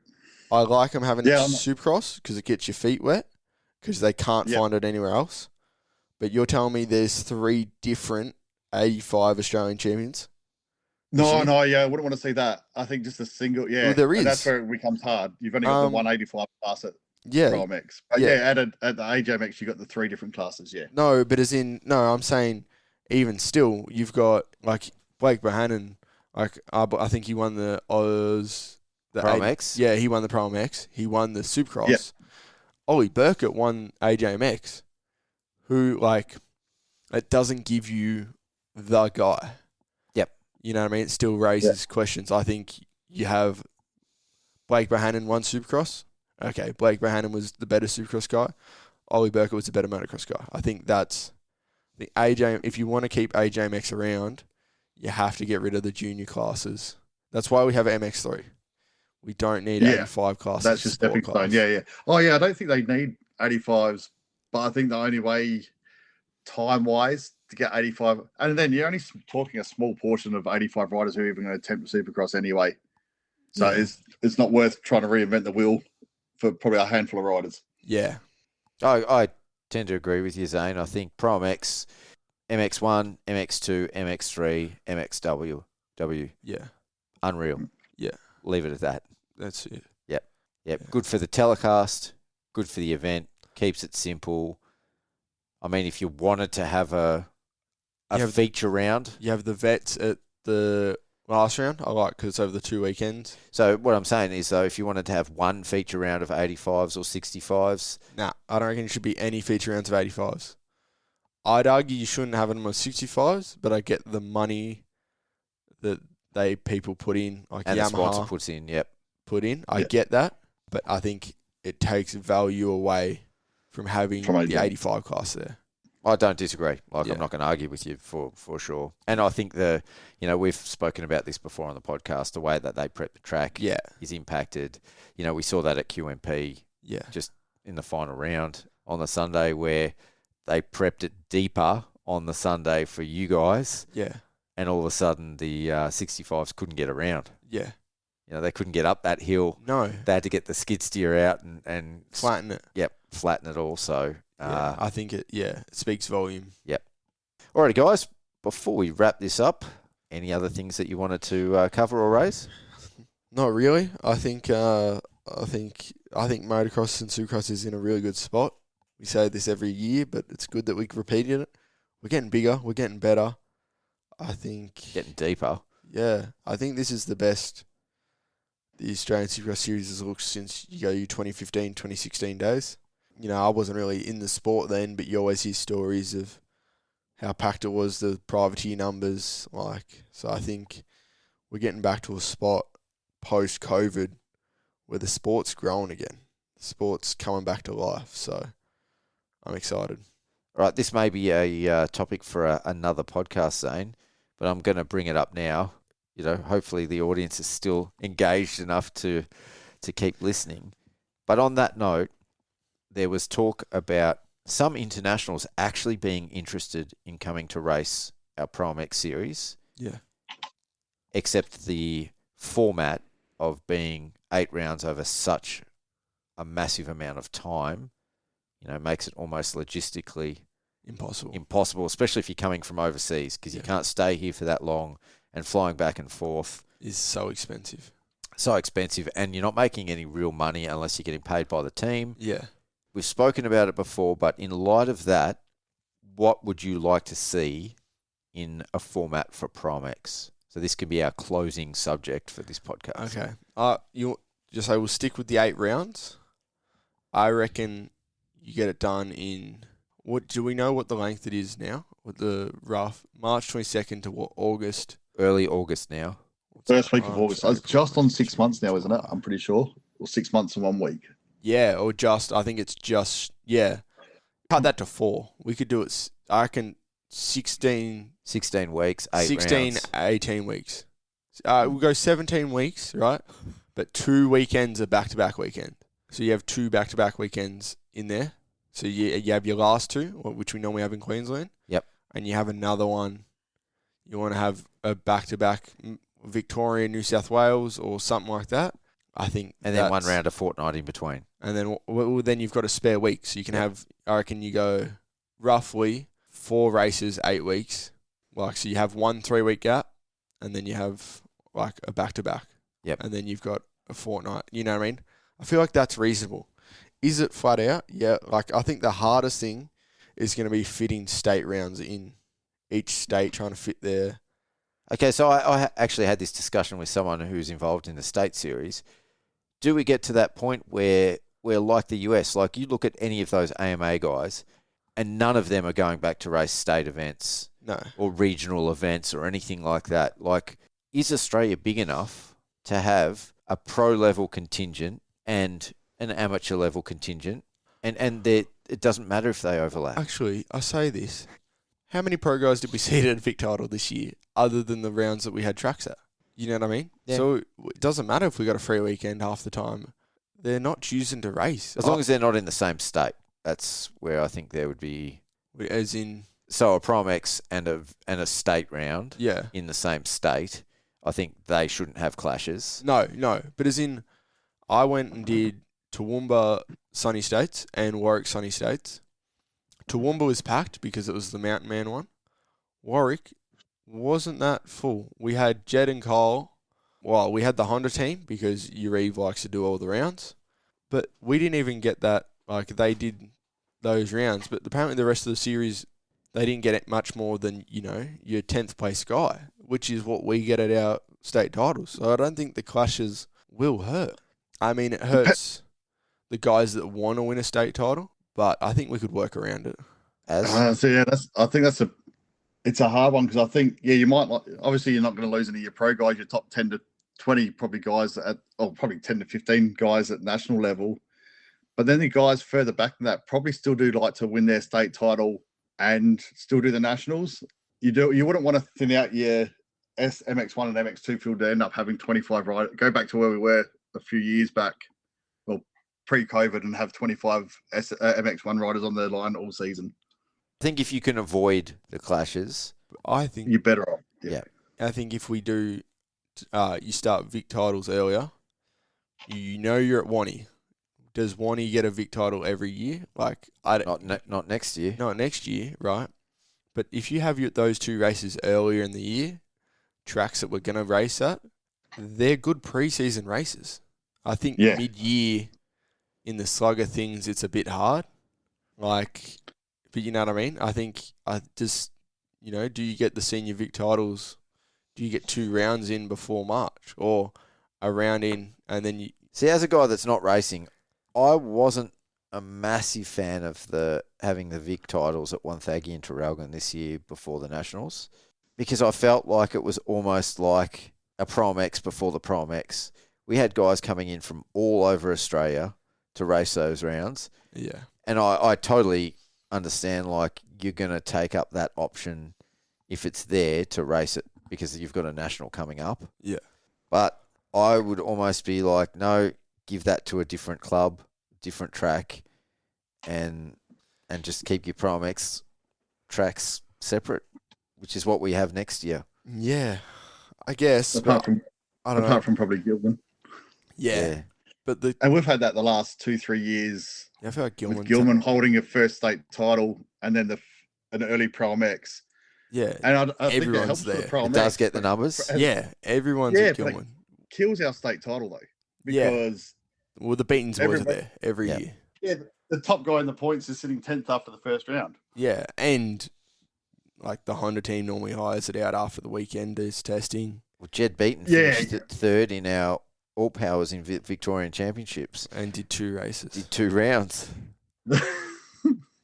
I like them having Supercross because it gets your feet wet because they can't find it anywhere else. But you're telling me there's 3 different 85 Australian champions? No, I wouldn't want to see that. I think just a single, Well, there is. And that's where it becomes hard. You've only got the 185 class at Yeah. Pro Max. But Yeah. at the AJ Max, you got the 3 different classes. Yeah. No, but I'm saying even still, you've got like Blake Bohannon. Like I think he won the Oz. The Pro Max? Yeah, he won the Pro Max. He won the Supercross. Yep. Ollie Burkett won AJMX. Who, like, it doesn't give you the guy. Yep. You know what I mean? It still raises questions. I think you have Blake Bohannon won Supercross. Okay, Blake Bohannon was the better Supercross guy. Ollie Burkett was the better motocross guy. I think that's the AJ. If you want to keep AJMX around, you have to get rid of the junior classes. That's why we have MX3. We don't need 85 classes. That's just stepping stone. Yeah. Oh, yeah. I don't think they need 85s, but I think the only way, time-wise, to get 85, and then you're only talking a small portion of 85 riders who are even going to attempt Supercross anyway. So it's not worth trying to reinvent the wheel for probably a handful of riders. Yeah. I tend to agree with you, Zane. I think Pro MX, MX1, MX2, MX3, MXW. Yeah. Unreal. Yeah. Leave it at that. That's it. Yep. Yeah. Good for the telecast, good for the event, keeps it simple. I mean, if you wanted to have a feature round. You have the vets at the last round. I like because it's over the 2 weekends. So what I'm saying is, though, if you wanted to have one feature round of 85s or 65s. Nah, I don't reckon it should be any feature rounds of 85s. I'd argue you shouldn't have them on 65s, but I get the money that people put in, like And Yamaha the sponsor puts in, yep. put in. I get that, but I think it takes value away from having the 85 class there. I don't disagree. I'm not going to argue with you for sure. And I think we've spoken about this before on the podcast, the way that they prep the track is impacted. We saw that at QMP just in the final round on the Sunday where they prepped it deeper on the Sunday for you guys. Yeah. And all of a sudden the 65s couldn't get around. Yeah. They couldn't get up that hill. No. They had to get the skid steer out and flatten it. Yep, flatten it also. I think it speaks volume. Yep. Alrighty, guys. Before we wrap this up, any other things that you wanted to cover or raise? Not really. I think motocross and supercross is in a really good spot. We say this every year, but it's good that we repeated it. We're getting bigger. We're getting better. I think getting deeper. Yeah, I think this is the best the Australian Supercross Series has looked since you go your 2015, 2016 days. I wasn't really in the sport then, but you always hear stories of how packed it was, the privateer numbers. So I think we're getting back to a spot post-COVID where the sport's growing again. The sport's coming back to life, so I'm excited. All right, this may be a topic for another podcast, Zane, but I'm going to bring it up now. Hopefully the audience is still engaged enough to keep listening. But on that note, there was talk about some internationals actually being interested in coming to race our Pro MX series. Yeah. Except the format of being 8 rounds over such a massive amount of time, makes it almost logistically impossible, especially if you're coming from overseas, because you can't stay here for that long, and flying back and forth is so expensive. And you're not making any real money unless you're getting paid by the team. Yeah. We've spoken about it before, but in light of that, what would you like to see in a format for Pro MX? So this could be our closing subject for this podcast. Okay. You just say we'll stick with the 8 rounds. I reckon you get it done in what do we know what the length it is now? With the rough March 22nd to what, August? Early August now. First week of August. It's just on 6 months now, isn't it? I'm pretty sure. Or 6 months and 1 week. Yeah, or I think it's just, cut that to 4. We could do it, I reckon, 16 weeks, 8 16, rounds. 18 weeks. We'll go 17 weeks, right? But 2 weekends are back-to-back weekend. So you have 2 back-to-back weekends in there. So you have your last 2, which we normally have in Queensland. Yep. And you have another one. You want to have a back-to-back Victoria, New South Wales, or something like that. I think. And then 1 round a fortnight in between. And then then you've got a spare week. So you can have, I reckon you go roughly 4 races, 8 weeks. So you have 1 3-week gap, and then you have a back-to-back. Yep. And then you've got a fortnight. You know what I mean? I feel like that's reasonable. Is it flat out? Yeah. Like, I think the hardest thing is going to be fitting state rounds in each state, trying to fit their... Okay, so I actually had this discussion with someone who's involved in the state series. Do we get to that point where we're like the US? Like, you look at any of those AMA guys, and none of them are going back to race state events No. or regional events or anything like that. Like, is Australia big enough to have a pro-level contingent and an amateur-level contingent? And it doesn't matter if they overlap. Actually, I say this. How many pro guys did we see at a Vic title this year, other than the rounds that we had tracks at? You know what I mean? Yeah. So it doesn't matter if we got a free weekend half the time. They're not choosing to race. As long as they're not in the same state. That's where I think there would be... As in... So a Prom X and a state round Yeah. in the same state, I think they shouldn't have clashes. No. But as in, I went and did Toowoomba Sunny States and Warwick Sunny States. Toowoomba was packed because it was the Mountain Man one. Warwick wasn't that full. We had Jed and Cole. Well, we had the Honda team because Urive likes to do all the rounds. But we didn't even get that. Like, they did those rounds. But apparently the rest of the series, they didn't get it much more than, your 10th place guy, which is what we get at our state titles. So I don't think the clashes will hurt. I mean, it hurts the guys that want to win a state title, but I think we could work around it. I think it's a hard one because I think, you might not, obviously you're not going to lose any of your pro guys, your top 10 to 20 probably guys probably 10 to 15 guys at national level. But then the guys further back than that probably still do like to win their state title and still do the nationals. You wouldn't want to thin out your MX1 and MX2 field to end up having 25 riders. Go back to where we were a few years back, well, pre-COVID, and have 25 MX1 riders on the line all season. I think if you can avoid the clashes, I think you're better off. Yeah. I think if we do, you start Vic titles earlier, you're at Wani. Does Wani get a Vic title every year? Like, not next year. Not next year, right? But if you have those two races earlier in the year, tracks that we're going to race at, they're good pre-season races. I think mid-year in the slug of things, it's a bit hard. Like, but you know what I mean? I think do you get the senior Vic titles? Do you get 2 rounds in before March or a round in and then you... See, as a guy that's not racing, I wasn't a massive fan of having the Vic titles at Wonthaggi and Traralgon this year before the Nationals because I felt like it was almost like a Prom X before the Prom X. We had guys coming in from all over Australia to race those rounds. Yeah. And I totally understand, like, you're going to take up that option if it's there to race it because you've got a national coming up. Yeah. But I would almost be like, no, give that to a different club, different track, and just keep your Prom X tracks separate, which is what we have next year. Yeah, I guess. Apart from probably Gilman. Yeah. But and we've had that the last 2-3 years. Yeah, I feel like Gilman holding a first state title and then an early Prom X. Yeah, and I think that everyone's helps there. with the Prom It does X, get the numbers. Yeah, everyone's at Gilman. Kills our state title though because well, the Beatons boys are there every year. Yeah, the top guy in the points is sitting 10th after the first round. Yeah, and like the Honda team normally hires it out after the weekend is testing. Well, Jed Beaton finished at 3rd in our All Powers in Victorian Championships and did 2 races. Did 2 rounds.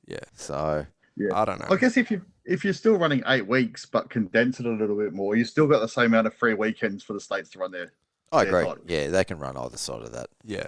Yeah. So I don't know. I guess if you're still running 8 weeks but condense it a little bit more, you still got the same amount of free weekends for the states to run their. I agree. Yeah, they can run either side of that. Yeah.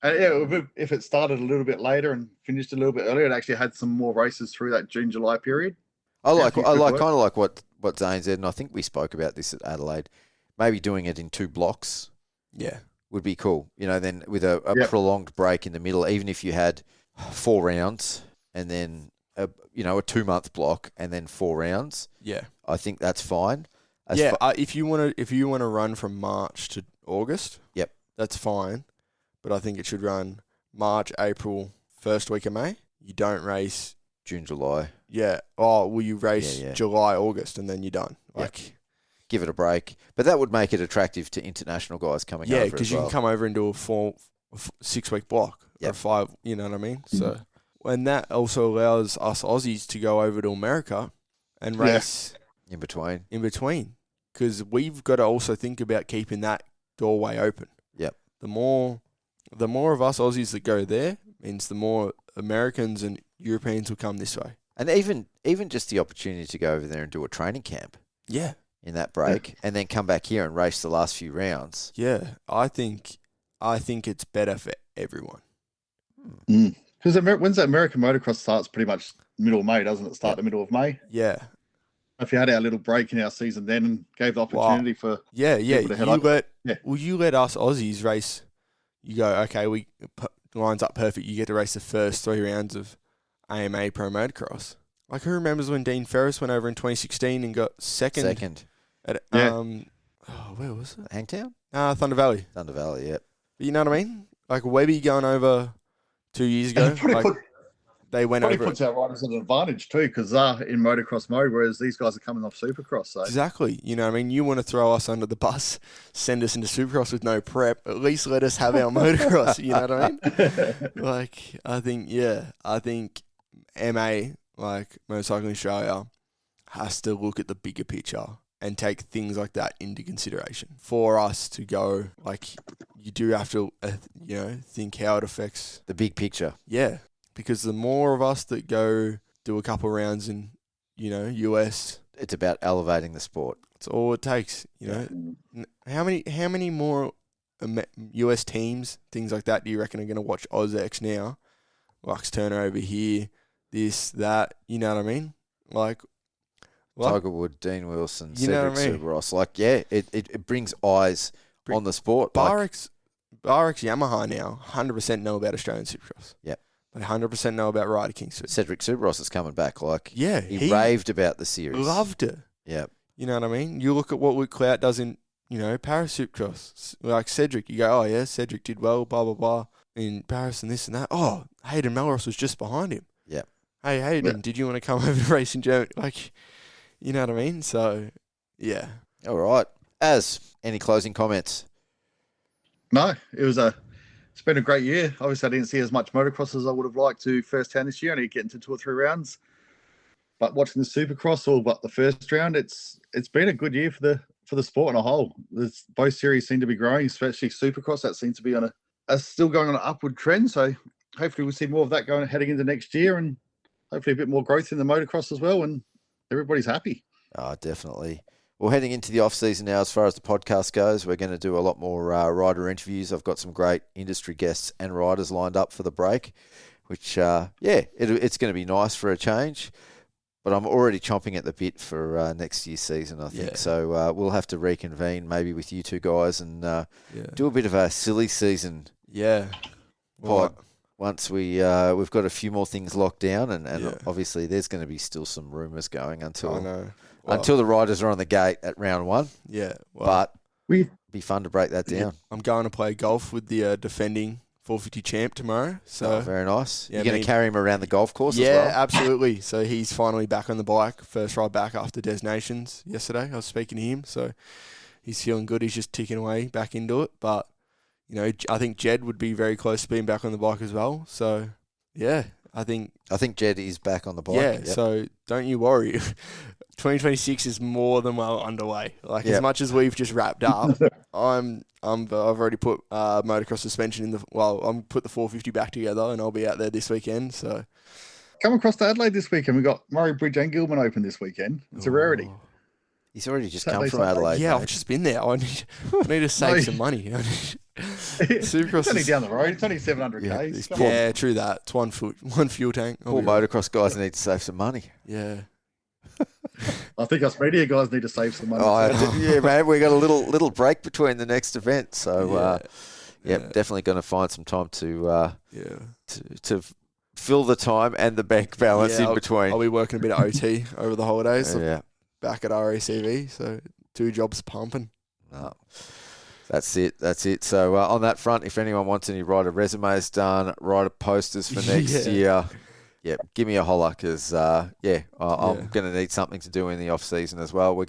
And if it started a little bit later and finished a little bit earlier, it actually had some more races through that June-July period. I kind of like what Zane said, and I think we spoke about this at Adelaide. Maybe doing it in 2 blocks. Yeah. Would be cool. Then with a prolonged break in the middle, even if you had 4 rounds and then a 2-month block and then 4 rounds. Yeah. I think that's fine. If you want to run from March to August, yep, that's fine. But I think it should run March, April, first week of May. You don't race June, July. Yeah. Oh, will you race July, August, and then you're done? Give it a break. But that would make it attractive to international guys coming over. Yeah, because you can come over and do a 6-week block or Yep. 5. You know what I mean? So, and that also allows us Aussies to go over to America and race In between. in between, because we've got to also think about keeping that doorway open. Yep. The more of us Aussies that go there means the more Americans and Europeans will come this way. And even just the opportunity to go over there and do a training camp Yeah. in that break and then come back here and race the last few rounds. Yeah. I think it's better for everyone. Because when's that American motocross starts? Pretty much middle of May, doesn't it? Start the middle of May. Yeah. If you had our little break in our season then and gave the opportunity for Yeah. people to head over. You let us Aussies race. You go, okay, lines up perfect. You get to race the first 3 rounds of AMA Pro Motocross. Like, who remembers when Dean Ferris went over in 2016 and got second. At, where was it? Hangtown? Thunder Valley. Thunder Valley, yep. But you know what I mean? Like Webby going over 2 years ago. They went Probably over. puts our riders at an advantage too, because they're in motocross mode, whereas these guys are coming off supercross. So Exactly. You know what I mean? You want to throw us under the bus, send us into supercross with no prep, at least let us have our motocross. You know what I mean? Like, I think MA, like Motorcycling Australia, has to look at the bigger picture and take things like that into consideration for us to go. Like, you do have to, think how it affects. The big picture. Yeah, because the more of us that go do a couple rounds in, US, It's about elevating the sport. it's all it takes. How many more US teams, things like that, do you reckon are going to watch AUSX now? Lux Turner over here, this, that. You know what I mean? Like Tiger Wood, Dean Wilson, You know Cedric what I mean? Superos. Like, yeah, it brings eyes on the sport. Like, Barrick's Yamaha now 100% know about Australian Supercross. Yep. They 100% know about Ryder Kingsford. Cedric Superos is coming back. Like, Yeah, he raved about the series. loved it. Yeah. You know what I mean? You look at what Luke Clout does in, Paris Supercross. Like Cedric, you go, oh yeah, Cedric did well, blah, blah, blah, in Paris and this and that. Oh, Hayden Melross was just behind him. Yeah. Hey, Hayden, did you want to come over to race in Germany? Like, you know what I mean? So, yeah. All right. Any closing comments? no, it's been a great year. Obviously, I didn't see as much motocross as I would have liked to firsthand this year. Only getting to 2 or 3 rounds, but watching the Supercross all but the first round, it's been a good year for the sport on a whole. Both series seem to be growing, especially Supercross. That seems to be still going on an upward trend. So hopefully we'll see more of that heading into next year, and hopefully a bit more growth in the motocross as well. And everybody's happy. Oh, definitely. Well, heading into the off-season now, as far as the podcast goes, we're going to do a lot more rider interviews. I've got some great industry guests and riders lined up for the break, which, it's going to be nice for a change. But I'm already chomping at the bit for next year's season, I think. Yeah. So we'll have to reconvene maybe with you two guys and do a bit of a silly season Yeah. pod once we've got a few more things locked down. And obviously there's going to be still some rumours going until the riders are on the gate at round 1. Yeah. Well, But We be fun to break that down. I'm going to play golf with the defending 450 champ tomorrow. So Very nice. Yeah, You're going me- to carry him around the golf course as yeah, well? absolutely. So he's finally back on the bike. First ride back after Des Nations yesterday. I was speaking to him, so he's feeling good. He's just ticking away back into it. But, I think Jed would be very close to being back on the bike as well. So, yeah, I think Jed is back on the bike. Yeah, Yep. so don't you worry. 2026 is more than well underway. Like, as much as we've just wrapped up, I've already put motocross suspension in I'm put the 450 back together, and I'll be out there this weekend. So come across to Adelaide this weekend. We got Murray Bridge and Gilman Open this weekend. It's a rarity. He's already just Saturday, come from Sunday. Adelaide. yeah, mate. I've just been there. I need to save some money. Supercross It's only is- down the road. It's only 700 k's. Come on. Yeah, true that. It's one fuel tank. I'll Poor be right. motocross guys need to save some money. Yeah. I think us media guys need to save some money. Yeah, man, we got a little break between the next event, so definitely going to find some time to fill the time and the bank balance in between. I'll be working a bit of OT over the holidays. Yeah, Back at RACV, so 2 jobs pumping. no. That's it. So on that front, if anyone wants any rider resumes done, rider posters for next year, give me a holler because I'm going to need something to do in the off season as well. I'm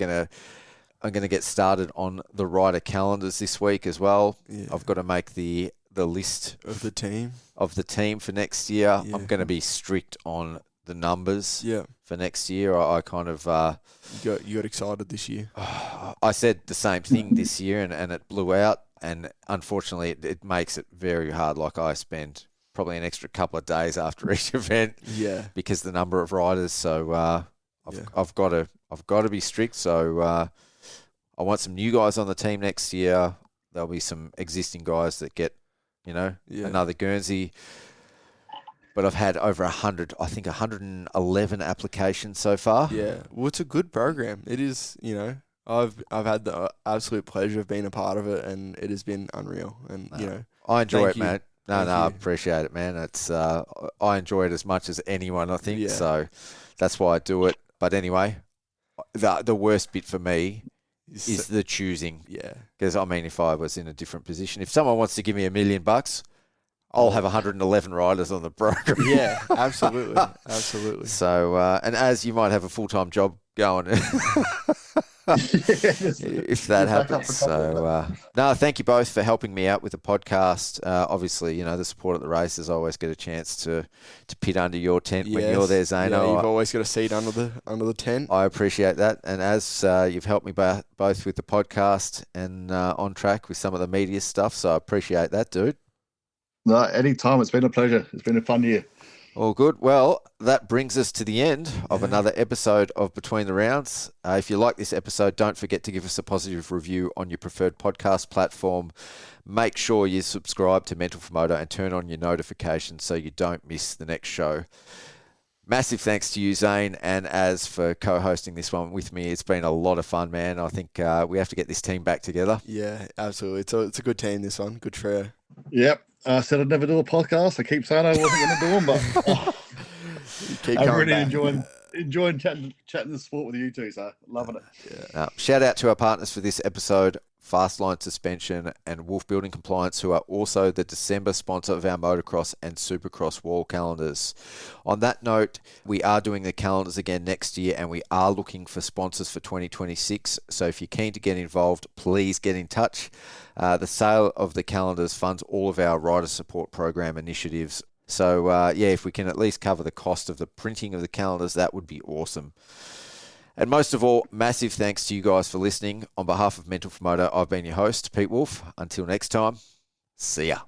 going to get started on the rider calendars this week as well. Yeah. I've got to make the the list Of the team. for next year. Yeah. I'm going to be strict on the numbers Yeah. for next year. I kind of You got excited this year. I said the same thing this year, and it blew out. And unfortunately, it makes it very hard. Like I spend probably an extra couple of days after each event Yeah. because the number of riders. So Yeah. I've got to be strict. So I want some new guys on the team next year. There'll be some existing guys that get, Yeah. another Guernsey. But I've had over 100, I think 111 applications so far. Yeah. Well, it's a good program. It is, I've had the absolute pleasure of being a part of it, and it has been unreal. And, I enjoy Thank it, you. mate. No, Thank I you. appreciate it, man. It's I enjoy it as much as anyone, I think. Yeah. So that's why I do it. But anyway, the worst bit for me is the choosing. yeah. Because, I mean, if I was in a different position, if someone wants to give me $1 million, I'll have 111 riders on the program. Yeah, absolutely. Absolutely. So, and as you might have a full-time job going, if that happens. So, no, thank you both for helping me out with the podcast. Obviously, the support at the races, I always get a chance to pit under your tent when you're there, Zane. Yeah, you've always got a seat under the tent. I appreciate that. And as you've helped me both with the podcast and on track with some of the media stuff, so I appreciate that, dude. No, anytime. It's been a pleasure. It's been a fun year. All good. Well, that brings us to the end of another episode of Between the Rounds. If you like this episode, don't forget to give us a positive review on your preferred podcast platform. Make sure you subscribe to Mental for Moto and turn on your notifications so you don't miss the next show. Massive thanks to you, Zane, and Az for co-hosting this one with me. It's been a lot of fun, man. I think we have to get this team back together. Yeah, absolutely. It's a good team, this one. Good trio. Yep. I said I'd never do a podcast. I keep saying I wasn't going to do them, but Keep I'm coming really back. enjoying chatting the sport with you two, so loving it. Shout out to our partners for this episode, Fastline Suspension and Wolf Building Compliance, who are also the December sponsor of our motocross and supercross wall calendars. On that note, we are doing the calendars again next year, and we are looking for sponsors for 2026. So if you're keen to get involved, please get in touch. The sale of the calendars funds all of our rider support program initiatives. So if we can at least cover the cost of the printing of the calendars, that would be awesome. And most of all, massive thanks to you guys for listening. On behalf of Mental for Moto, I've been your host, Pete Wolf. Until next time, see ya.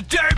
Dirt